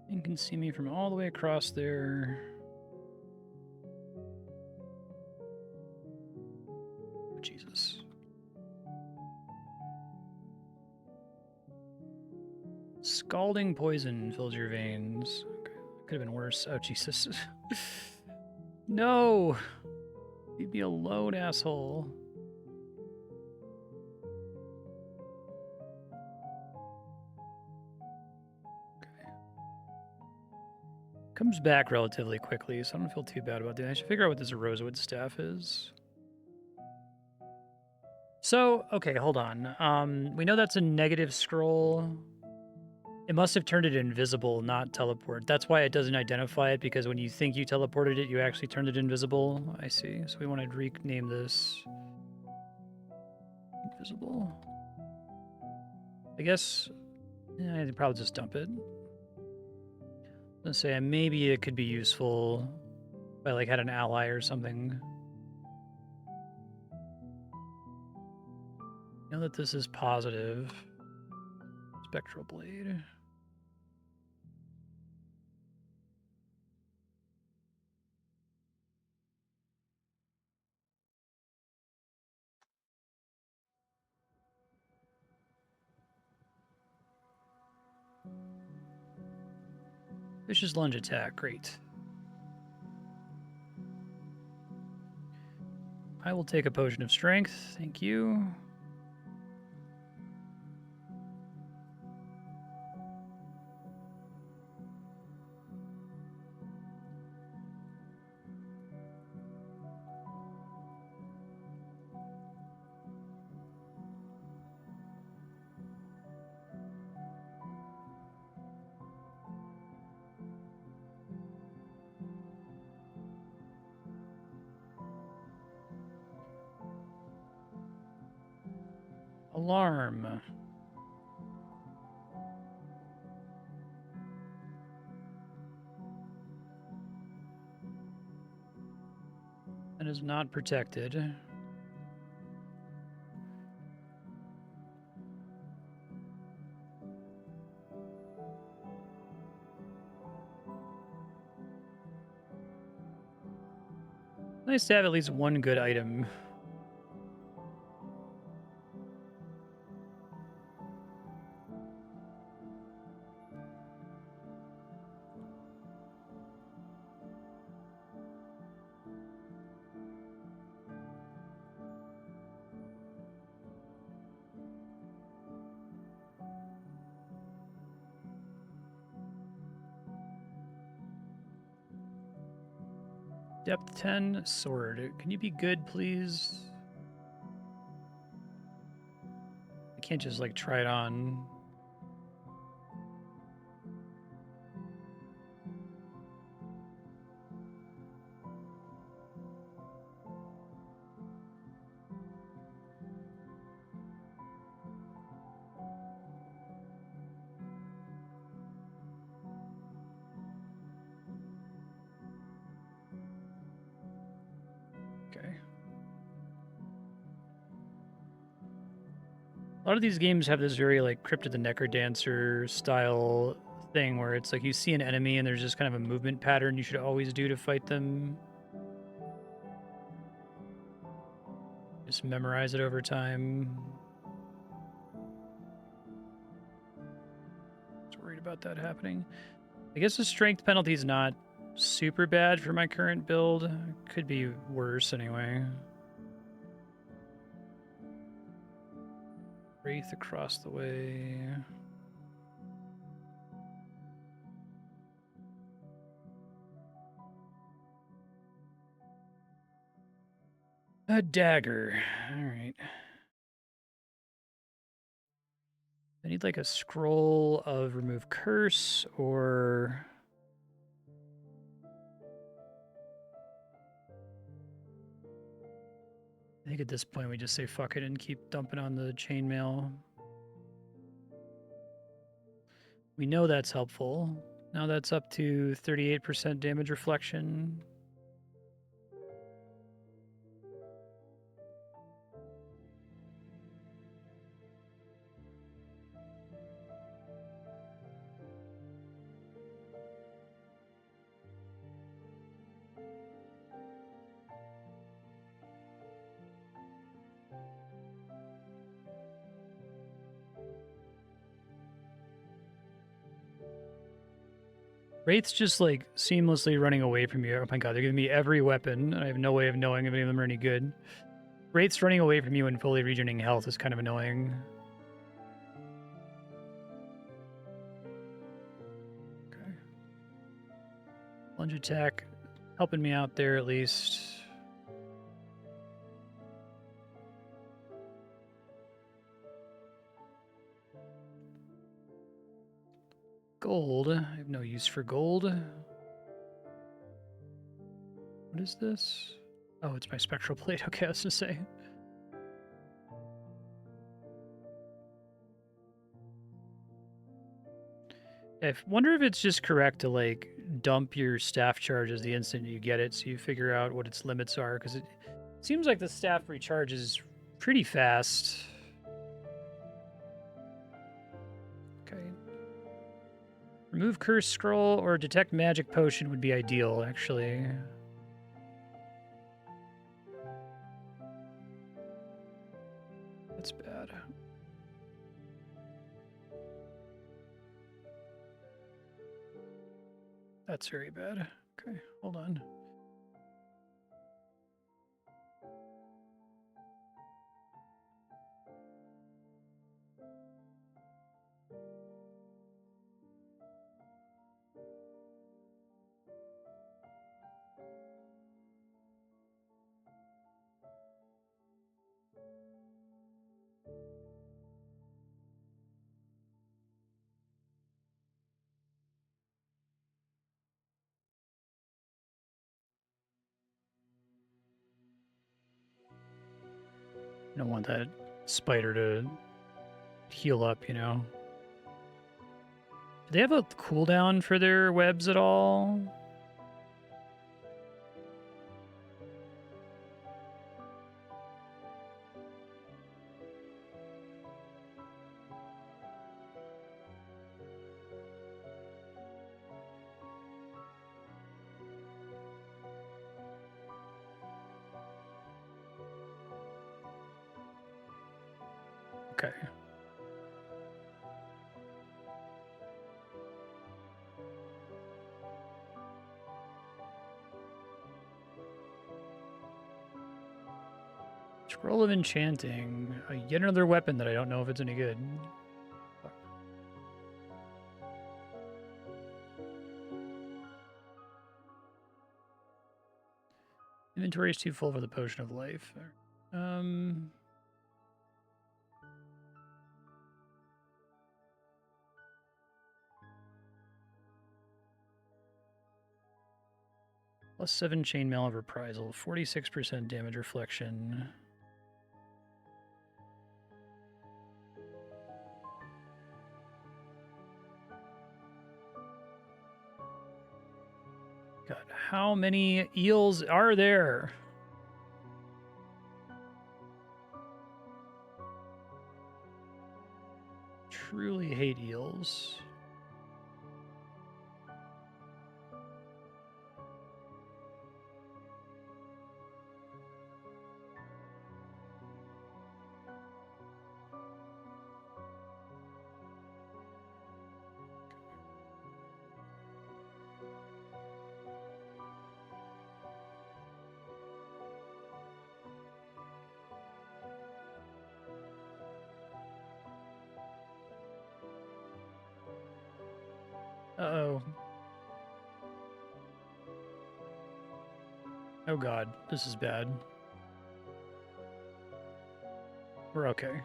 You can see me from all the way across there. Oh, Jesus. Scalding poison fills your veins. Okay. Could have been worse. Oh, Jesus. No! Leave me alone, asshole. Comes back relatively quickly, so I don't feel too bad about that. I should figure out what this rosewood staff is. So, okay, hold on. We know that's a negative scroll. It must have turned it invisible, not teleport. That's why it doesn't identify it, because when you think you teleported it, you actually turned it invisible. I see. So we want to rename this invisible. I guess I'd probably just dump it. Let's say maybe it could be useful if I like had an ally or something. Know that this is positive. Spectral blade. Vicious lunge attack, great. I will take a potion of strength, thank you. Alarm. That is not protected. Nice to have at least one good item. Depth 10, sword. Can you be good, please? I can't just, like, try it on. Okay. A lot of these games have this very, like, Crypt of the Necrodancer style thing where it's like you see an enemy and there's just kind of a movement pattern you should always do to fight them. Just memorize it over time. Just worried about that happening. I guess the strength penalty is not super bad for my current build. Could be worse anyway. Wraith across the way. A dagger. All right. I need like a scroll of remove curse or I think at this point we just say fuck it and keep dumping on the chainmail. We know that's helpful. Now that's up to 38% damage reflection. Wraith's just like seamlessly running away from you. Oh my god, they're giving me every weapon, and I have no way of knowing if any of them are any good. Wraith's running away from you and fully regenerating health is kind of annoying. Okay. Lunge attack, helping me out there at least. Gold. I have no use for gold. What is this? Oh, it's my spectral plate. Okay, I was gonna say. I wonder if it's just correct to like dump your staff charges the instant you get it, so you figure out what its limits are, because it seems like the staff recharges pretty fast. Okay. Remove curse scroll or detect magic potion would be ideal, actually. That's bad. That's very bad. Okay, hold on. I don't want that spider to heal up, you know. Do they have a cooldown for their webs at all? Okay. Scroll of Enchanting. Yet another weapon that I don't know if it's any good. Fuck. Inventory is too full for the Potion of Life. Plus 7 chainmail of reprisal, 46% damage reflection. God, how many eels are there? Truly hate eels. Uh-oh. Oh god, this is bad. We're okay.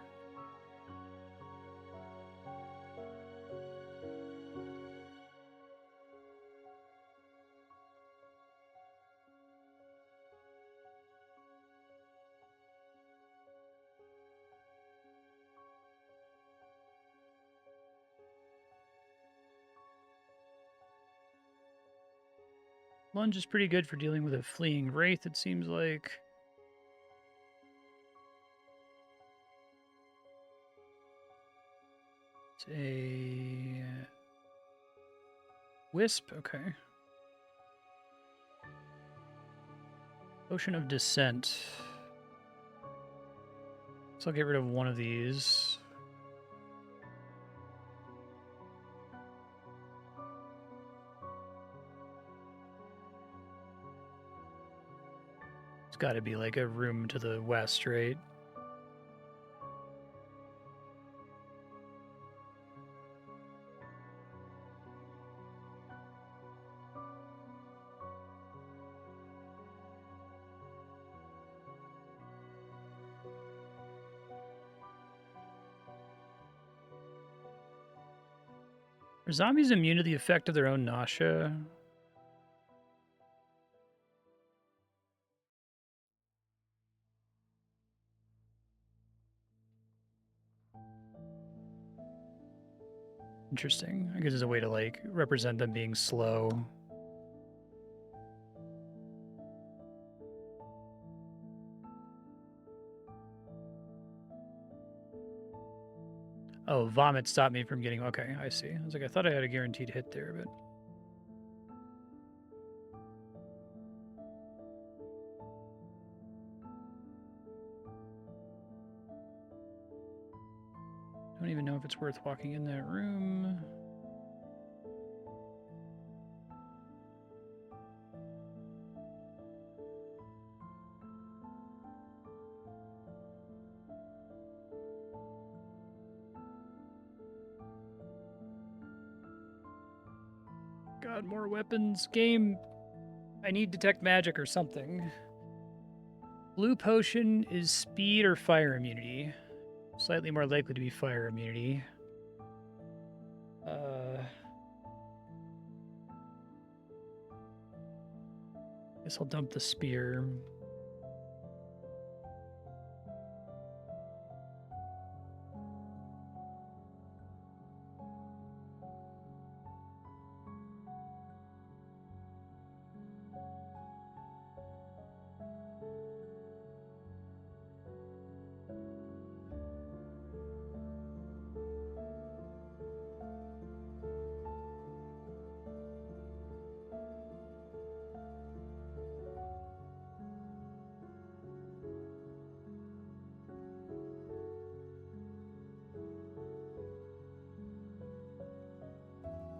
Lunge is pretty good for dealing with a fleeing wraith, it seems like. It's a wisp, okay. Potion of Descent. So I'll get rid of one of these. It's got to be like a room to the west, right? Are zombies immune to the effect of their own nausea? Interesting. I guess there's a way to like represent them being slow. Oh, vomit stopped me from getting... Okay, I see. I was like, I thought I had a guaranteed hit there, but... I don't even know if it's worth walking in that room. God, more weapons. Game, I need detect magic or something. Blue potion is speed or fire immunity. Slightly more likely to be fire immunity. Guess I'll dump the spear.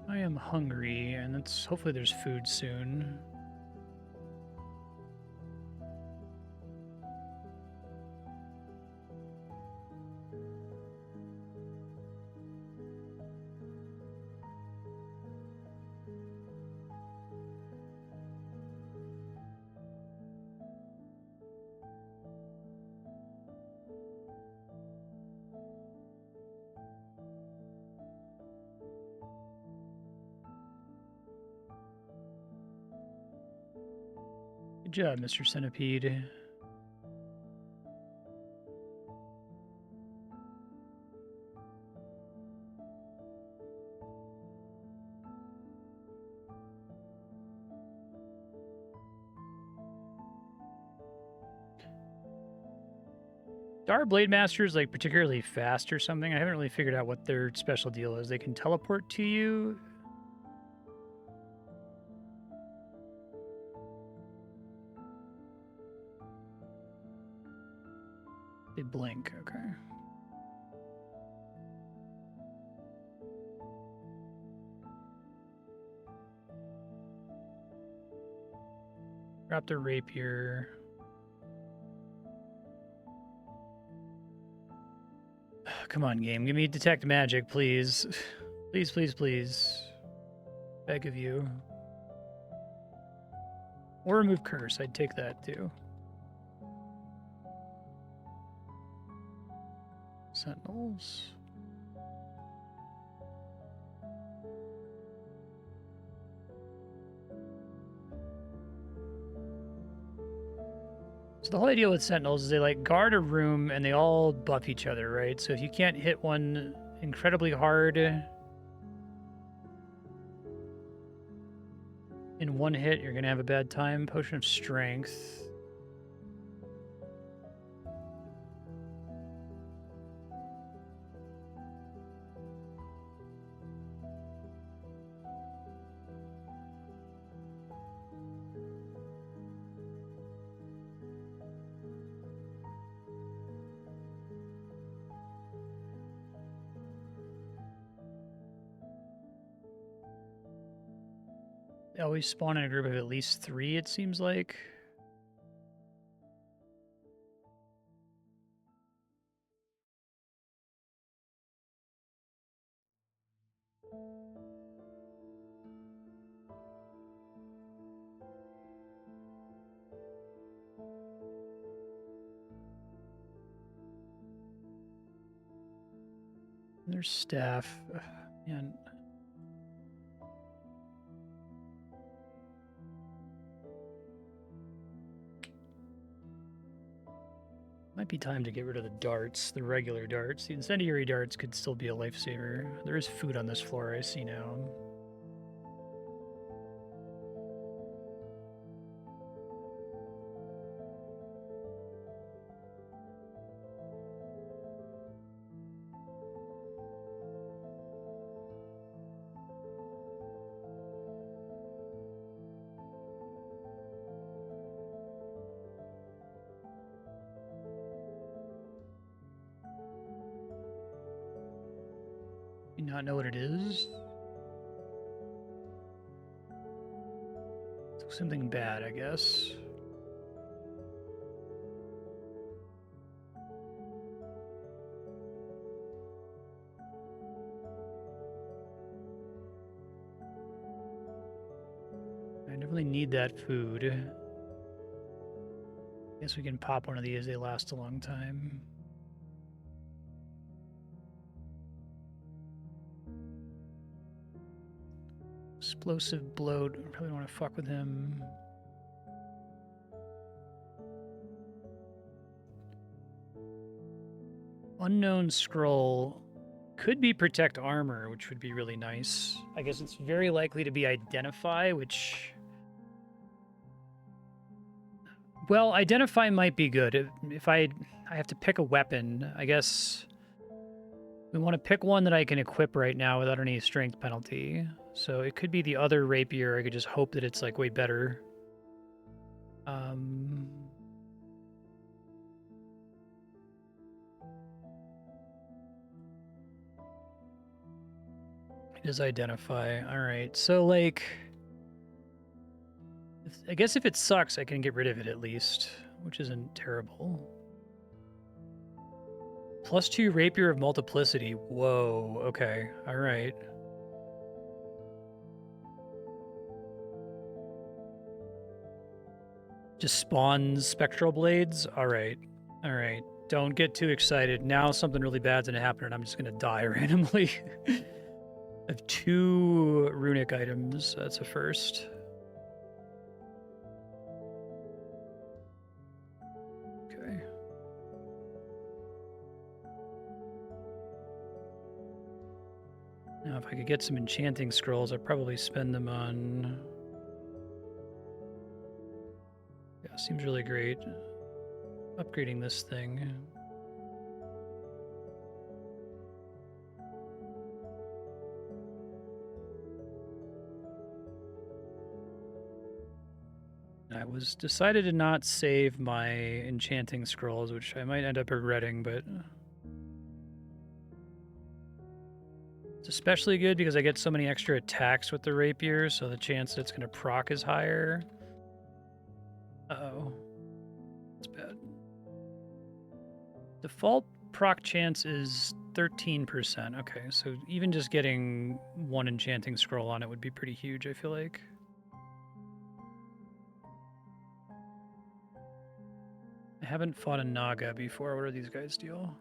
I am hungry, and it's hopefully there's food soon. Good job, Mr. Centipede. Are Blade Masters like particularly fast or something? I haven't really figured out what their special deal is. They can teleport to you. They blink, okay. Drop the rapier. Come on, game. Give me detect magic, please. Please, please, please. Beg of you. Or remove curse. I'd take that too. Sentinels. So the whole idea with Sentinels is they like guard a room and they all buff each other, right? So if you can't hit one incredibly hard, they In one hit, you're going to have a bad time. Potion of Strength. They always spawn in a group of at least 3, it seems like. There's staff. Man. Might be time to get rid of the darts, the regular darts. The incendiary darts could still be a lifesaver. There is food on this floor, I see now. Do not know what it is. Something bad, I guess. I definitely need that food. Guess we can pop one of these, they last a long time. Explosive bloat. I probably don't want to fuck with him. Unknown scroll could be protect armor, which would be really nice. I guess it's very likely to be identify, which... Well, identify might be good. If I have to pick a weapon, I guess we want to pick one that I can equip right now without any strength penalty. So it could be the other rapier. I could just hope that it's like way better. It is identify. All right. So like, I guess if it sucks, I can get rid of it at least, which isn't terrible. +2 rapier of multiplicity. Whoa. Okay. All right. Just spawns spectral blades? Alright. Alright. Don't get too excited. Now something really bad's gonna happen and I'm just gonna die randomly. I have 2 runic items. That's a first. Okay. Now if I could get some enchanting scrolls, I'd probably spend them on... Yeah, seems really great. Upgrading this thing. I was decided to not save my enchanting scrolls, which I might end up regretting, but it's especially good because I get so many extra attacks with the rapier, so the chance that it's going to proc is higher. Uh-oh. That's bad. Default proc chance is 13%. Okay, so even just getting 1 enchanting scroll on it would be pretty huge, I feel like. I haven't fought a Naga before. What do these guys deal?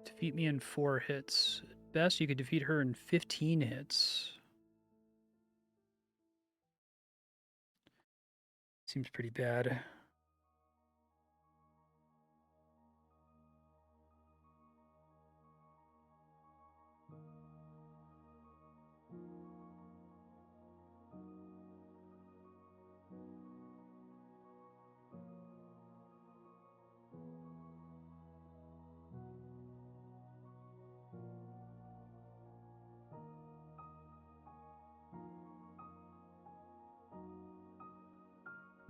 Defeat me in 4 hits. At best, you could defeat her in 15 hits. Seems pretty bad.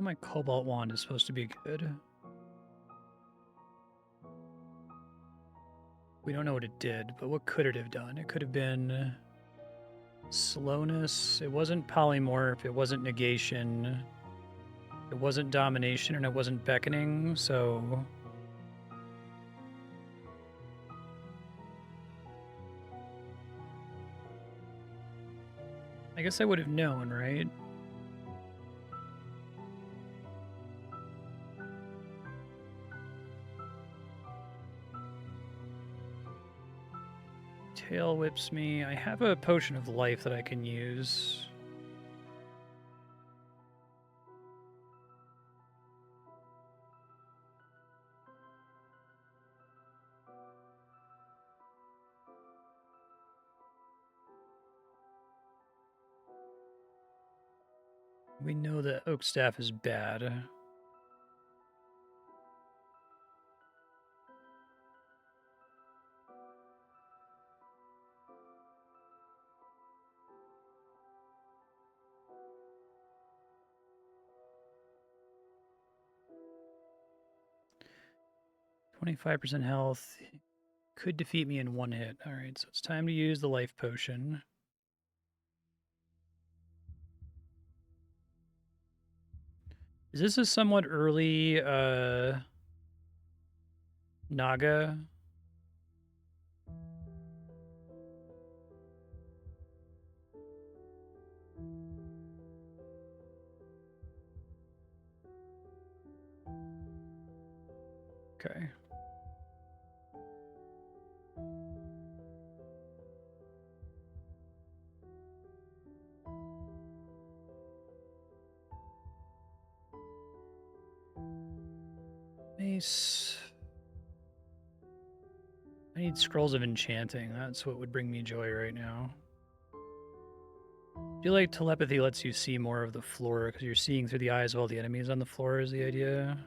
My cobalt wand is supposed to be good. We don't know what it did, but what could it have done? It could have been slowness. It wasn't polymorph. It wasn't negation. It wasn't domination, and it wasn't beckoning, so... I guess I would have known, right? Tail whips me. I have a potion of life that I can use. We know that oak staff is bad. %25 health. Could defeat me in one hit. All right, so it's time to use the life potion. Is this a somewhat early Naga? Okay. Mace. I need scrolls of enchanting. That's what would bring me joy right now. I feel like telepathy lets you see more of the floor because you're seeing through the eyes of all the enemies on the floor is the idea.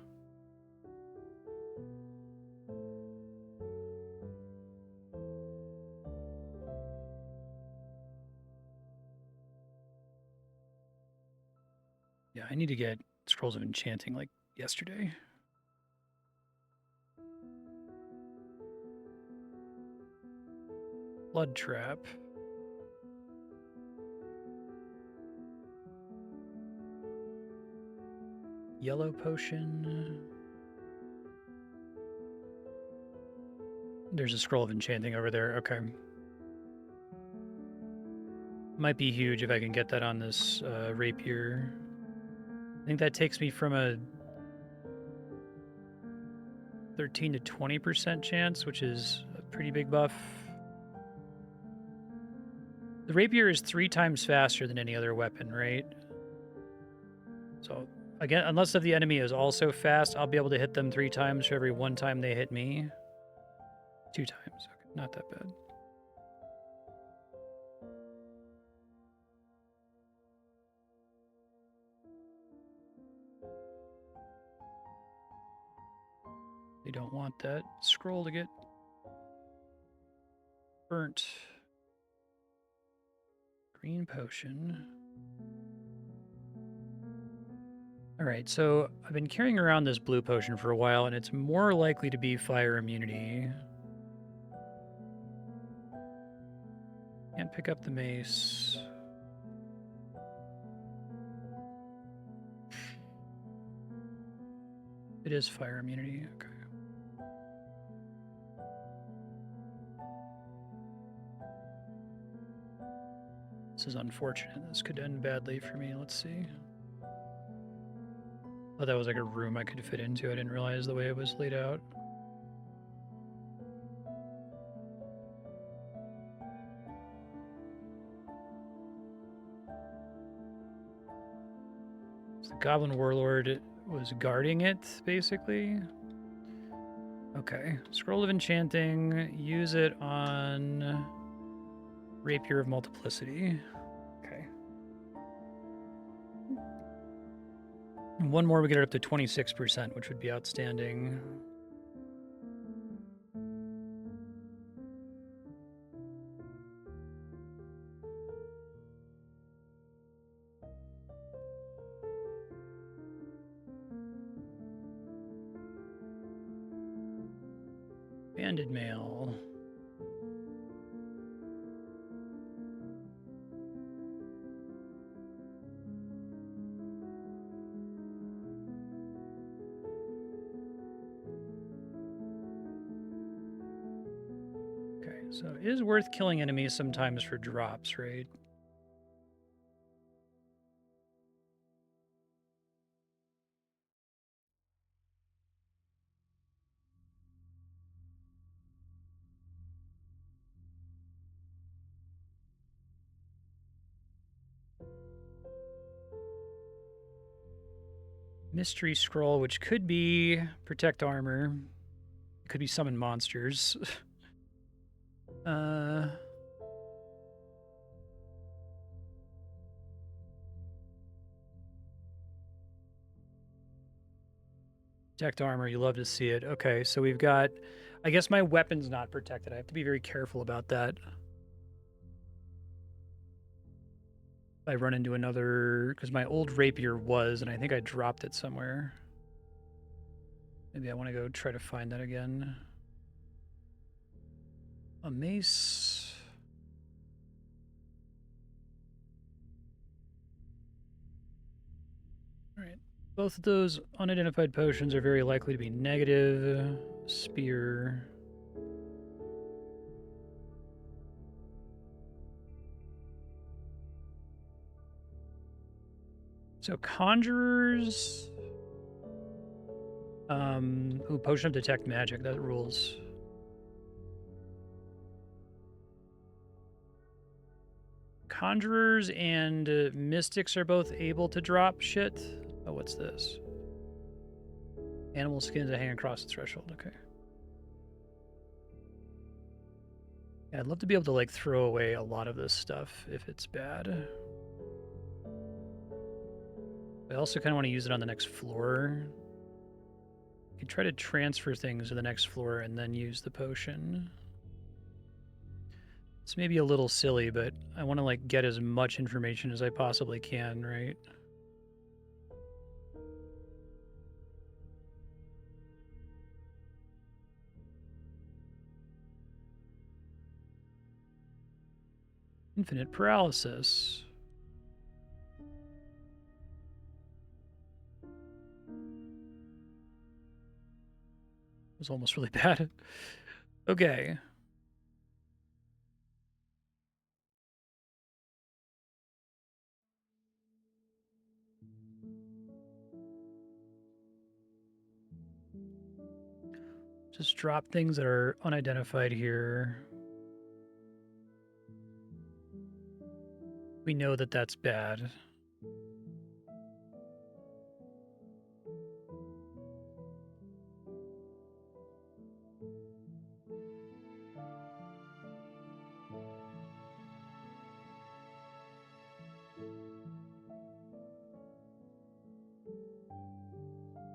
Yeah, I need to get scrolls of enchanting like yesterday. Blood trap. Yellow potion. There's a scroll of enchanting over there. Okay. Might be huge if I can get that on this rapier. I think that takes me from a 13 to 20% chance, which is a pretty big buff. The rapier is 3 times faster than any other weapon, right? So, again, unless if the enemy is also fast, I'll be able to hit them 3 times for every 1 time they hit me. 2 times. Okay, not that bad. They don't want that scroll to get burnt. Green potion. All right, so I've been carrying around this blue potion for a while, and it's more likely to be fire immunity. Can't pick up the mace. It is fire immunity, okay. This is unfortunate. This could end badly for me. Let's see. Oh, that was like a room I could fit into. I didn't realize the way it was laid out. So the Goblin Warlord was guarding it, basically. Okay. Scroll of Enchanting. Use it on Rapier of Multiplicity. Okay. And one more, we get it up to 26%, which would be outstanding. Banded mail. Okay, so it is worth killing enemies sometimes for drops, right? Mystery scroll, which could be protect armor. It could be summon monsters. Protect armor, you love to see it. Okay, so we've got... I guess my weapon's not protected. I have to be very careful about that. If I run into another... Because my old rapier was, and I think I dropped it somewhere. Maybe I want to go try to find that again. A mace... Alright. Both of those unidentified potions are very likely to be negative. Spear... So conjurers... Ooh, potion of detect magic, that rules. Conjurers and mystics are both able to drop shit. Oh, what's this? Animal skins that hang across the threshold, okay. Yeah, I'd love to be able to, like, throw away a lot of this stuff if it's bad. I also kind of want to use it on the next floor. You can try to transfer things to the next floor and then use the potion. It's maybe a little silly, but I want to, like, get as much information as I possibly can, right? Infinite paralysis. It was almost really bad. Okay. Just drop things that are unidentified here. We know that that's bad.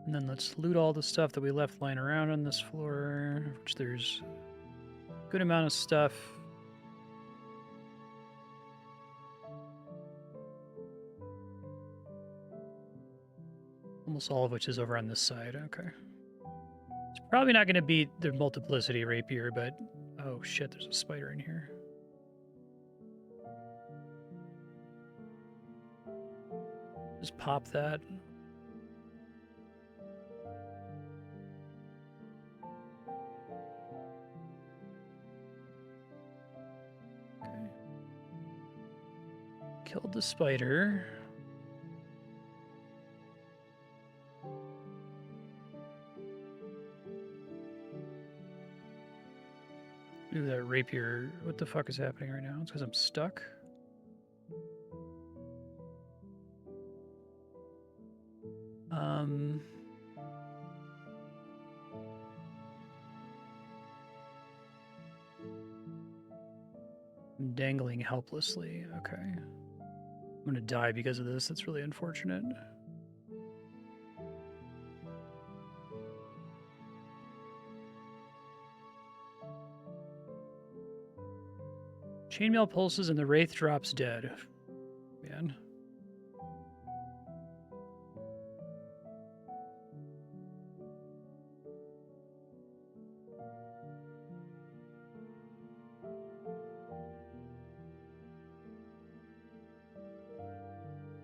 And then let's loot all the stuff that we left lying around on this floor, which there's a good amount of stuff. Almost all of which is over on this side, okay. It's probably not going to beat the multiplicity rapier, but... Oh shit, there's a spider in here. Just pop that. Okay. Killed the spider. Ooh, that rapier. What the fuck is happening right now? It's because I'm stuck. I'm dangling helplessly. Okay. I'm gonna die because of this. That's really unfortunate. Chainmail pulses and the Wraith drops dead. Man.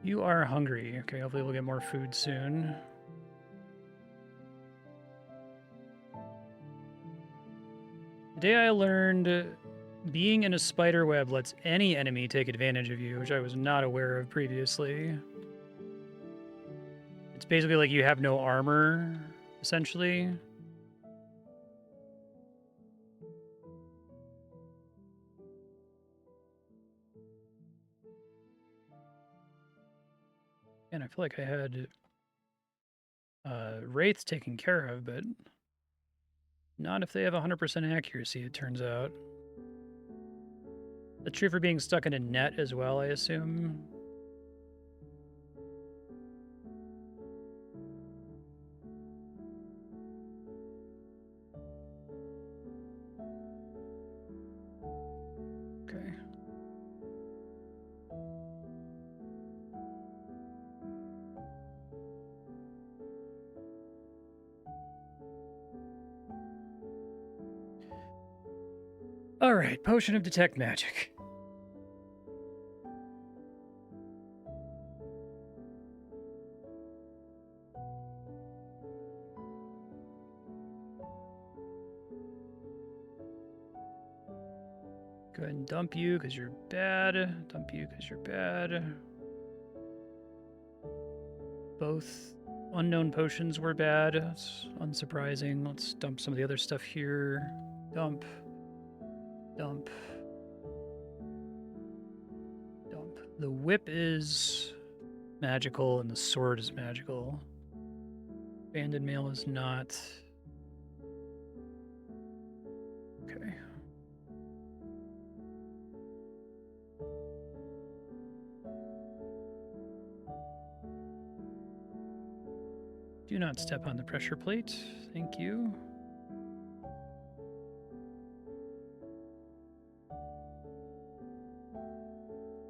You are hungry. Okay, hopefully we'll get more food soon. Today I learned being in a spider web lets any enemy take advantage of you, which I was not aware of previously. It's basically like you have no armor, essentially. And I feel like I had wraiths taken care of, but not if they have 100% accuracy, it turns out. That's true for being stuck in a net as well, I assume. Okay. All right, potion of detect magic. Go ahead and dump you because you're bad. Dump you because you're bad. Both unknown potions were bad. It's unsurprising. Let's dump some of the other stuff here. Dump. Dump. Dump. The whip is magical and the sword is magical. Banded mail is not. Okay. Do not step on the pressure plate. Thank you.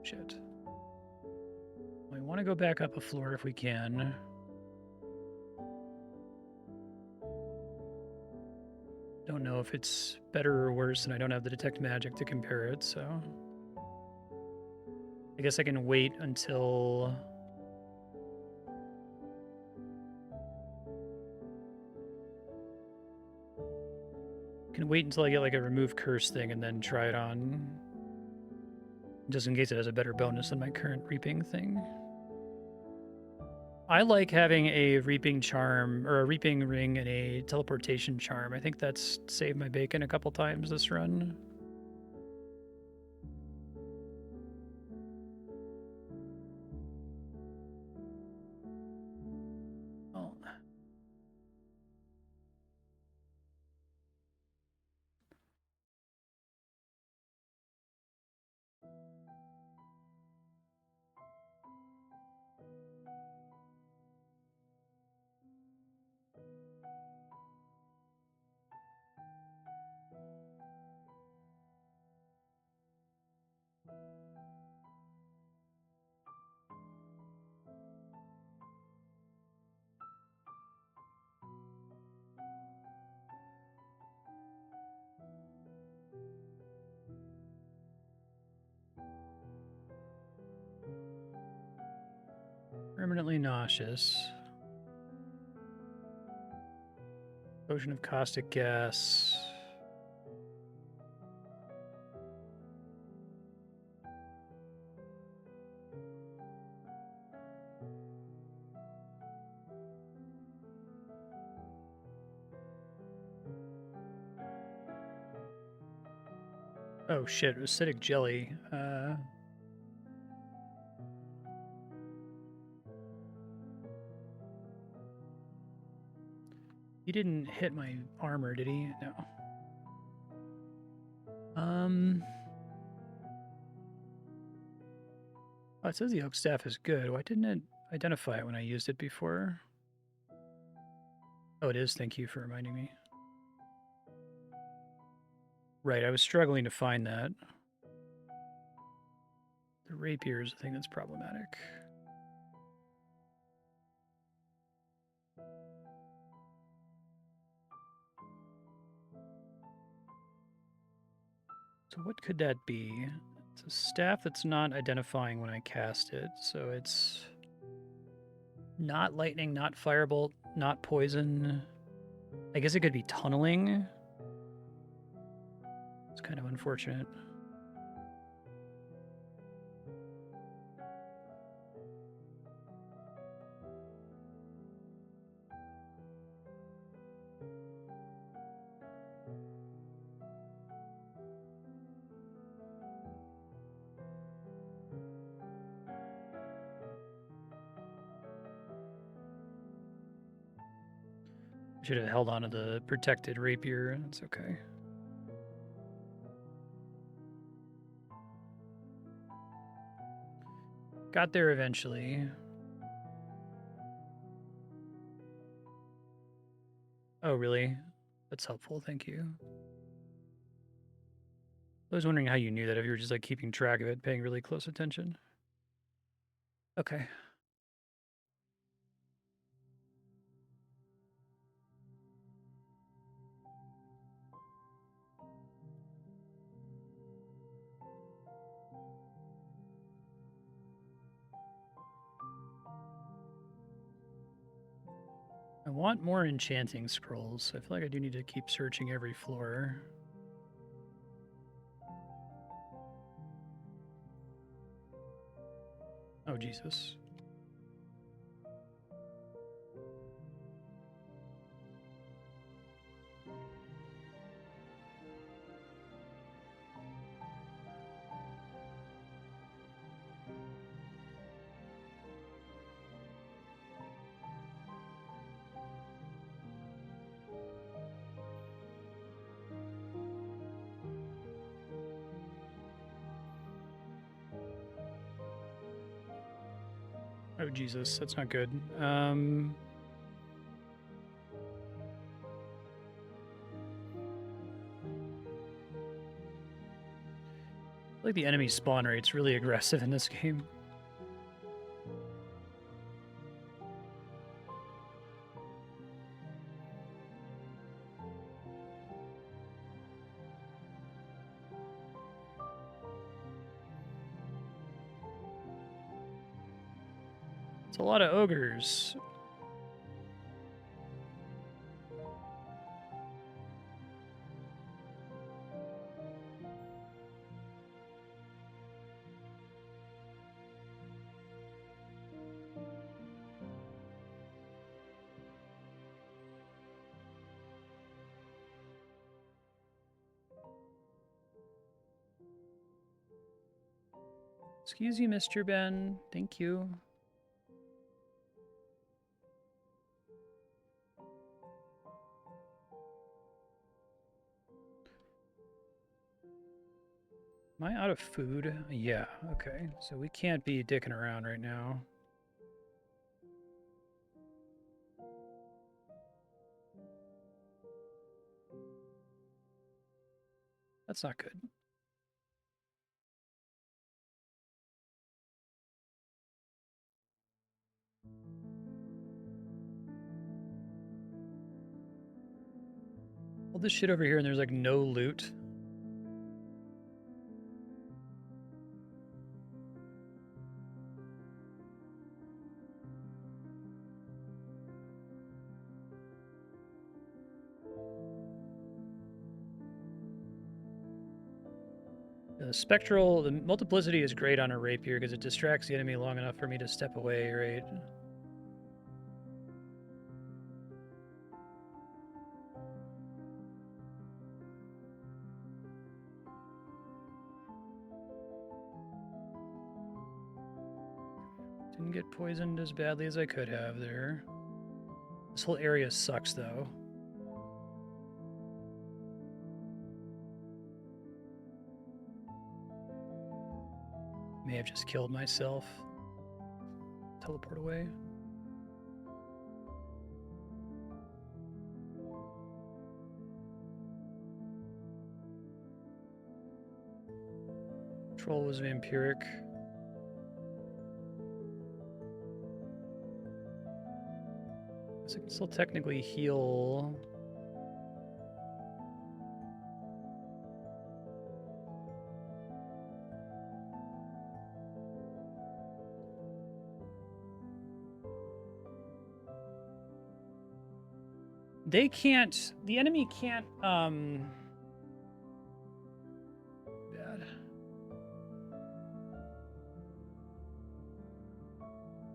Shit. We want to go back up a floor if we can. Don't know if it's better or worse, and I don't have the detect magic to compare it, so I guess I can wait until I get like a remove curse thing and then try it on, just in case it has a better bonus than my current reaping thing. I like having a reaping charm or a reaping ring and a teleportation charm. I think that's saved my bacon a couple times this run. Oh. Permanently nauseous. Potion of caustic gas. Oh shit, acidic jelly. He didn't hit my armor, did he? No. Oh, it says the oak staff is good. Why didn't it identify it when I used it before? Oh, it is. Thank you for reminding me. Right, I was struggling to find that. The rapier is the thing that's problematic. So what could that be? It's a staff that's not identifying when I cast it, so it's Not lightning, not firebolt, not poison. I guess it could be tunneling. It's kind of unfortunate. Should have held on to the protected rapier. That's okay. Got there eventually. Oh, really? That's helpful. Thank you. I was wondering how you knew that, if you were just like keeping track of it, paying really close attention. Okay. I want more enchanting scrolls. I feel like I do need to keep searching every floor. Oh, Jesus. Oh, Jesus. That's not good. I feel like the enemy spawn rate's really aggressive in this game. It's a lot of ogres. Excuse you, Mr. Ben. Thank you. Am I out of food? Yeah, okay. So we can't be dicking around right now. That's not good. All this shit over here and there's like no loot. The multiplicity is great on a rapier because it distracts the enemy long enough for me to step away, right? Didn't get poisoned as badly as I could have there. This whole area sucks, though. May have just killed myself. Teleport away. Troll was vampiric. So I can still technically heal. they can't, the enemy can't, bad.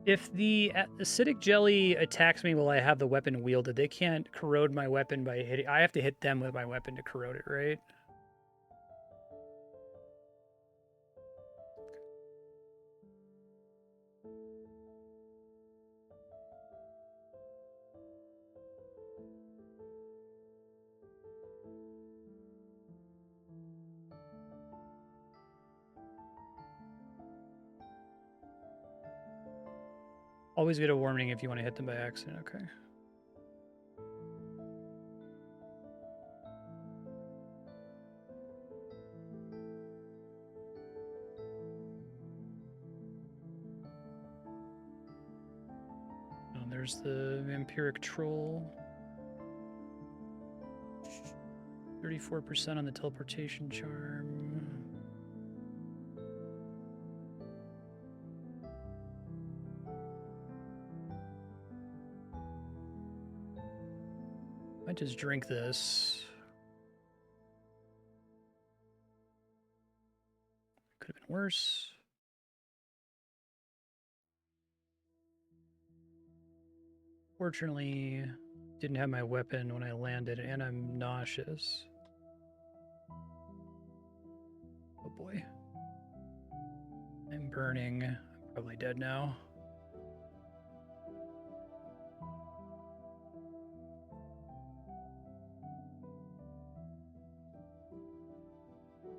If the acidic jelly attacks me while I have the weapon wielded, they can't corrode my weapon by hitting, I have to hit them with my weapon to corrode it, right? Always get a warning if you want to hit them by accident, okay. There's the vampiric troll. 34% on the teleportation charm. Might just drink this. Could have been worse. Fortunately, didn't have my weapon when I landed, and I'm nauseous. Oh boy. I'm burning. I'm probably dead now.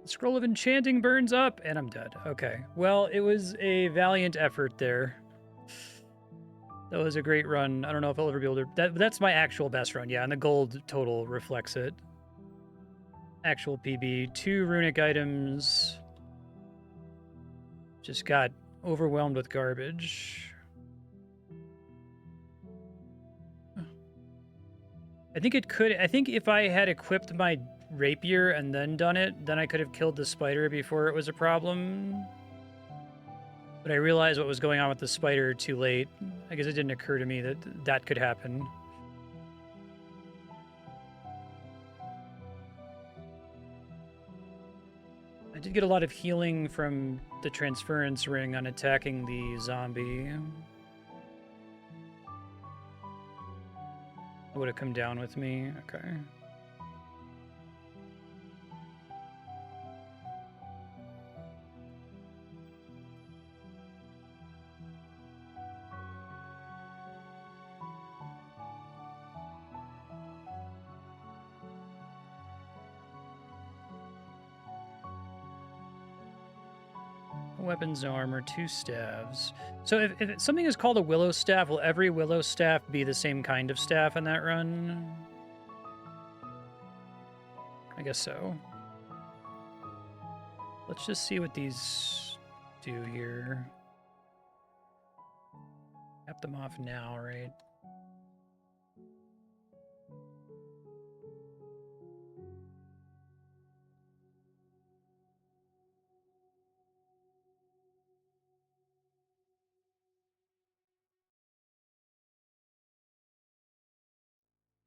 The scroll of enchanting burns up, and I'm dead. Okay. Well, it was a valiant effort there. That was a great run. I don't know if I'll ever be able to... That's my actual best run, yeah, and the gold total reflects it. Actual PB. 2 runic items. Just got overwhelmed with garbage. I think it could... I think if I had equipped my rapier and then done it, then I could have killed the spider before it was a problem. But I realized what was going on with the spider too late. I guess it didn't occur to me that that could happen. I did get a lot of healing from the transference ring on attacking the zombie. It would have come down with me. Okay. Weapons, no armor, 2 staves. So if something is called a willow staff, will every willow staff be the same kind of staff in that run? I guess so. Let's just see what these do here. Cap them off now, right?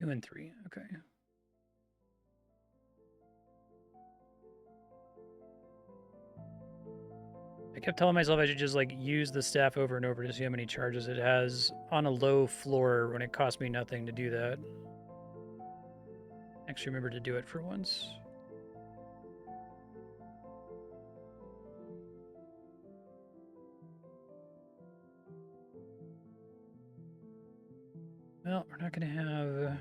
Two and 3, okay. I kept telling myself I should just like use the staff over and over to see how many charges it has on a low floor when it cost me nothing to do that. Actually remember to do it for once. Well, we're not going to have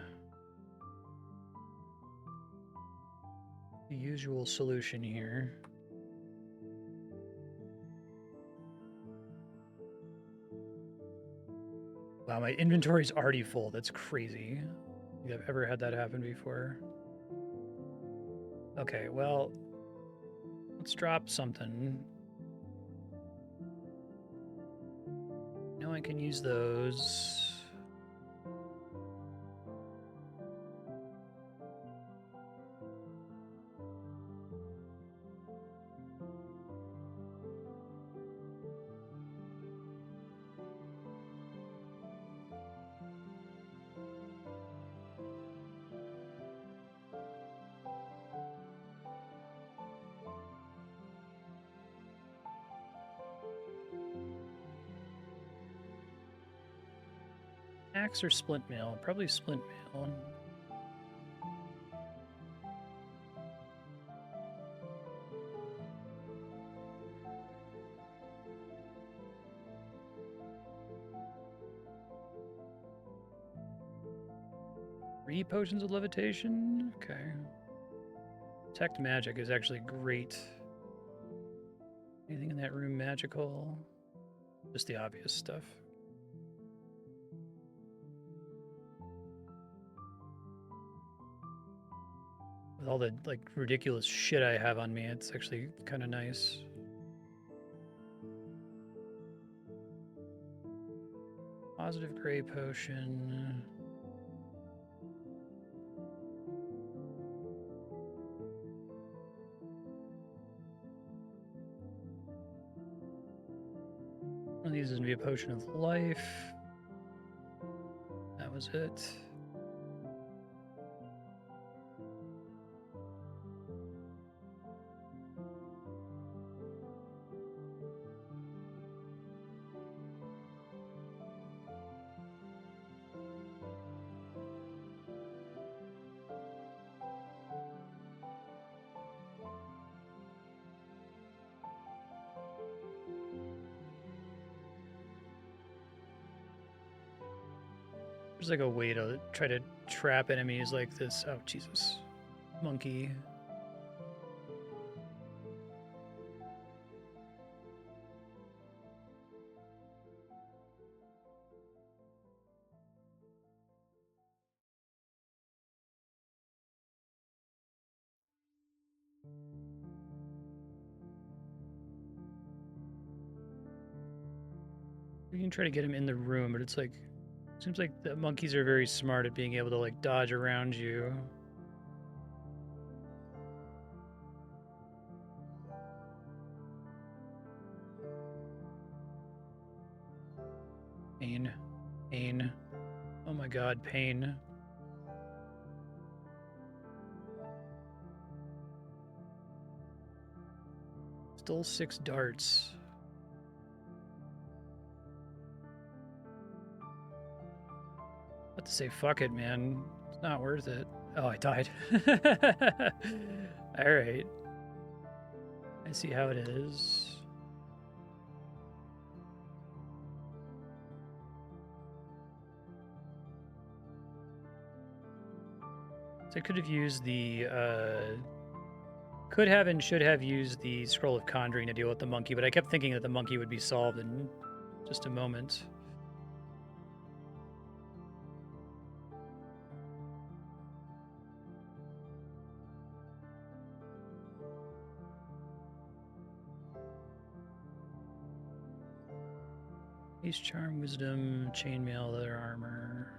the usual solution here. Wow, my inventory's already full. That's crazy. I don't think I've ever had that happen before. Okay, well, let's drop something. Now I can use those. Axe or splint mail? Probably splint mail. Three potions of levitation? Okay. Detect magic is actually great. Anything in that room magical? Just the obvious stuff. With all the like ridiculous shit I have on me, it's actually kind of nice. Positive gray potion. One of these is gonna be a potion of life. That was it. There's like a way to try to trap enemies like this. Oh, Jesus. Monkey. We can try to get him in the room, but it's like, seems like the monkeys are very smart at being able to like dodge around you. Pain. Pain. Oh my god, pain. Stole 6 darts. About to say, fuck it, man. It's not worth it. Oh, I died. Alright. I see how it is. So I could have used the, could have and should have used the Scroll of Conjuring to deal with the monkey, but I kept thinking that the monkey would be solved in just a moment. Ace, Charm, Wisdom, Chainmail, Leather Armor.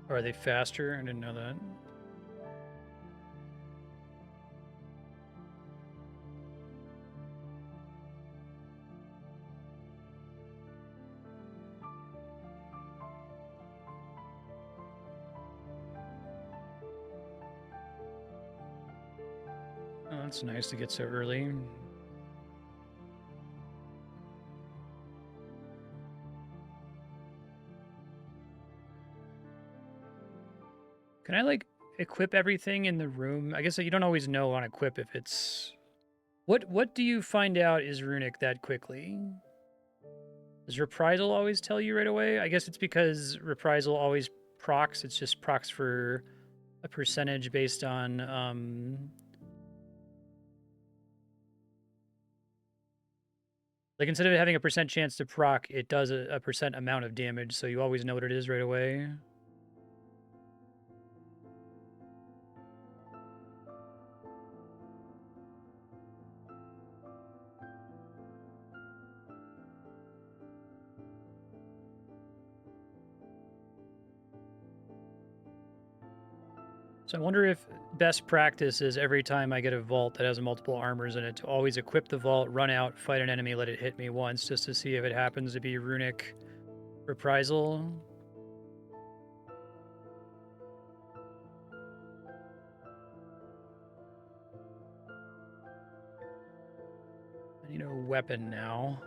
Or are they faster? I didn't know that. Oh, that's nice to get so early. Can I, like, equip everything in the room? I guess you don't always know on equip if it's... What do you find out is runic that quickly? Does Reprisal always tell you right away? I guess it's because Reprisal always procs. It's just procs for a percentage based on... Like, instead of having a percent chance to proc, it does a percent amount of damage, so you always know what it is right away. So I wonder if best practice is every time I get a vault that has multiple armors in it to always equip the vault, run out, fight an enemy, let it hit me once, just to see if it happens to be runic reprisal. weapon now.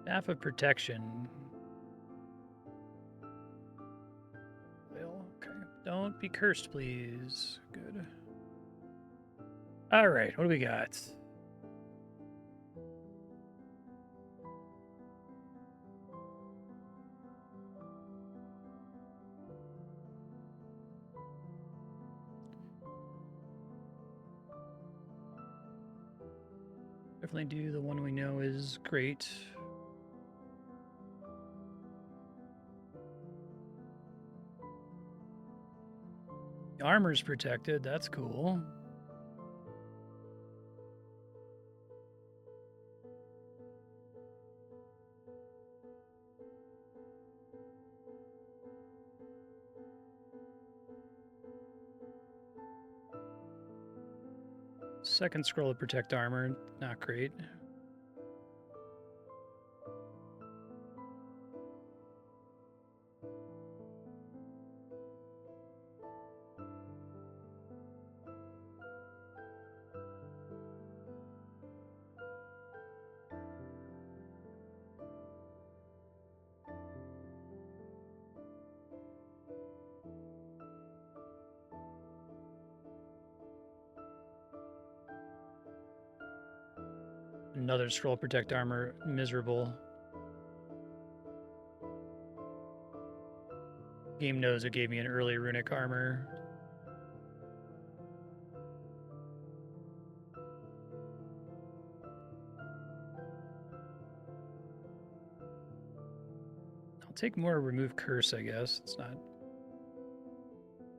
Staff of Protection. Okay. Don't be cursed, please. Good. All right, what do we got? Definitely do the one we know is great. The armor's protected, that's cool. Second scroll of protect armor, not great. Another scroll protect armor, miserable. Game knows it gave me an early runic armor. I'll take more remove curse, I guess. It's not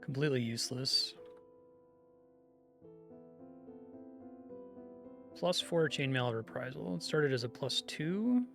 completely useless. +4 chainmail reprisal. It started as a +2.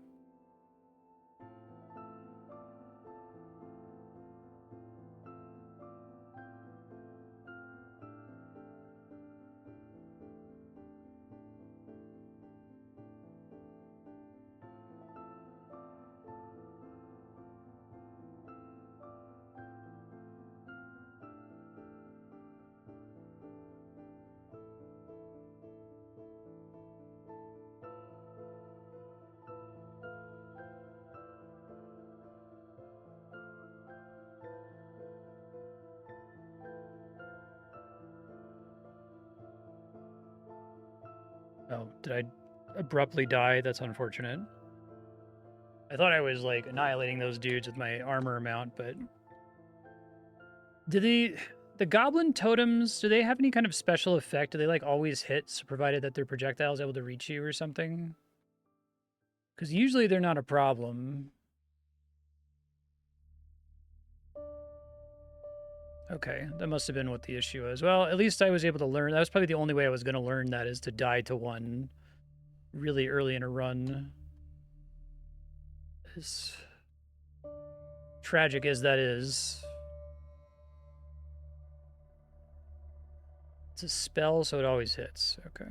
Oh, did I abruptly die? That's unfortunate. I thought I was like annihilating those dudes with my armor amount, but do the goblin totems, do they have any kind of special effect? Do they like always hit, provided that their projectile is able to reach you or something? Because usually they're not a problem. Okay, that must have been what the issue was. Well, at least I was able to learn. That was probably the only way I was going to learn that, is to die to one really early in a run. As tragic as that is. It's a spell, so it always hits. Okay.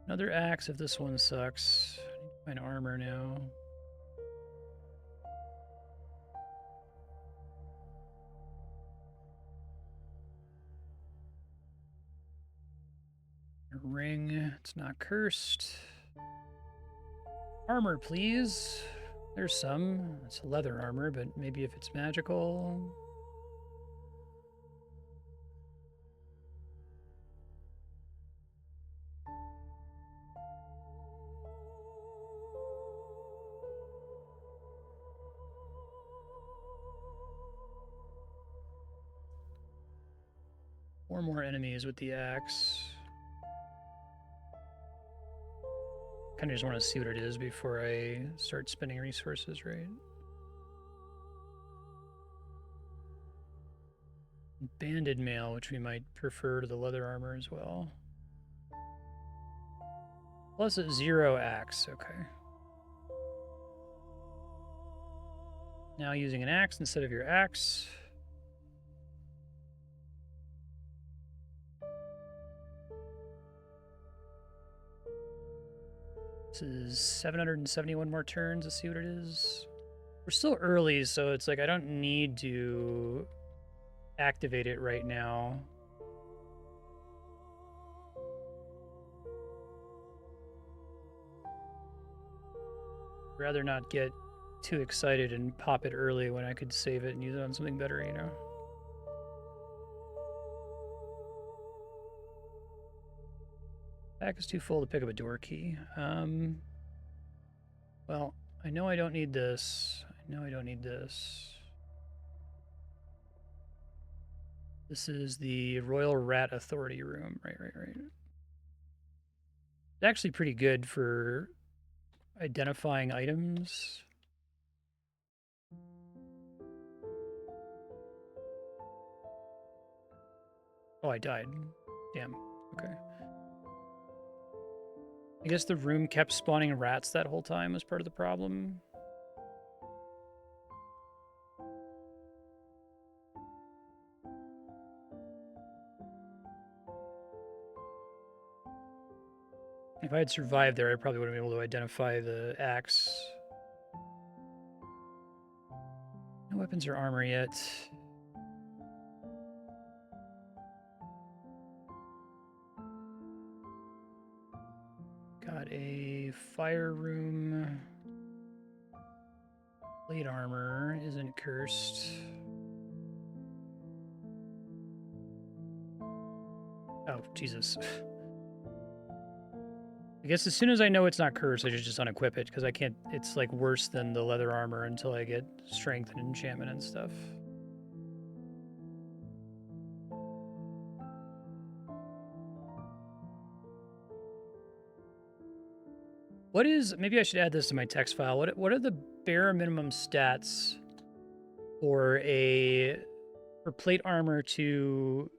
Another axe if this one sucks. I need to find armor now. A ring. It's not cursed. Armor, please. There's some. It's leather armor, but maybe if it's magical. Four more enemies with the axe. Kind of just want to see what it is before I start spending resources, right? Banded mail, which we might prefer to the leather armor as well. Plus a 0 axe, okay. Now using an axe instead of your axe. This is 771 more turns. Let's see what it is. We're still early, so it's like I don't need to activate it right now. Rather not get too excited and pop it early when I could save it and use it on something better, you know? Pack is too full to pick up a door key. Well, I know I don't need this. I know I don't need this. This is the Royal Rat Authority room. Right. It's actually pretty good for identifying items. Oh, I died. Damn. Okay. I guess the room kept spawning rats that whole time was part of the problem. If I had survived there, I probably would have been able to identify the axe. No weapons or armor yet. Got a fire room. Plate armor isn't cursed. Oh, Jesus. I guess as soon as I know it's not cursed, I should just unequip it, because I can't... It's, like, worse than the leather armor until I get strength and enchantment and stuff. What is... Maybe I should add this to my text file. What are the bare minimum stats for plate armor to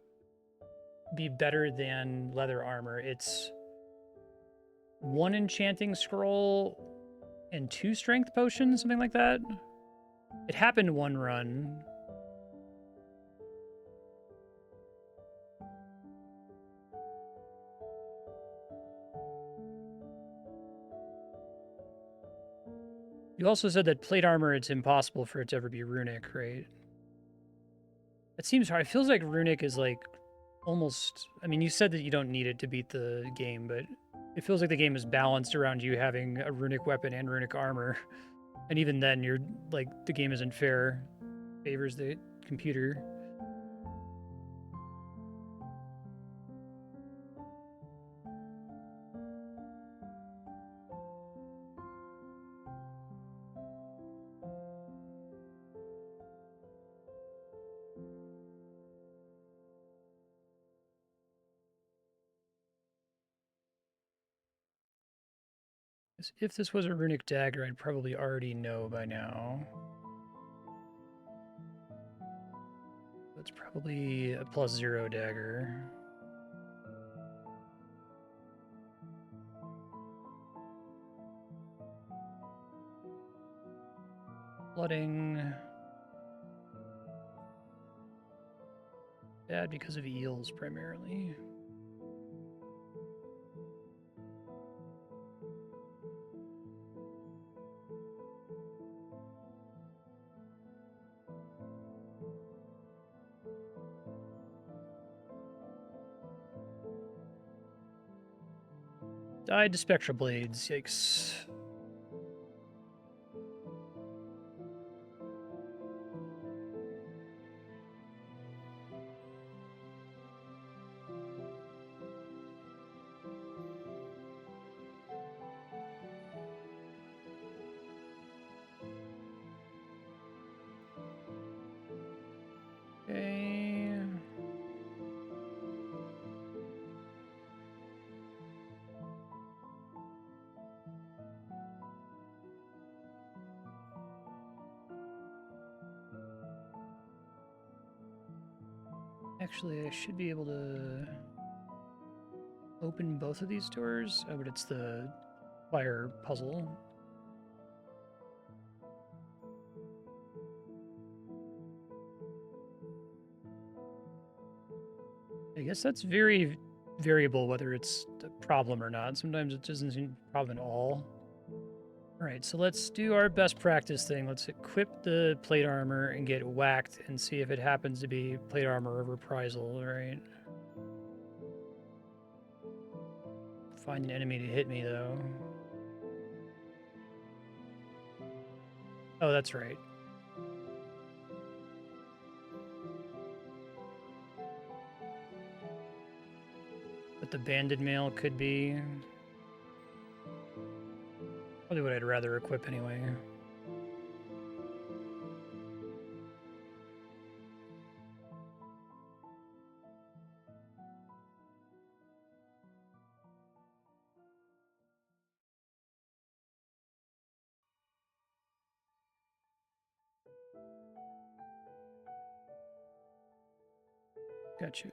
be better than leather armor? It's 1 enchanting scroll and 2 strength potions, something like that. It happened one run. You also said that plate armor, it's impossible for it to ever be runic, right? It seems hard. It feels like runic is like almost... I mean, you said that you don't need it to beat the game, but it feels like the game is balanced around you having a runic weapon and runic armor. And even then, you're like, the game isn't fair. Favors the computer. If this was a runic dagger, I'd probably already know by now. It's probably a +0 dagger. Flooding. Bad because of eels, primarily. Died to Spectra Blades, yikes. Okay. Actually, I should be able to open both of these doors. Oh, but it's the fire puzzle. I guess that's very variable whether it's a problem or not. Sometimes it doesn't seem a problem at all. All right, so let's do our best practice thing. Let's equip the plate armor and get whacked and see if it happens to be plate armor or reprisal, all right? Find an enemy to hit me, though. Oh, that's right. But the banded mail could be probably what I'd rather equip anyway. Gotcha.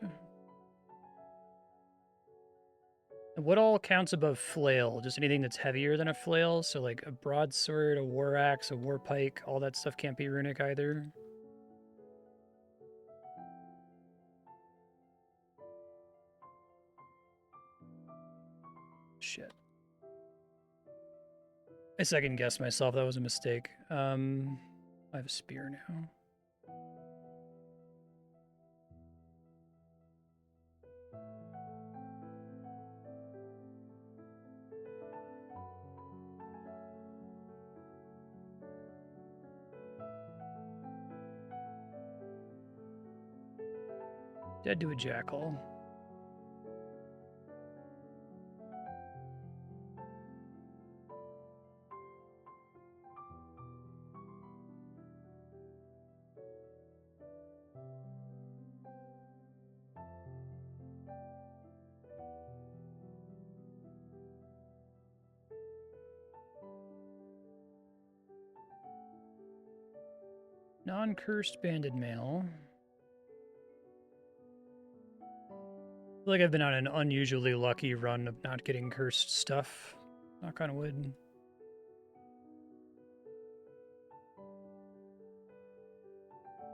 And what all counts above flail? Just anything that's heavier than a flail? So like a broadsword, a war axe, a war pike, all that stuff can't be runic either? Shit. I second guessed myself. That was a mistake. I have a spear now. Dead to a jackal. Non-cursed banded mail. I feel like I've been on an unusually lucky run of not getting cursed stuff. Knock on wood.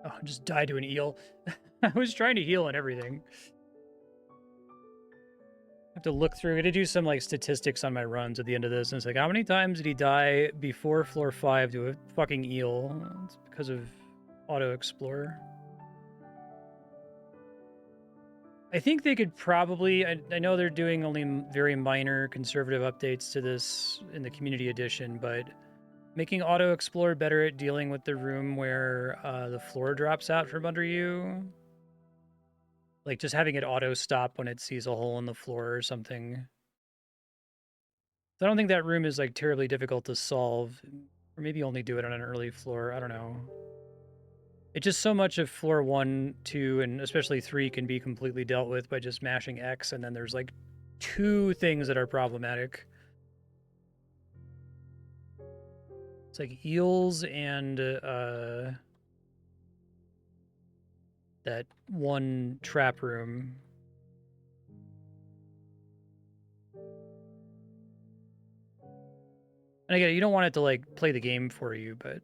Oh, just die to an eel. I was trying to heal and everything. I have to look through. I got to do some like statistics on my runs at the end of this. And it's like, how many times did he die before floor 5 to a fucking eel? It's because of auto explore. I think they could probably, I know they're doing only very minor conservative updates to this in the community edition, but making auto explore better at dealing with the room where the floor drops out from under you. Like just having it auto stop when it sees a hole in the floor or something. So I don't think that room is like terribly difficult to solve, or maybe only do it on an early floor. I don't know. It's just so much of floor 1, 2, and especially 3 can be completely dealt with by just mashing X, and then there's like 2 things that are problematic. It's like eels and that one trap room. And again, you don't want it to like play the game for you, but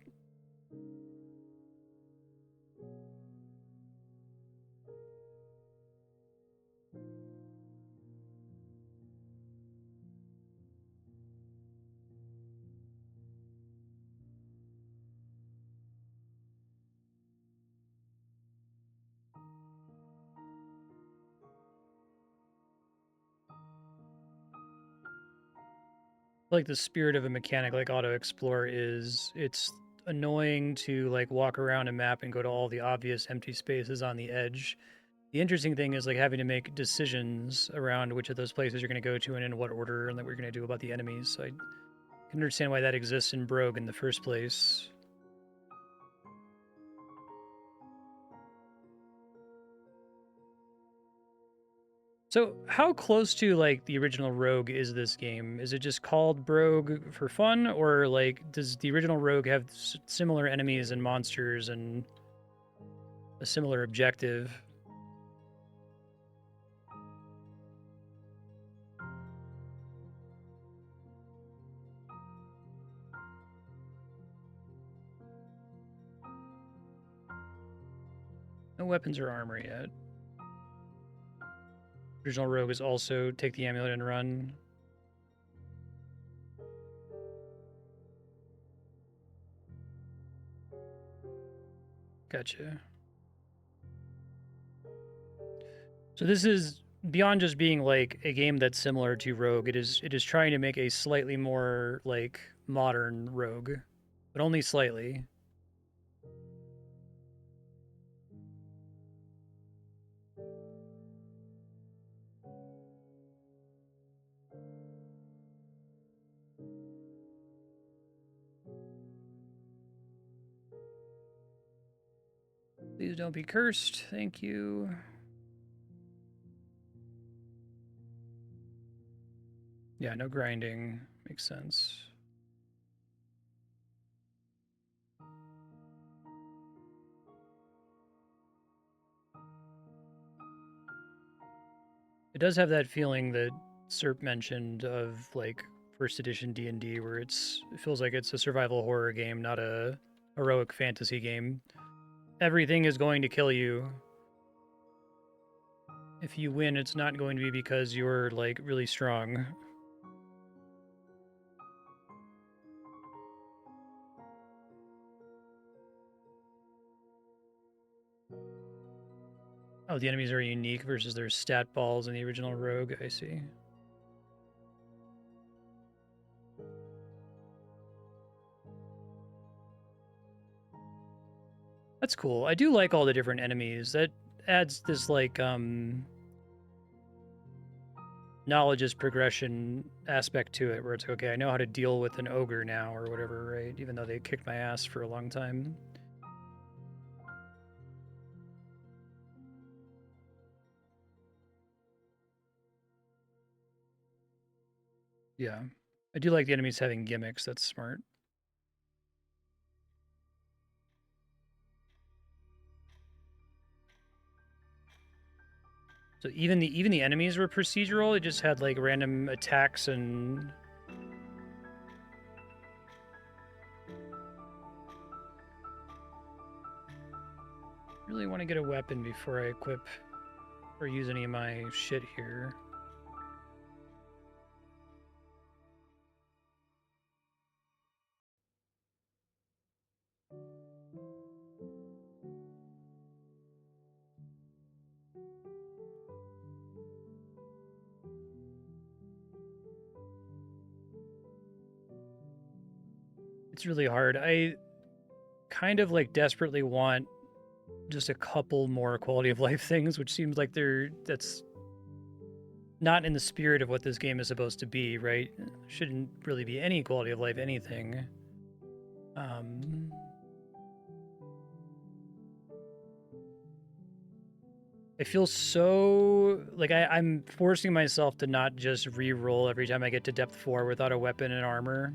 like the spirit of a mechanic like auto explore is it's annoying to like walk around a map and go to all the obvious empty spaces on the edge. The interesting thing is like having to make decisions around which of those places you're going to go to and in what order and like what you're going to do about the enemies. So I can understand why that exists in Brogue in the first place. So how close to like the original Rogue is this game? Is it just called Brogue for fun, or like does the original Rogue have similar enemies and monsters and a similar objective? No weapons or armor yet. Original rogue is also take the amulet and run. Gotcha. So this is beyond just being like a game that's similar to Rogue. It is trying to make a slightly more like modern Rogue, but only slightly. Please don't be cursed. Thank you. Yeah, no grinding. Makes sense. It does have that feeling that Serp mentioned of like first edition D&D where it feels like it's a survival horror game, not a heroic fantasy game. Everything is going to kill you. If you win, it's not going to be because you're like really strong. Oh, the enemies are unique versus their stat balls in the original Rogue. I see. That's cool. I do like all the different enemies. That adds this like knowledge is progression aspect to it, where it's okay, I know how to deal with an ogre now or whatever, right? Even though they kicked my ass for a long time. Yeah. I do like the enemies having gimmicks. That's smart. So even the enemies were procedural. It just had like random attacks and really want to get a weapon before I equip or use any of my shit here. It's really hard. I kind of like desperately want just a couple more quality of life things, which seems like that's not in the spirit of what this game is supposed to be, right? Shouldn't really be any quality of life anything. I feel so like I'm forcing myself to not just re-roll every time I get to depth 4 without a weapon and armor.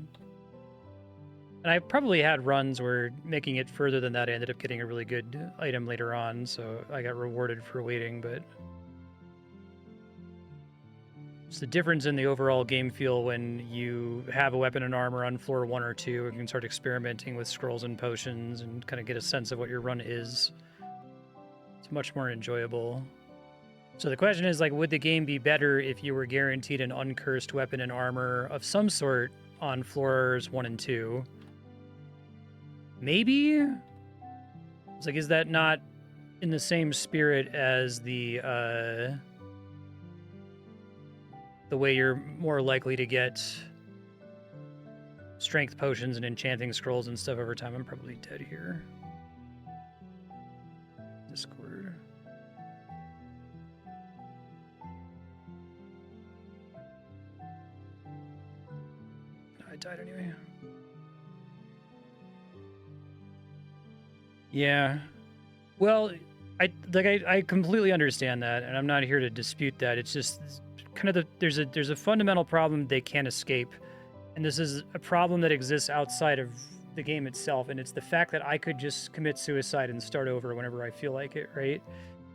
And I probably had runs where making it further than that, I ended up getting a really good item later on, so I got rewarded for waiting, but it's the difference in the overall game feel when you have a weapon and armor on floor 1 or 2 and can start experimenting with scrolls and potions and kind of get a sense of what your run is. It's much more enjoyable. So the question is, like, would the game be better if you were guaranteed an uncursed weapon and armor of some sort on floors 1 and 2? Maybe? It's like, is that not in the same spirit as the way you're more likely to get strength potions and enchanting scrolls and stuff over time? I'm probably dead here. Discord. I died anyway. Yeah. Well, I completely understand that, and I'm not here to dispute that. It's just kind of there's a fundamental problem they can't escape, and this is a problem that exists outside of the game itself, and it's the fact that I could just commit suicide and start over whenever I feel like it, right?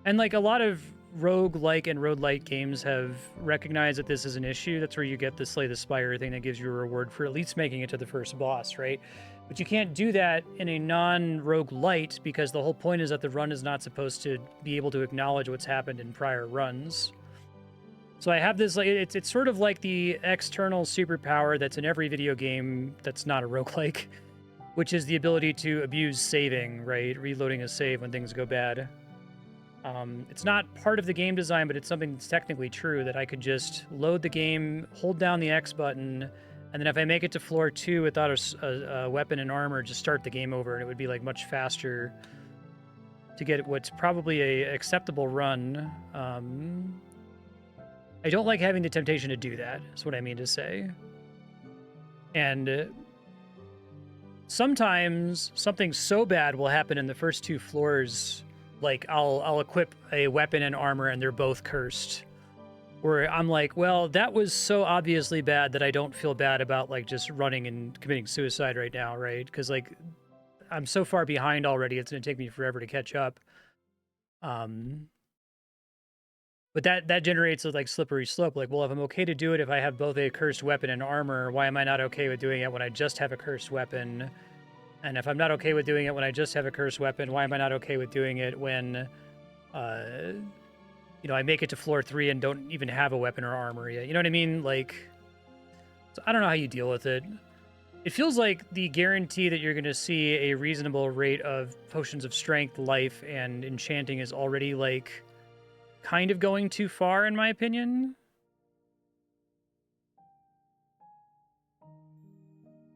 And like a lot of rogue-like and roguelite games have recognized that this is an issue. That's where you get the Slay the Spire thing that gives you a reward for at least making it to the first boss, right? But you can't do that in a non-roguelite because the whole point is that the run is not supposed to be able to acknowledge what's happened in prior runs. So I have this, like, it's sort of like the external superpower that's in every video game that's not a roguelike, which is the ability to abuse saving, right? Reloading a save when things go bad. It's not part of the game design, but it's something that's technically true, that I could just load the game, hold down the X button, and then if I make it to floor 2 without a weapon and armor, just start the game over, and it would be like much faster to get what's probably a acceptable run. I don't like having the temptation to do that, is what I mean to say. And sometimes something so bad will happen in the first 2 floors, like I'll equip a weapon and armor and they're both cursed, where I'm like, well, that was so obviously bad that I don't feel bad about like just running and committing suicide right now, right? Because like I'm so far behind already, it's gonna take me forever to catch up. But that generates a like slippery slope. Like, well, if I'm okay to do it if I have both a cursed weapon and armor, why am I not okay with doing it when I just have a cursed weapon? And if I'm not okay with doing it when I just have a cursed weapon, why am I not okay with doing it when, you know, I make it to floor 3 and don't even have a weapon or armor yet? You know what I mean? Like, so I don't know how you deal with it. It feels like the guarantee that you're going to see a reasonable rate of potions of strength, life, and enchanting is already, like, kind of going too far, in my opinion.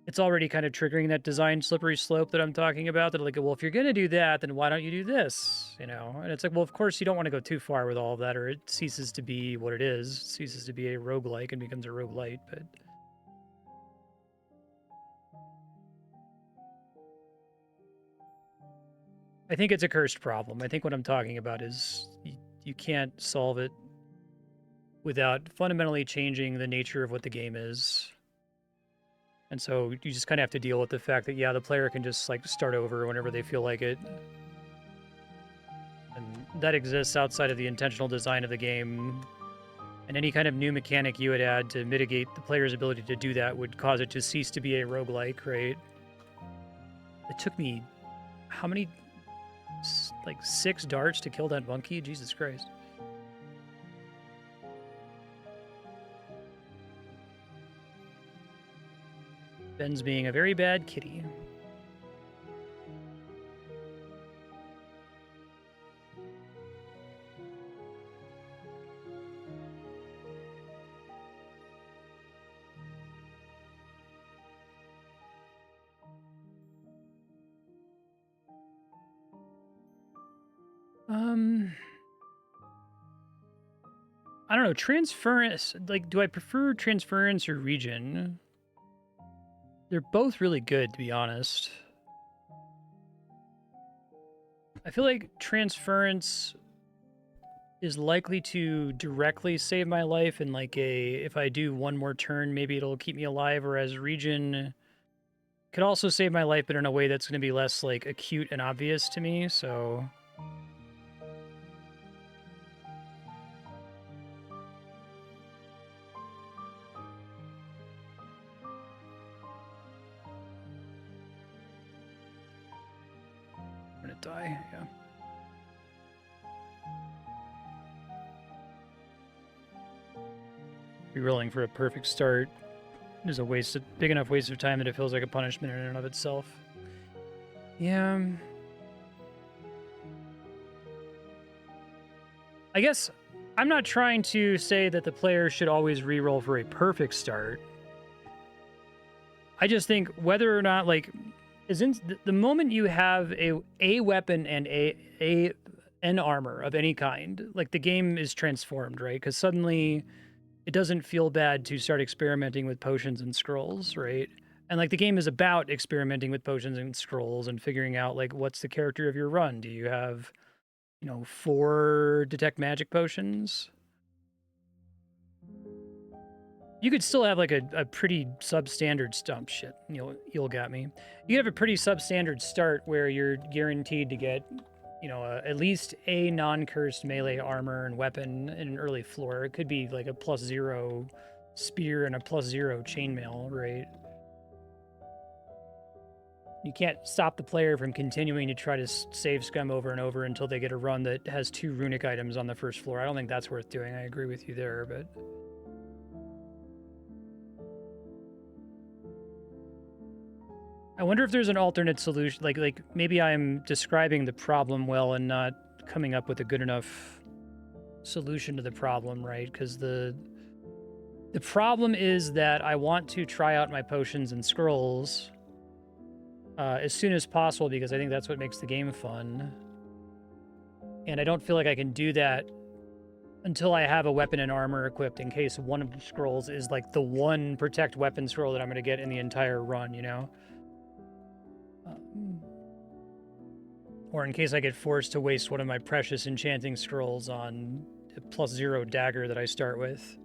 It's already kind of triggering that design slippery slope that I'm talking about. That like, well, if you're going to do that, then why don't you do this? You know? And it's like, well, of course you don't want to go too far with all of that, or it ceases to be what it is. It ceases to be a roguelike and becomes a roguelite, but... I think it's a cursed problem. I think what I'm talking about is you can't solve it without fundamentally changing the nature of what the game is. And so you just kind of have to deal with the fact that, yeah, the player can just like start over whenever they feel like it. And that exists outside of the intentional design of the game. And any kind of new mechanic you would add to mitigate the player's ability to do that would cause it to cease to be a roguelike, right? It took me, how many, like 6 darts to kill that monkey? Jesus Christ. Ben's being a very bad kitty. I don't know, transference, like, do I prefer transference or region? They're both really good, to be honest. I feel like transference is likely to directly save my life in like if I do one more turn, maybe it'll keep me alive, whereas region could also save my life, but in a way that's going to be less like acute and obvious to me, so... I'm gonna die, yeah. Rerolling for a perfect start is a big enough waste of time that it feels like a punishment in and of itself. Yeah. I guess I'm not trying to say that the player should always reroll for a perfect start. I just think whether or not, like, the moment you have a weapon and an armor of any kind, like, the game is transformed, right? Because suddenly it doesn't feel bad to start experimenting with potions and scrolls, right? And like the game is about experimenting with potions and scrolls and figuring out like what's the character of your run. Do you have, you know, 4 detect magic potions? You could still have like a pretty substandard stump shit. You'll got me. You have a pretty substandard start where you're guaranteed to get, you know, at least a non-cursed melee armor and weapon in an early floor. It could be like a +0 spear and a +0 chainmail, right? You can't stop the player from continuing to try to save scum over and over until they get a run that has 2 runic items on the first floor. I don't think that's worth doing. I agree with you there, but... I wonder if there's an alternate solution. Like maybe I'm describing the problem well and not coming up with a good enough solution to the problem, right? Because the problem is that I want to try out my potions and scrolls as soon as possible because I think that's what makes the game fun. And I don't feel like I can do that until I have a weapon and armor equipped in case one of the scrolls is like the one protect weapon scroll that I'm going to get in the entire run, you know? Or in case I get forced to waste one of my precious enchanting scrolls on a +0 dagger that I start with.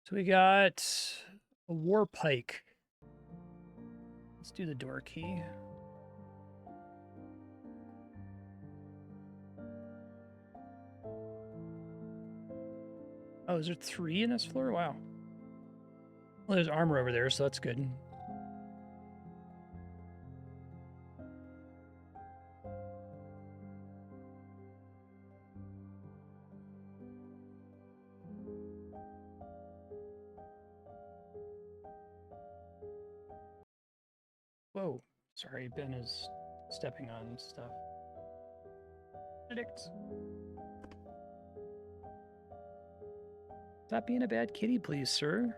So we got a war pike. Let's do the door key. Oh, is there 3 in this floor? Wow. Well, there's armor over there, so that's good. Whoa. Sorry, Ben is stepping on stuff. Benedict. Stop being a bad kitty, please, sir.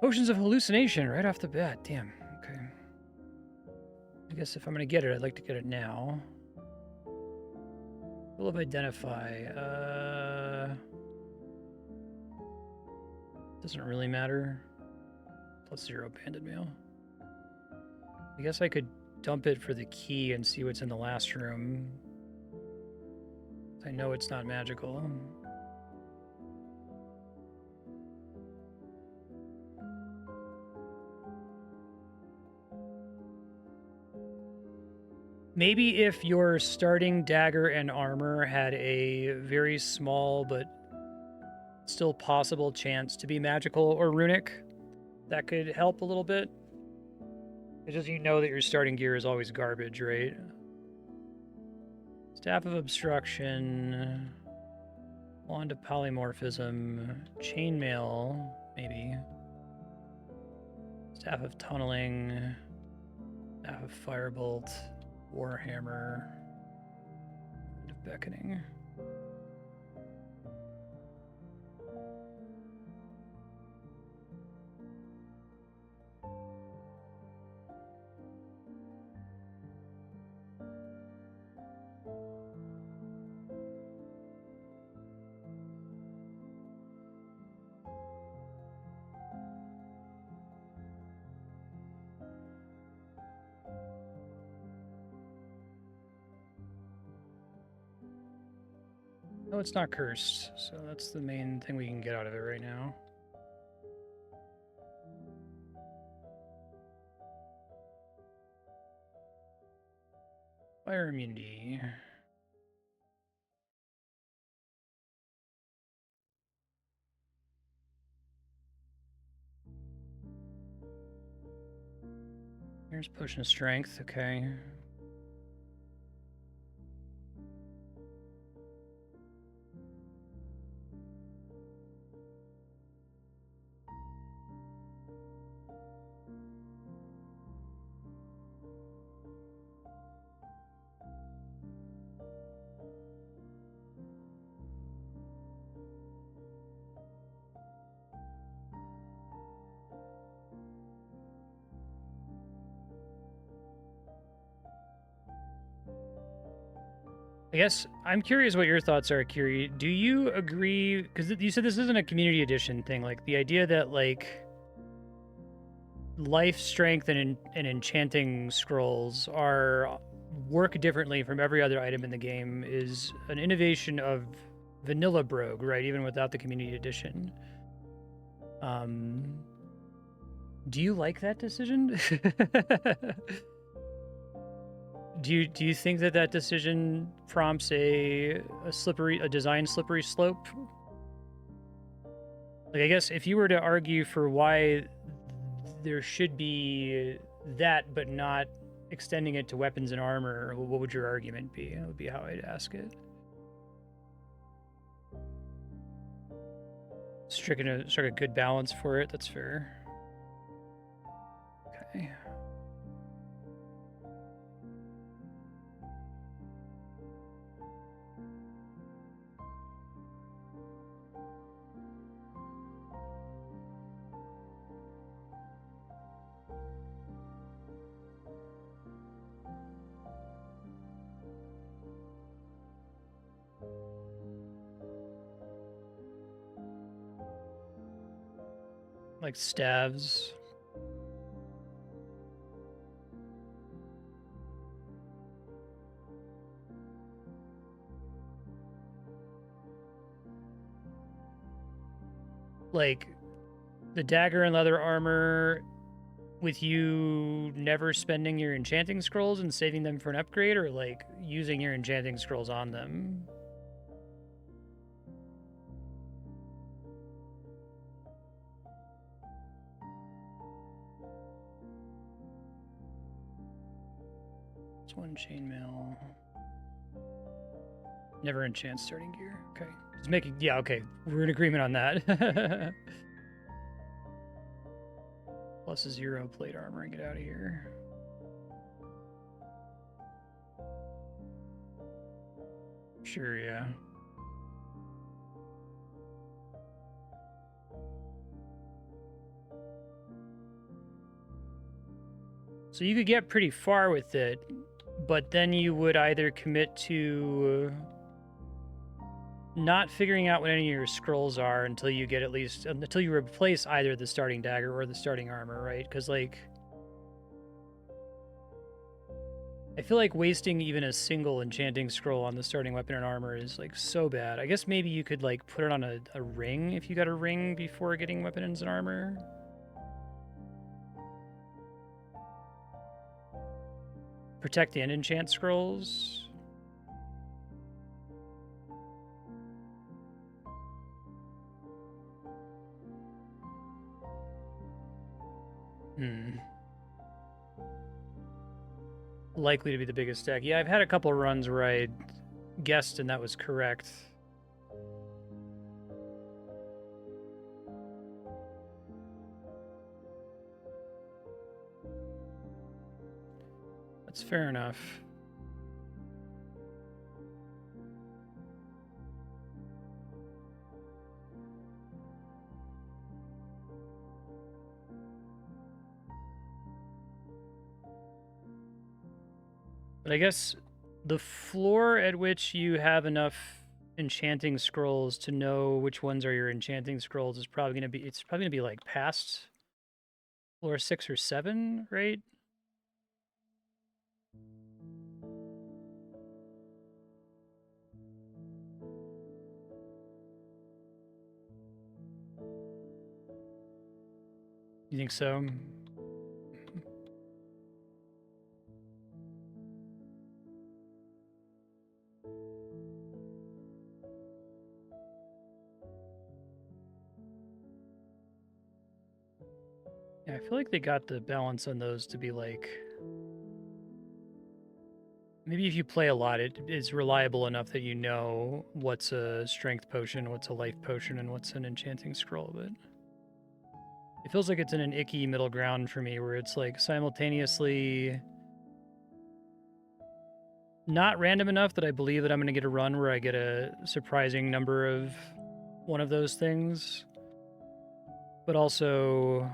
Potions of hallucination right off the bat. Damn. Okay. I guess if I'm going to get it, I'd like to get it now. Full of identify. Doesn't really matter. +0 banded mail. I guess I could dump it for the key and see what's in the last room. I know it's not magical. Maybe if your starting dagger and armor had a very small but still possible chance to be magical or runic, that could help a little bit. It's just you know that your starting gear is always garbage, right? Staff of Obstruction, Wand of Polymorphism, Chainmail, maybe. Staff of Tunneling, Staff of Firebolt, Warhammer, Wand of Beckoning. No, it's not cursed, so that's the main thing we can get out of it right now. Fire immunity. Here's potion of strength, okay. I guess I'm curious what your thoughts are, Kiri. Do you agree? Because you said this isn't a community edition thing. Like the idea that like life, strength, and enchanting scrolls are work differently from every other item in the game is an innovation of vanilla Brogue, right? Even without the community edition. Do you like that decision? Do you think that that decision prompts a design slippery slope? Like, I guess if you were to argue for why there should be that, but not extending it to weapons and armor, what would your argument be? That would be how I'd ask it. Strike a good balance for it. That's fair. Okay. Like staves. Like the dagger and leather armor with you never spending your enchanting scrolls and saving them for an upgrade, or like using your enchanting scrolls on them? It's one chainmail. Never enchant starting gear. Okay. Just making, yeah, okay. We're in agreement on that. Plus a 0 plate armor and get out of here. Sure, yeah. So you could get pretty far with it, but then you would either commit to not figuring out what any of your scrolls are until you get until you replace either the starting dagger or the starting armor, right? Because, like, I feel like wasting even a single enchanting scroll on the starting weapon and armor is, like, so bad. I guess maybe you could, like, put it on a ring if you got a ring before getting weapons and armor. Protect and enchant scrolls. Likely to be the biggest deck. Yeah, I've had a couple runs where I guessed and that was correct. That's fair enough. But I guess the floor at which you have enough enchanting scrolls to know which ones are your enchanting scrolls is probably going to be, it's probably going to be like past floor 6 or 7, right? You think so? Yeah, I feel like they got the balance on those to be like, maybe if you play a lot, it is reliable enough that you know what's a strength potion, what's a life potion, and what's an enchanting scroll, but it feels like it's in an icky middle ground for me where it's like simultaneously not random enough that I believe that I'm going to get a run where I get a surprising number of one of those things, but also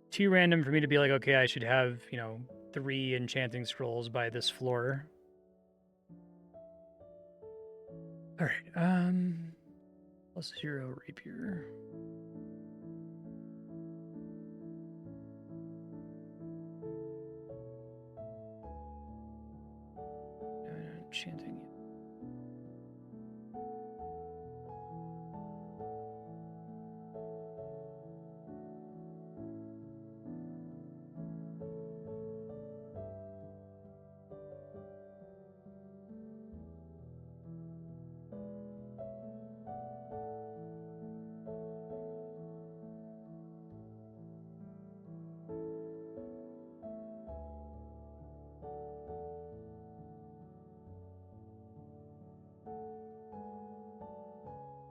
too random for me to be like, okay, I should have, 3 enchanting scrolls by this floor. All right, plus 0 rapier.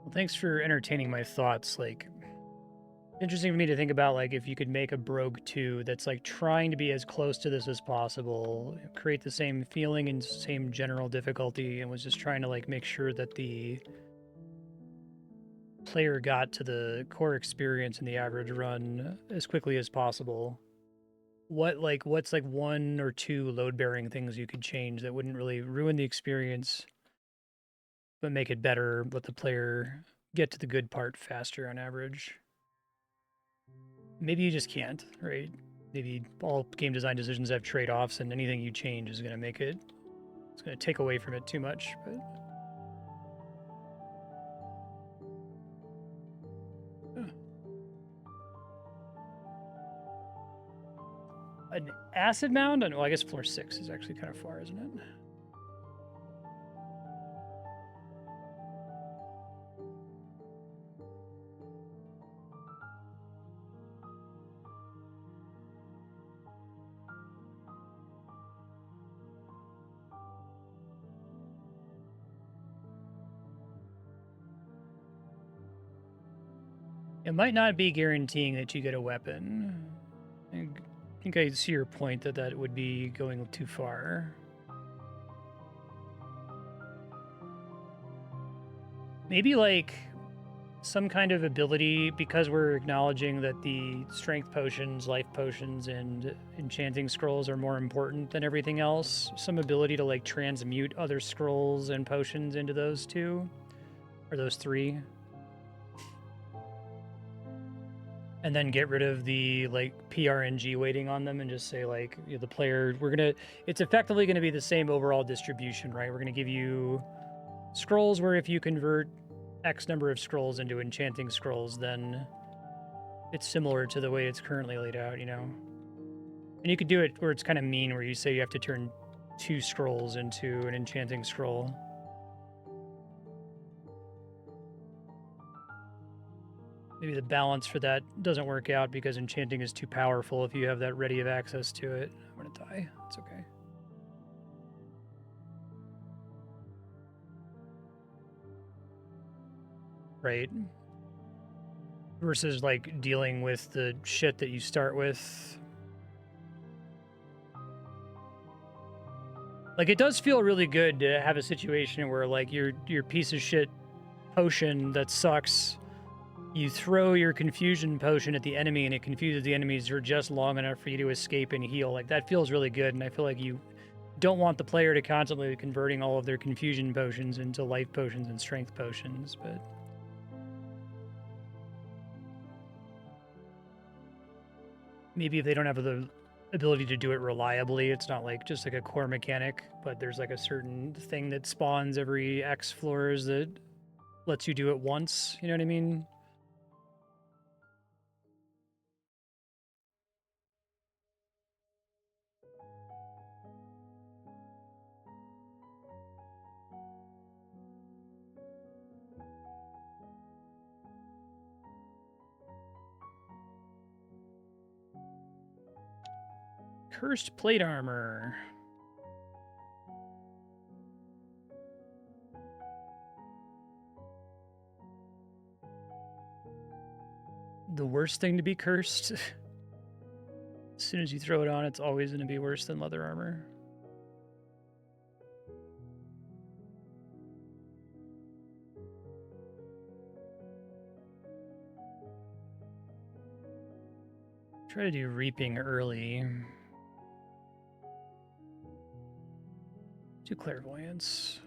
Well, thanks for entertaining my thoughts. Like, interesting for me to think about, like, if you could make a Brogue 2 that's, like, trying to be as close to this as possible, create the same feeling and same general difficulty, and was just trying to, like, make sure that the player got to the core experience in the average run as quickly as possible. What's, like, 1 or 2 load-bearing things you could change that wouldn't really ruin the experience, but make it better, let the player get to the good part faster on average? Maybe you just can't, right? Maybe all game design decisions have trade-offs, and anything you change is going to make it, it's going to take away from it too much, but... An acid mound? Well, I guess floor 6 is actually kind of far, isn't it? It might not be guaranteeing that you get a weapon. I think I see your point that that would be going too far. Maybe like some kind of ability, because we're acknowledging that the strength potions, life potions, and enchanting scrolls are more important than everything else. Some ability to like transmute other scrolls and potions into those 2 or those 3. And then get rid of the like PRNG weighting on them and just say like, you know, the player, it's effectively going to be the same overall distribution, right? We're going to give you scrolls where if you convert X number of scrolls into enchanting scrolls, then it's similar to the way it's currently laid out, you know? And you could do it where it's kind of mean, where you say you have to turn 2 scrolls into an enchanting scroll. Maybe the balance for that doesn't work out because enchanting is too powerful if you have that ready of access to it. I'm gonna die. It's okay. Right. Versus like dealing with the shit that you start with. Like, it does feel really good to have a situation where like your piece of shit potion that sucks, you throw your confusion potion at the enemy and it confuses the enemies for just long enough for you to escape and heal. Like, that feels really good, and I feel like you don't want the player to constantly be converting all of their confusion potions into life potions and strength potions, but... maybe if they don't have the ability to do it reliably, it's not like just like a core mechanic, but there's like a certain thing that spawns every X floors that lets you do it once, you know what I mean? Cursed plate armor. The worst thing to be cursed. As soon as you throw it on, it's always going to be worse than leather armor. Try to do reaping early. Do clairvoyance.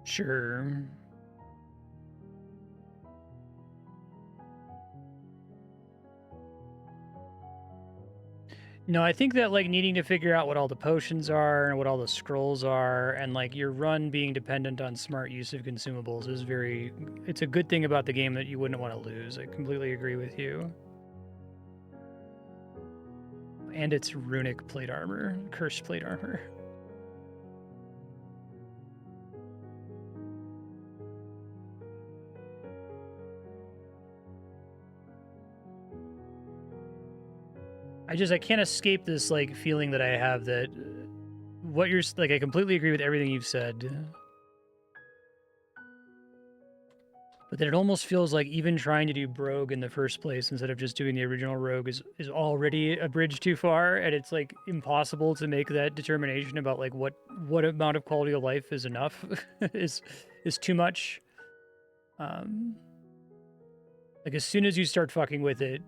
Sure. No, I think that like needing to figure out what all the potions are and what all the scrolls are, and like your run being dependent on smart use of consumables is it's a good thing about the game that you wouldn't want to lose. I completely agree with you. And it's runic plate armor, cursed plate armor. I can't escape this like feeling that I have that what you're like. I completely agree with everything you've said, but that it almost feels like even trying to do Brogue in the first place instead of just doing the original Rogue is already a bridge too far, and it's like impossible to make that determination about like what amount of quality of life is enough is too much. Like as soon as you start fucking with it,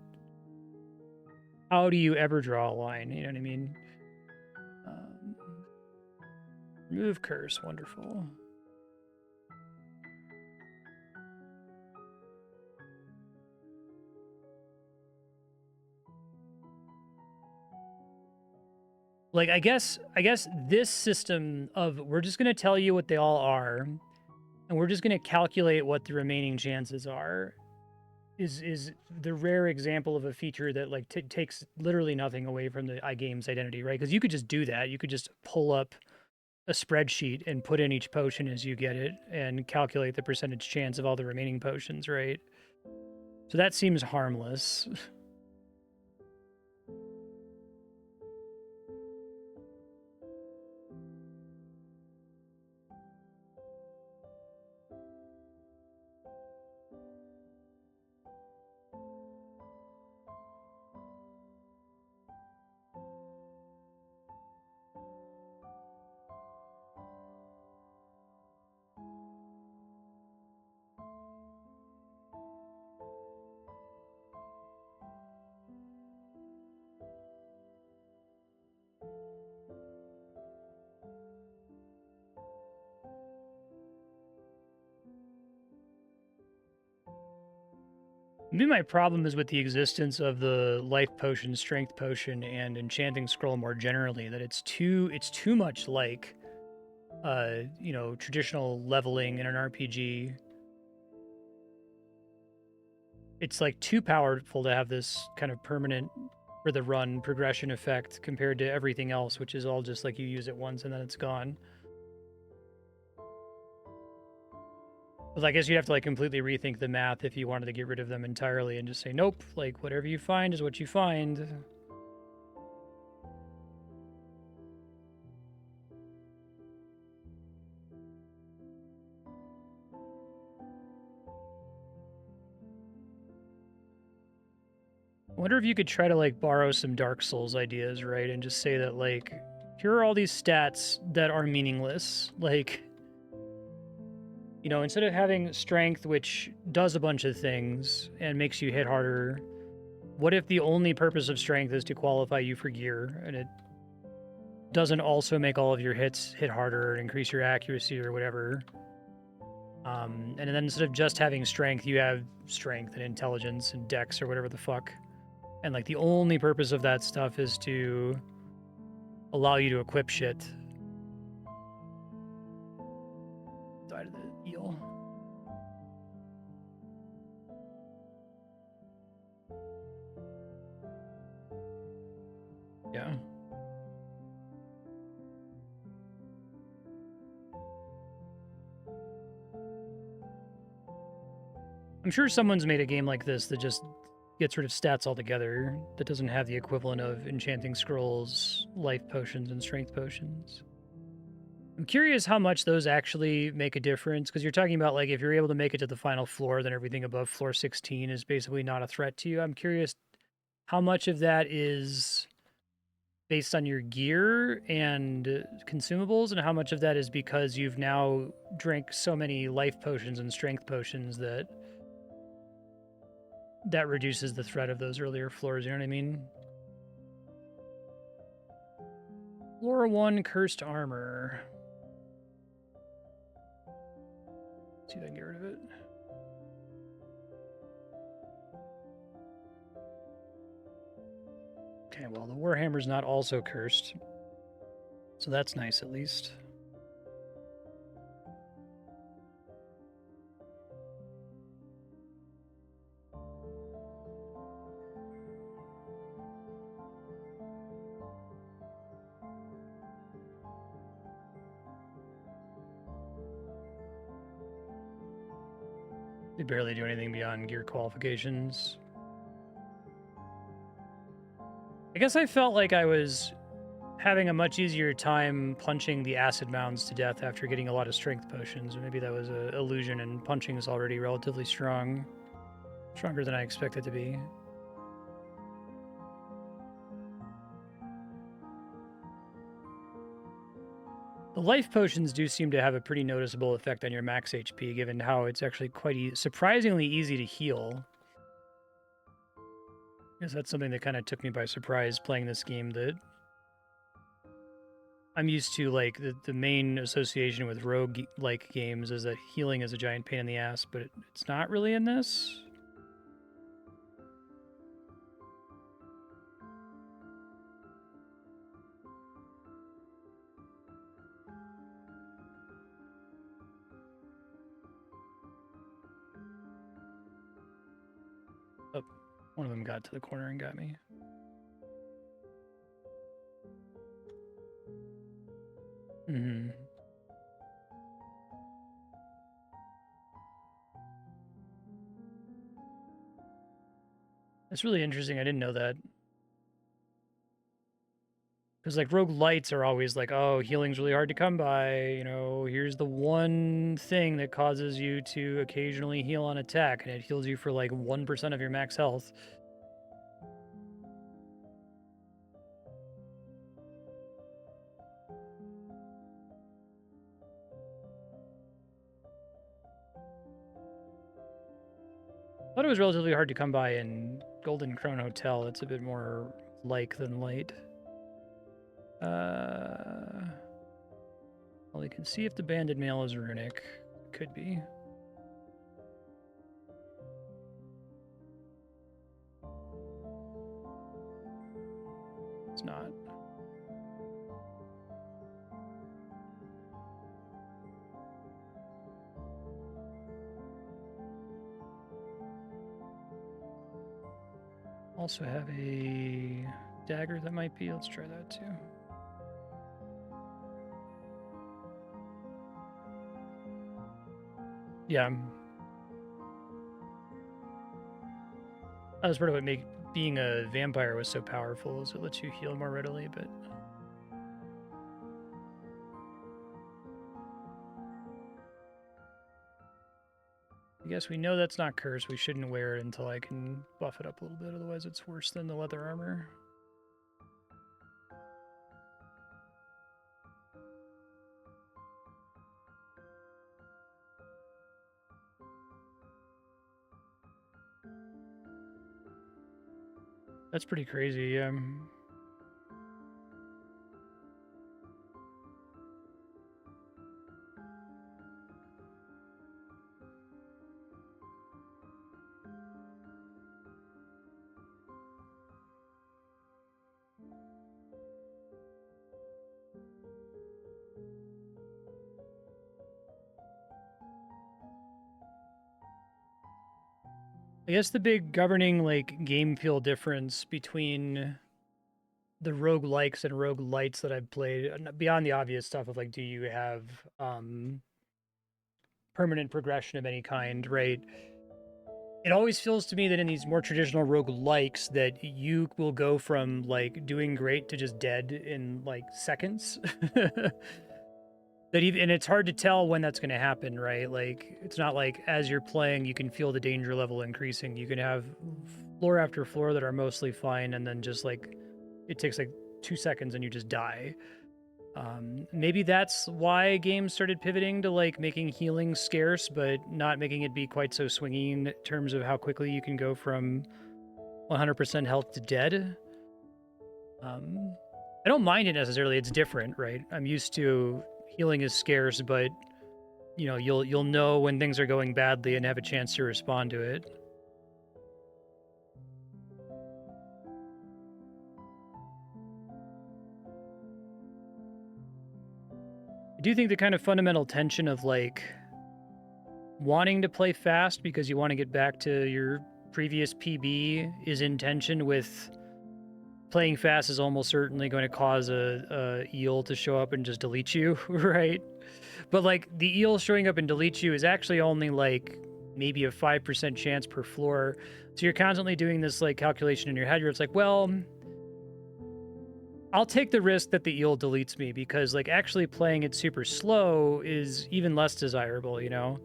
how do you ever draw a line? You know what I mean? Remove curse, wonderful. Like I guess this system of we're just gonna tell you what they all are, and we're just gonna calculate what the remaining chances are, is the rare example of a feature that like takes literally nothing away from the iGame's identity, right? Because you could just do that. You could just pull up a spreadsheet and put in each potion as you get it and calculate the percentage chance of all the remaining potions, right? So that seems harmless. Maybe my problem is with the existence of the life potion, strength potion, and enchanting scroll more generally, that it's too much like you know, traditional leveling in an RPG. It's like too powerful to have this kind of permanent for the run progression effect compared to everything else, which is all just like you use it once and then it's gone. But I guess you'd have to like completely rethink the math if you wanted to get rid of them entirely and just say, nope, like whatever you find is what you find. I wonder if you could try to like borrow some Dark Souls ideas, right? And just say that like, here are all these stats that are meaningless. Like, you know, instead of having strength, which does a bunch of things and makes you hit harder, what if the only purpose of strength is to qualify you for gear and it doesn't also make all of your hits hit harder and increase your accuracy or whatever? And then instead of just having strength, you have strength and intelligence and dex or whatever the fuck. And like the only purpose of that stuff is to allow you to equip shit. Die to the eel. Yeah. I'm sure someone's made a game like this that just gets rid of stats altogether, that doesn't have the equivalent of enchanting scrolls, life potions, and strength potions. I'm curious how much those actually make a difference, because you're talking about like if you're able to make it to the final floor, then everything above floor 16 is basically not a threat to you. I'm curious how much of that is based on your gear and consumables, and how much of that is because you've now drank so many life potions and strength potions that reduces the threat of those earlier floors, you know what I mean? Floor 1 cursed armor. Let's see if I can get rid of it. Okay, well, the Warhammer's not also cursed. So that's nice, at least. They barely do anything beyond gear qualifications. I guess I felt like I was having a much easier time punching the acid mounds to death after getting a lot of strength potions. Or maybe that was an illusion and punching is already relatively strong. Stronger than I expected to be. The life potions do seem to have a pretty noticeable effect on your max HP, given how it's actually quite surprisingly easy to heal. Because that's something that kind of took me by surprise playing this game, that I'm used to, like, the main association with rogue-like games is that healing is a giant pain in the ass, but it's not really in this. Oh, one of them got to the corner and got me. Mm-hmm. That's really interesting. I didn't know that. Because, like, roguelites are always like, oh, healing's really hard to come by. You know, here's the one thing that causes you to occasionally heal on attack, and it heals you for, like, 1% of your max health. I thought it was relatively hard to come by in Golden Crown Hotel. It's a bit more like than light. Well, you can see if the banded mail is runic. Could be. It's not. Also have a dagger that might be. Let's try that too. Yeah. That was part of what being a vampire was so powerful, is it lets you heal more readily, but I guess we know that's not cursed. We shouldn't wear it until I can buff it up a little bit, otherwise it's worse than the leather armor. That's pretty crazy. I guess the big governing, like, game feel difference between the roguelikes and roguelites that I've played, beyond the obvious stuff of, like, do you have permanent progression of any kind, right? It always feels to me that in these more traditional roguelikes that you will go from, like, doing great to just dead in, like, seconds. And it's hard to tell when that's going to happen, right? Like, it's not like as you're playing you can feel the danger level increasing. You can have floor after floor that are mostly fine, and then just, like, it takes like 2 seconds and you just die. Maybe that's why games started pivoting to, like, making healing scarce, but not making it be quite so swingy in terms of how quickly you can go from 100% health to dead. I don't mind it necessarily. It's different, right? I'm used to healing is scarce, but, you know, you'll know when things are going badly and have a chance to respond to it. I do think the kind of fundamental tension of, like, wanting to play fast because you want to get back to your previous PB is in tension with playing fast is almost certainly going to cause a eel to show up and just delete you, right? But, like, the eel showing up and delete you is actually only, like, maybe a 5% chance per floor. So you're constantly doing this, like, calculation in your head where it's like, well, I'll take the risk that the eel deletes me, because like actually playing it super slow is even less desirable, you know?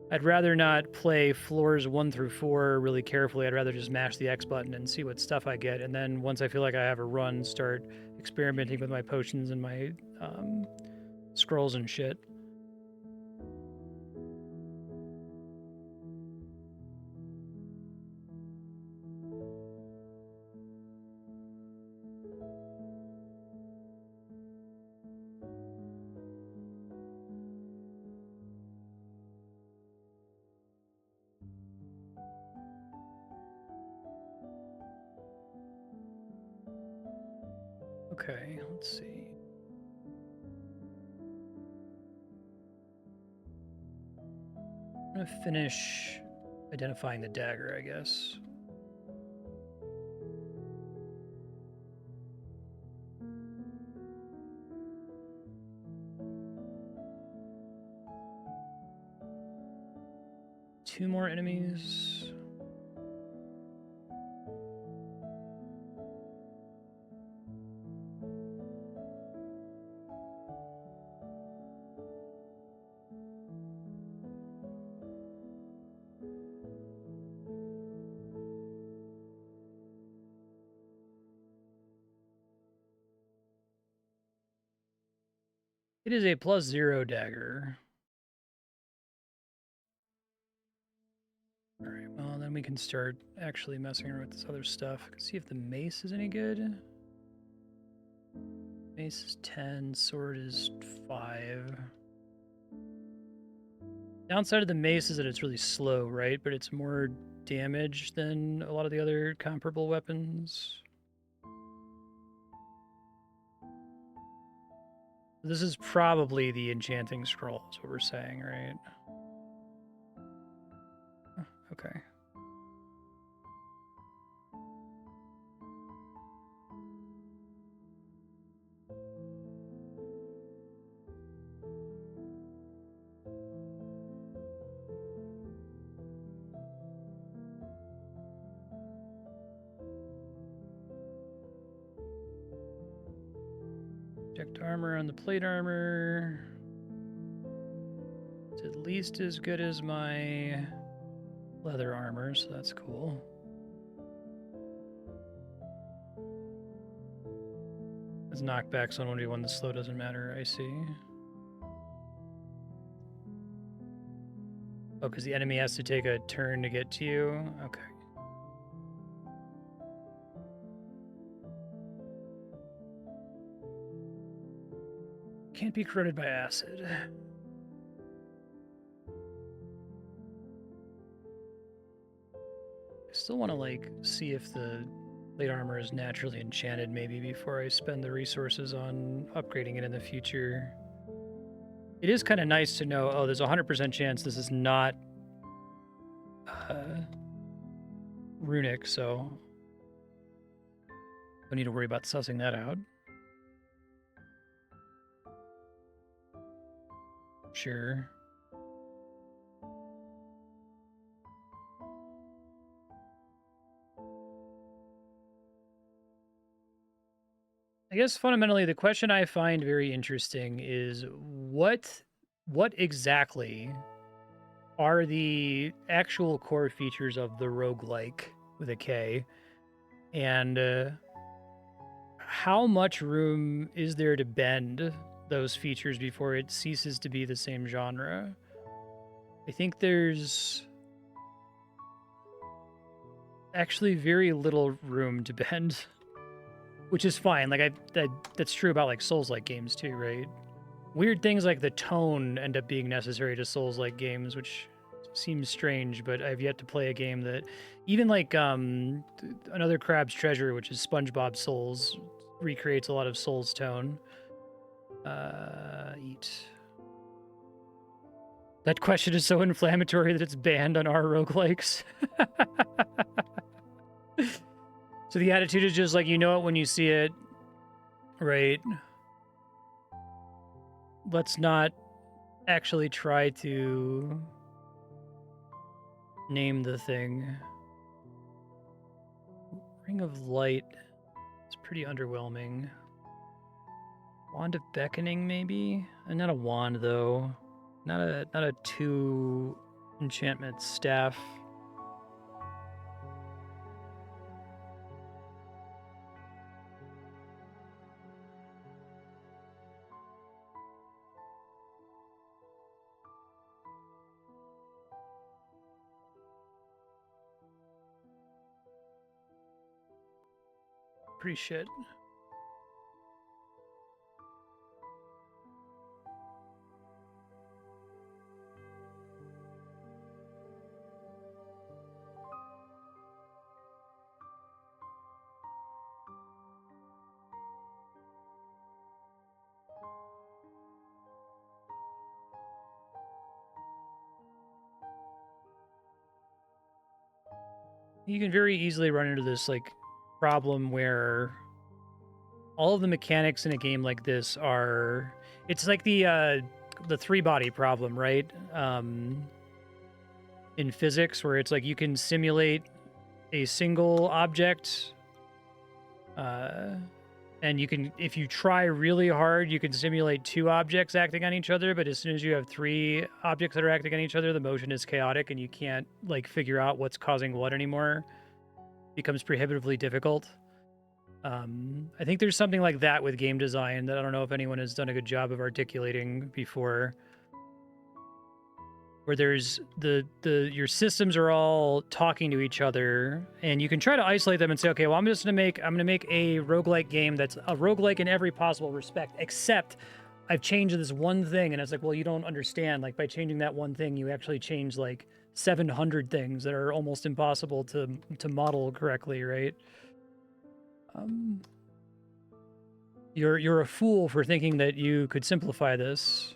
I'd rather not play floors 1 through 4 really carefully. I'd rather just mash the X button and see what stuff I get, and then once I feel like I have a run, start experimenting with my potions and my scrolls and shit. Okay, let's see. I'm gonna finish identifying the dagger, I guess. Two more enemies. It is a +0 dagger. All right, well, then we can start actually messing around with this other stuff. See if the mace is any good. Mace is 10, sword is 5. Downside of the mace is that it's really slow, right? But it's more damage than a lot of the other comparable weapons. This is probably the enchanting scroll, is what we're saying, right? Okay. Checked armor on the plate armor. It's at least as good as my leather armor, so that's cool. It's knockback, so 1v1 the slow doesn't matter, I see. Oh, because the enemy has to take a turn to get to you? Okay. Can't be corroded by acid. I still want to, like, see if the plate armor is naturally enchanted, maybe, before I spend the resources on upgrading it in the future. It is kind of nice to know, oh, there's a 100% chance this is not runic, so don't need to worry about sussing that out. Sure. I guess fundamentally the question I find very interesting is what exactly are the actual core features of the roguelike with a K, and how much room is there to bend those features before it ceases to be the same genre? I think there's actually very little room to bend, which is fine. Like that's true about like Souls-like games too, right? Weird things like the tone end up being necessary to Souls-like games, which seems strange, but I've yet to play a game that even like another Crab's Treasure, which is SpongeBob Souls, recreates a lot of Souls tone. Eat. That question is so inflammatory that it's banned on our roguelikes. So the attitude is just like, you know it when you see it, right? Let's not actually try to name the thing. Ring of Light is pretty underwhelming. Wand of Beckoning, maybe? Not a wand, though. Not a 2 enchantment staff. Pretty shit. You can very easily run into this like problem where all of the mechanics in a game like this are, it's like the 3-body problem, right? In physics, where it's like you can simulate a single object, and you can, if you try really hard, you can simulate 2 objects acting on each other, but as soon as you have 3 objects that are acting on each other, the motion is chaotic and you can't like figure out what's causing what anymore. It becomes prohibitively difficult. I think there's something like that with game design that I don't know if anyone has done a good job of articulating before, where there's your systems are all talking to each other, and you can try to isolate them and say, okay, well, I'm gonna make a roguelike game that's a roguelike in every possible respect, except I've changed this one thing. And it's like, well, you don't understand. Like, by changing that one thing, you actually change like 700 things that are almost impossible to model correctly, right? You're a fool for thinking that you could simplify this.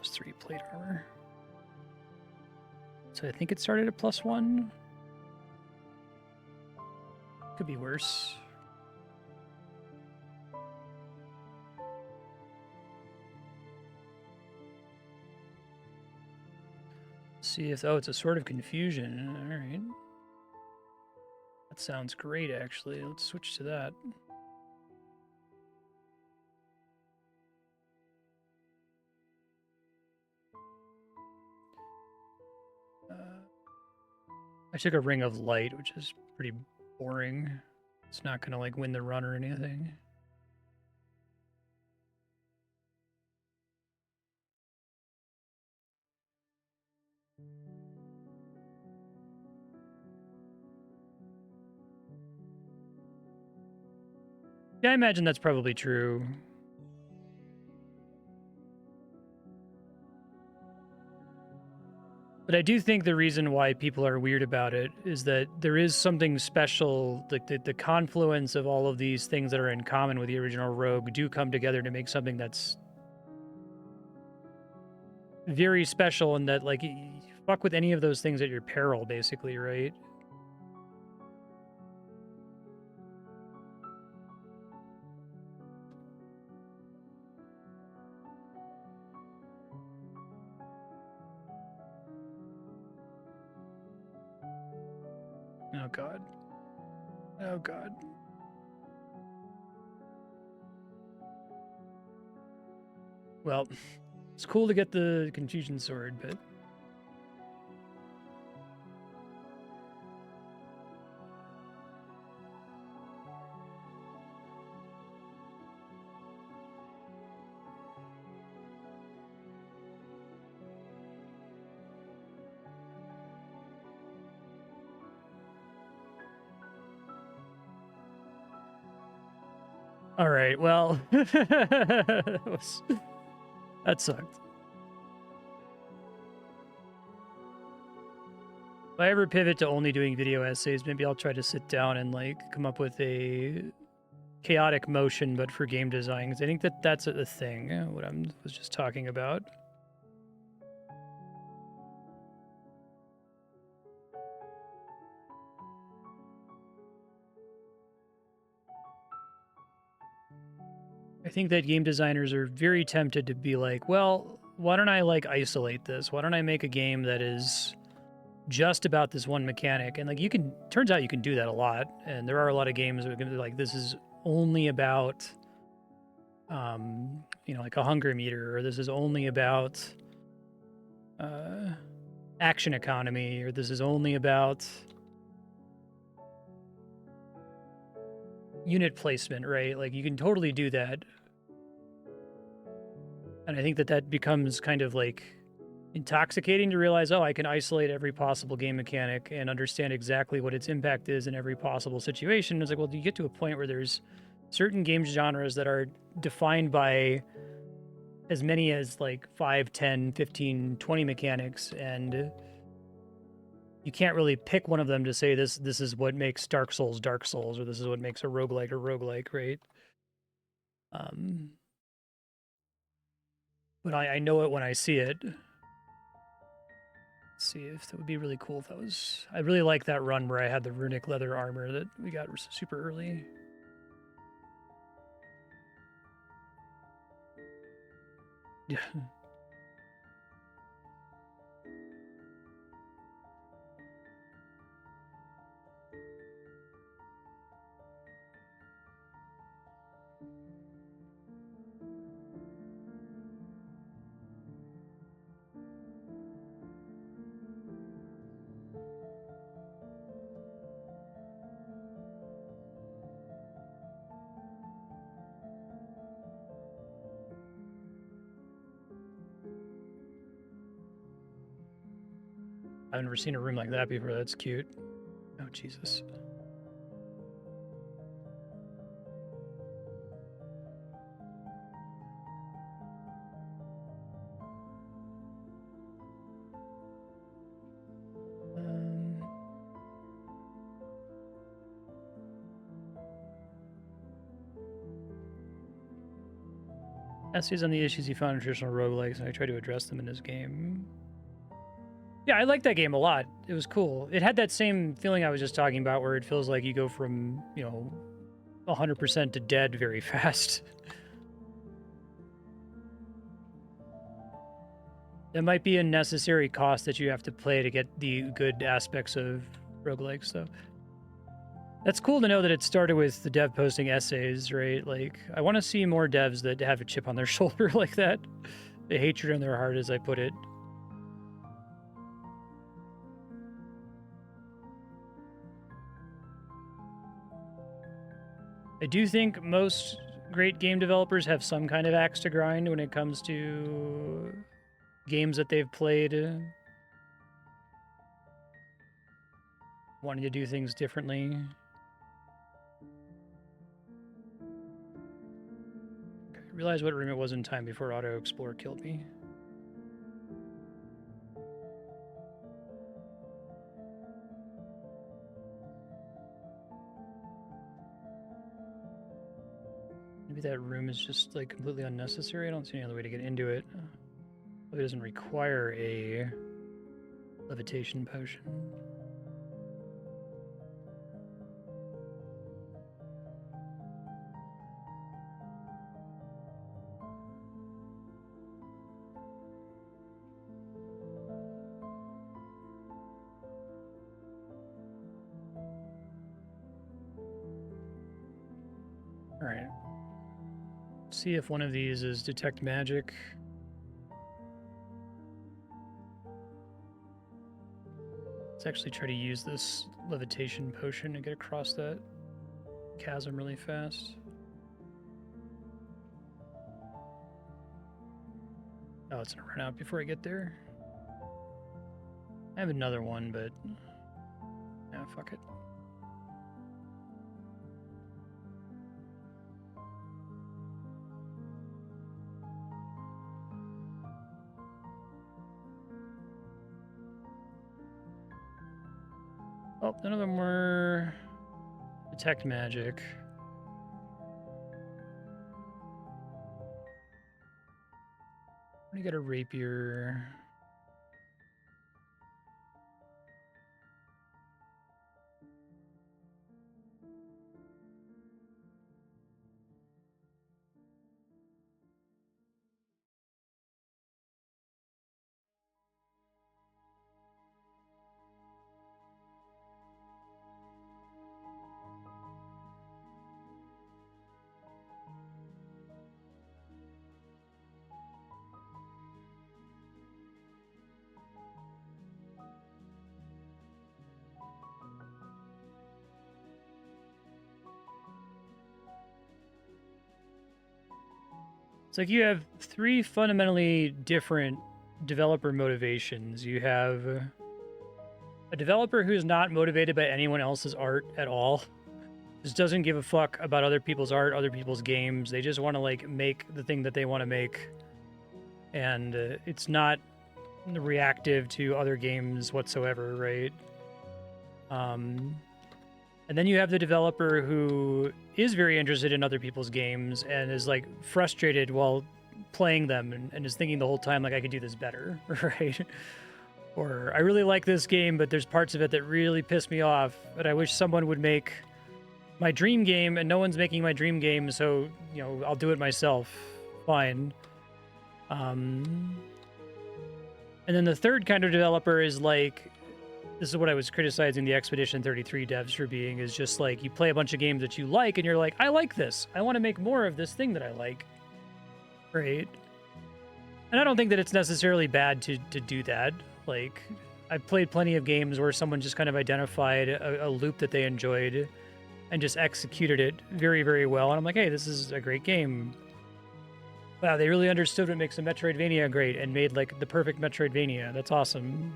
+3 plate armor. So I think it started at +1. Could be worse. See if, oh, it's a Sword of Confusion. All right. That sounds great, actually. Let's switch to that. I took a Ring of Light, which is pretty boring. It's not gonna like win the run or anything. Yeah, I imagine that's probably true. But I do think the reason why people are weird about it is that there is something special, like the confluence of all of these things that are in common with the original Rogue do come together to make something that's very special, and that like you fuck with any of those things at your peril, basically, right? Oh god. Oh god. Well, it's cool to get the Confusion Sword, but all right, well, that sucked. If I ever pivot to only doing video essays, maybe I'll try to sit down and like come up with a chaotic motion, but for game design, because I think that that's a thing, what I was just talking about. I think that game designers are very tempted to be like, well, why don't I like isolate this? Why don't I make a game that is just about this one mechanic? And like turns out you can do that a lot. And there are a lot of games that can be like, this is only about like a hunger meter, or this is only about action economy, or this is only about unit placement, right? Like you can totally do that. And I think that becomes kind of like intoxicating to realize, oh, I can isolate every possible game mechanic and understand exactly what its impact is in every possible situation. It's like, well, you get to a point where there's certain game genres that are defined by as many as like 5, 10, 15, 20 mechanics, and you can't really pick one of them to say this is what makes Dark Souls, or this is what makes a roguelike, right? But I know it when I see it. Let's see if that would be really cool if that was... I really like that run where I had the runic leather armor that we got super early. Yeah. I've never seen a room like that before. That's cute. Oh, Jesus. Essays on the issues he found in traditional roguelikes, and I tried to address them in this game. Yeah, I liked that game a lot. It was cool. It had that same feeling I was just talking about, where it feels like you go from, 100% to dead very fast. That might be a necessary cost that you have to play to get the good aspects of roguelikes, though. That's cool to know that it started with the dev posting essays, right? Like, I want to see more devs that have a chip on their shoulder like that. The hatred in their heart, as I put it. I do think most great game developers have some kind of axe to grind when it comes to games that they've played. Wanting to do things differently. I realized what room it was in time before Auto Explore killed me. Maybe that room is just like completely unnecessary. I don't see any other way to get into it. It doesn't require a levitation potion. All right. See if one of these is detect magic. Let's actually try to use this levitation potion to get across that chasm really fast. Oh, it's gonna run out before I get there. I have another one, but yeah, fuck it. Oh, none of them were detect magic. I'm gonna get a rapier. It's like you have three fundamentally different developer motivations. You have a developer who's not motivated by anyone else's art at all. Just doesn't give a fuck about other people's art, other people's games. They just want to like make the thing that they want to make, and it's not reactive to other games whatsoever, right? And then you have the developer who is very interested in other people's games and is like frustrated while playing them and is thinking the whole time like I could do this better, right? Or I really like this game, but there's parts of it that really piss me off, but I wish someone would make my dream game, and no one's making my dream game, so I'll do it myself. Fine. And then the third kind of developer is like, this is what I was criticizing the Expedition 33 devs for being, is just like you play a bunch of games that you like and you're like, I like this. I want to make more of this thing that I like. Right? And I don't think that it's necessarily bad to do that. Like, I've played plenty of games where someone just kind of identified a loop that they enjoyed and just executed it very, very well. And I'm like, hey, this is a great game. Wow, they really understood what makes a Metroidvania great and made like the perfect Metroidvania. That's awesome.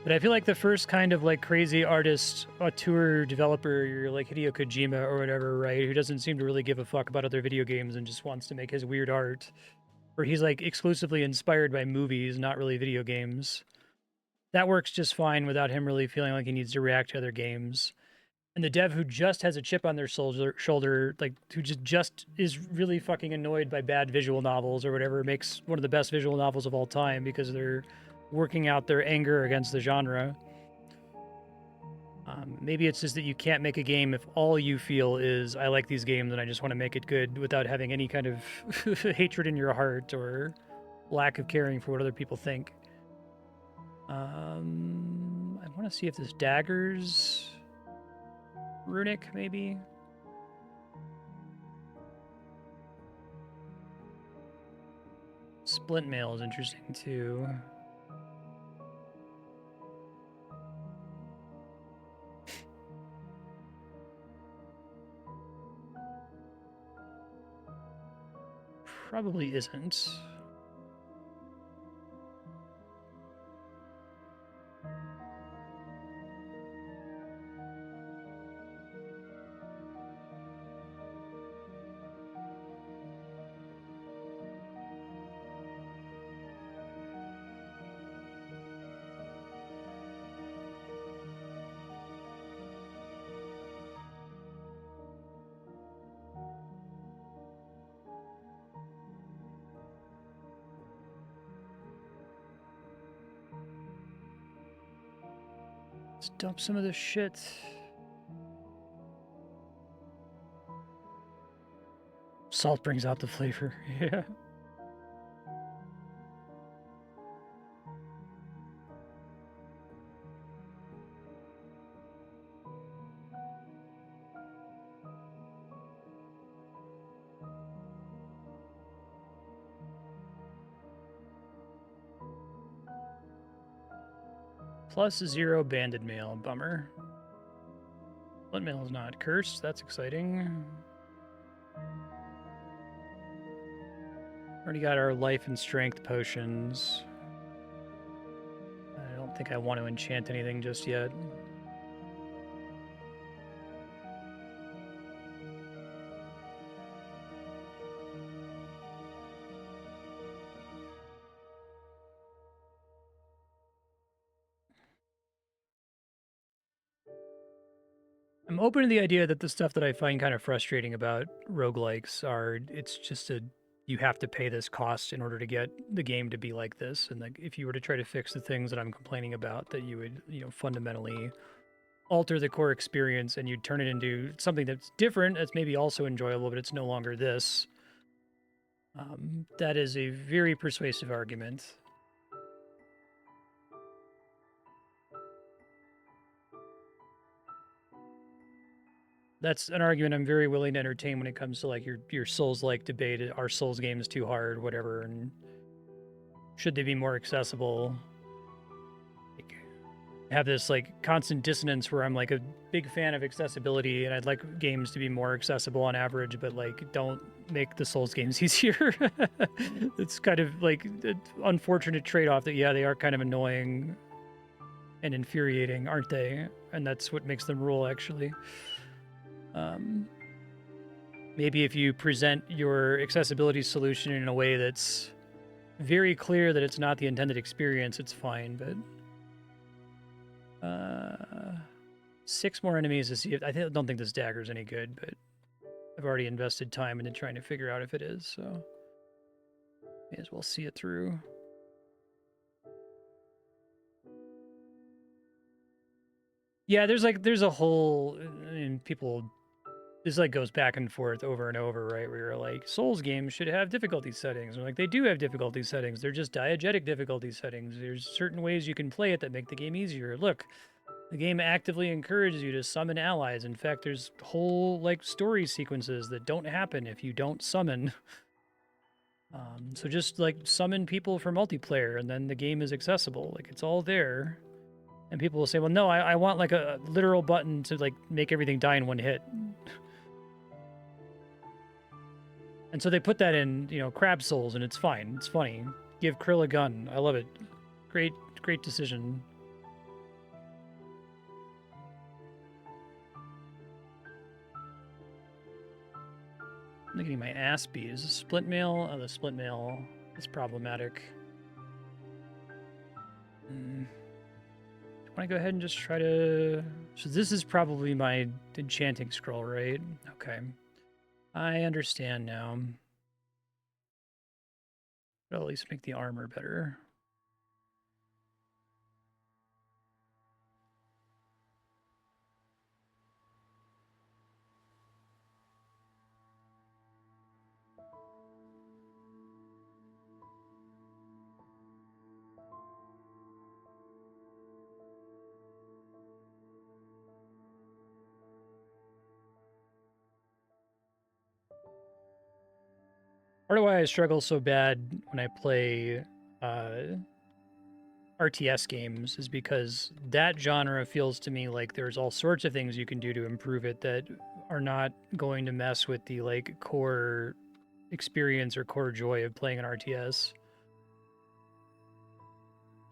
But I feel like the first kind of like crazy artist, auteur developer, you're like Hideo Kojima or whatever, right? Who doesn't seem to really give a fuck about other video games and just wants to make his weird art. Or he's like exclusively inspired by movies, not really video games. That works just fine without him really feeling like he needs to react to other games. And the dev who just has a chip on their shoulder, like who just is really fucking annoyed by bad visual novels or whatever, makes one of the best visual novels of all time because they're working out their anger against the genre. Maybe it's just that you can't make a game if all you feel is, I like these games and I just want to make it good without having any kind of hatred in your heart or lack of caring for what other people think. I want to see if this dagger's runic, maybe. Splint mail is interesting too. Probably isn't. Let's dump some of this shit. Salt brings out the flavor. Yeah. +0 banded mail. Bummer. Splint mail is not cursed. That's exciting. Already got our life and strength potions. I don't think I want to enchant anything just yet. I'm open to the idea that the stuff that I find kind of frustrating about roguelikes are it's just you have to pay this cost in order to get the game to be like this. And like if you were to try to fix the things that I'm complaining about, that you would, fundamentally alter the core experience and you'd turn it into something that's different, that's maybe also enjoyable, but it's no longer this. That is a very persuasive argument. That's an argument I'm very willing to entertain when it comes to like your Souls-like debate. Are Souls games too hard, whatever, and should they be more accessible? Like, have this like constant dissonance where I'm like a big fan of accessibility and I'd like games to be more accessible on average, but like don't make the Souls games easier. It's kind of like an unfortunate trade-off that, yeah, they are kind of annoying and infuriating, aren't they? And that's what makes them rule, actually. Maybe if you present your accessibility solution in a way that's very clear that it's not the intended experience, it's fine, but 6 more enemies to see if... I don't think this dagger's any good, but I've already invested time into trying to figure out if it is, so may as well see it through. Yeah, there's a whole... I mean, people... This like goes back and forth over and over, right? Where you're like, Souls games should have difficulty settings. And like, they do have difficulty settings. They're just diegetic difficulty settings. There's certain ways you can play it that make the game easier. Look, the game actively encourages you to summon allies. In fact, there's whole like story sequences that don't happen if you don't summon. So just like summon people for multiplayer, and then the game is accessible. Like, it's all there. And people will say, well, no, I want like a literal button to like make everything die in one hit. And so they put that in, you know, Crab Souls, and it's fine. It's funny. Give Krill a gun. I love it. Great decision. I'm getting my ass beat. Is this split mail? Oh, the split mail is problematic. Do I want to go ahead and just try to... So this is probably my enchanting scroll, right? Okay. I understand now. But I'll at least make the armor better. Part of why I struggle so bad when I play RTS games is because that genre feels to me like there's all sorts of things you can do to improve it that are not going to mess with the like core experience or core joy of playing an RTS.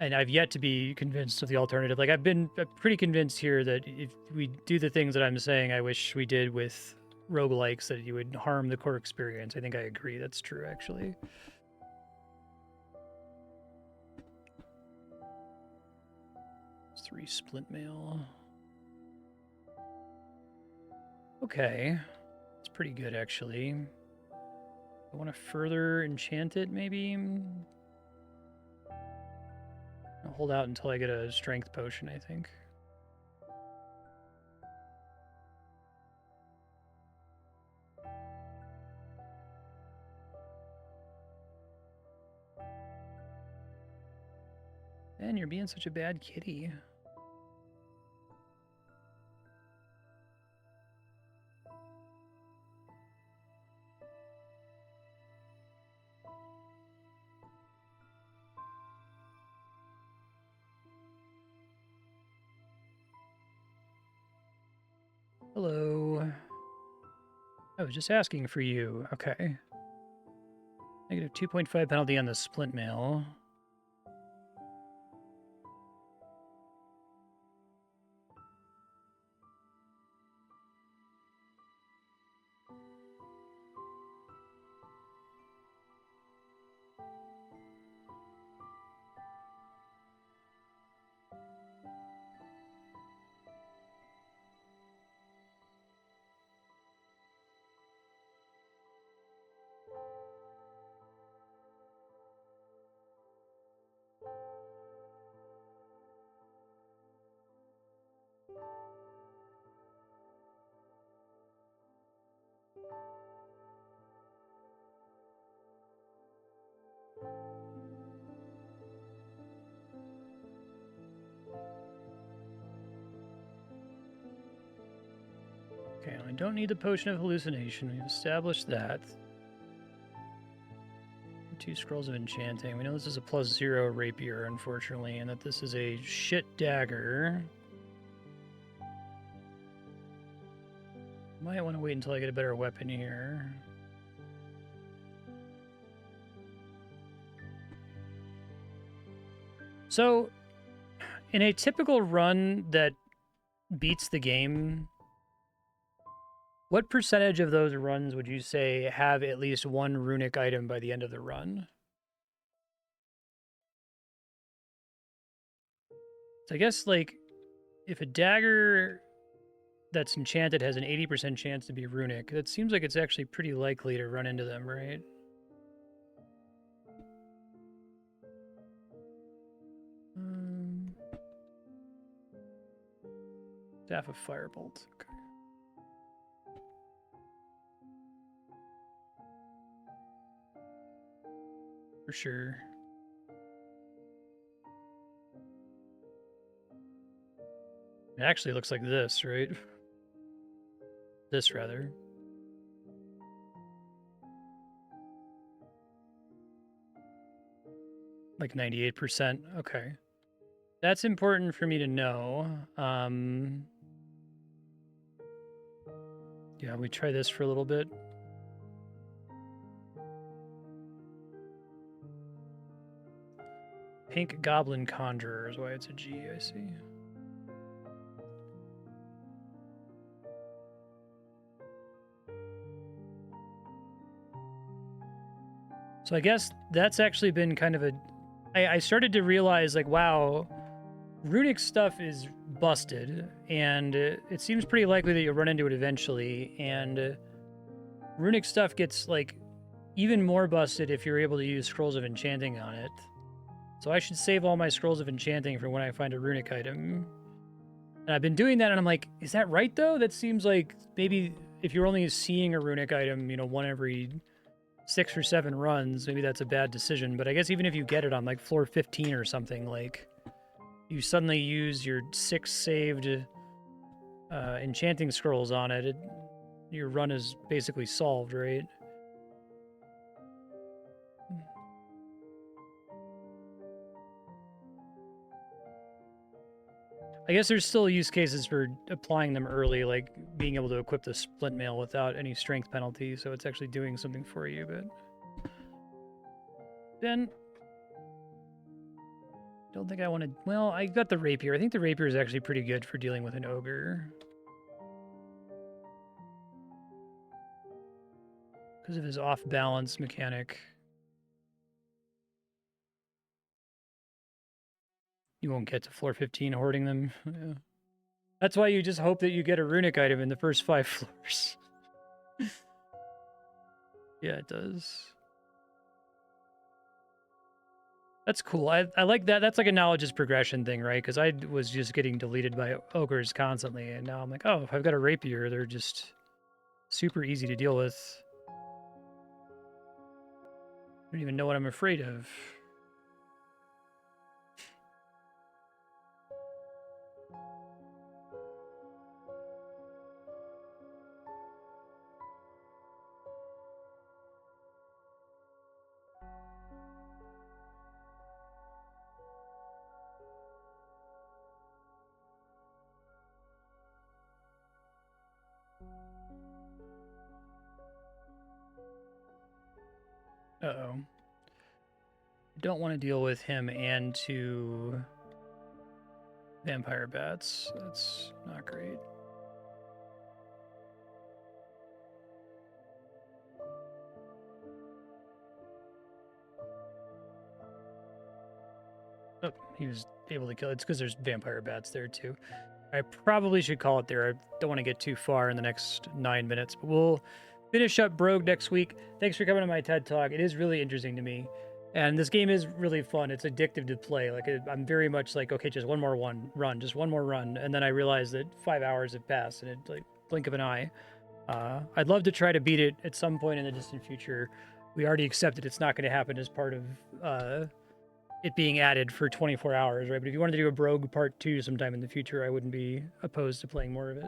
And I've yet to be convinced of the alternative. Like, I've been pretty convinced here that if we do the things that I'm saying I wish we did with roguelikes, that you would harm the core experience. I think I agree. That's true, actually. It's 3 split mail. Okay. It's pretty good, actually. I want to further enchant it, maybe? I'll hold out until I get a strength potion, I think. Ben, you're being such a bad kitty. Hello. I was just asking for you. Okay. Negative 2.5 penalty on the splint mail. Okay, I don't need the potion of hallucination. We've established that. 2 scrolls of enchanting. We know this is a +0 rapier, unfortunately, and that this is a shit dagger. Might want to wait until I get a better weapon here. So, in a typical run that beats the game, what percentage of those runs would you say have at least one runic item by the end of the run? So I guess, like, if a dagger that's enchanted has an 80% chance to be runic, that seems like it's actually pretty likely to run into them, right? Staff of Firebolt. Okay. For sure. It actually looks like this, right? This, rather. Like 98%. Okay. That's important for me to know. Yeah, we try this for a little bit. Pink Goblin Conjurer is why it's a G, I see. So I guess that's actually been kind of a... I started to realize, like, wow, runic stuff is busted, and it seems pretty likely that you'll run into it eventually, and runic stuff gets, like, even more busted if you're able to use Scrolls of Enchanting on it. So I should save all my Scrolls of Enchanting for when I find a runic item. And I've been doing that, and I'm like, is that right, though? That seems like maybe if you're only seeing a runic item, you know, one every 6 or 7 runs, maybe that's a bad decision. But I guess even if you get it on, like, floor 15 or something, like, you suddenly use your 6 saved enchanting scrolls on it, your run is basically solved, right? I guess there's still use cases for applying them early, like being able to equip the splint mail without any strength penalty, so it's actually doing something for you, but... Then... Don't think I want to... Well, I got the rapier. I think the rapier is actually pretty good for dealing with an ogre. Because of his off-balance mechanic. You won't get to floor 15 hoarding them. Yeah. That's why you just hope that you get a runic item in the first 5 floors. Yeah, it does. That's cool. I like that. That's like a knowledge's progression thing, right? Because I was just getting deleted by ogres constantly, and now I'm like, oh, if I've got a rapier, they're just super easy to deal with. I don't even know what I'm afraid of. Uh-oh. Don't want to deal with him and 2 vampire bats. That's not great. Oh, he was able to kill it. It's because there's vampire bats there, too. I probably should call it there. I don't want to get too far in the next 9 minutes, but we'll finish up Brogue next week. Thanks for coming to my TED Talk. It is really interesting to me. And this game is really fun. It's addictive to play. Like, I'm very much like, okay, just one more run. Just one more run. And then I realized that 5 hours have passed, and it's like blink of an eye. I'd love to try to beat it at some point in the distant future. We already accepted it's not going to happen as part of it being added for 24 hours, right? But if you wanted to do a Brogue Part 2 sometime in the future, I wouldn't be opposed to playing more of it.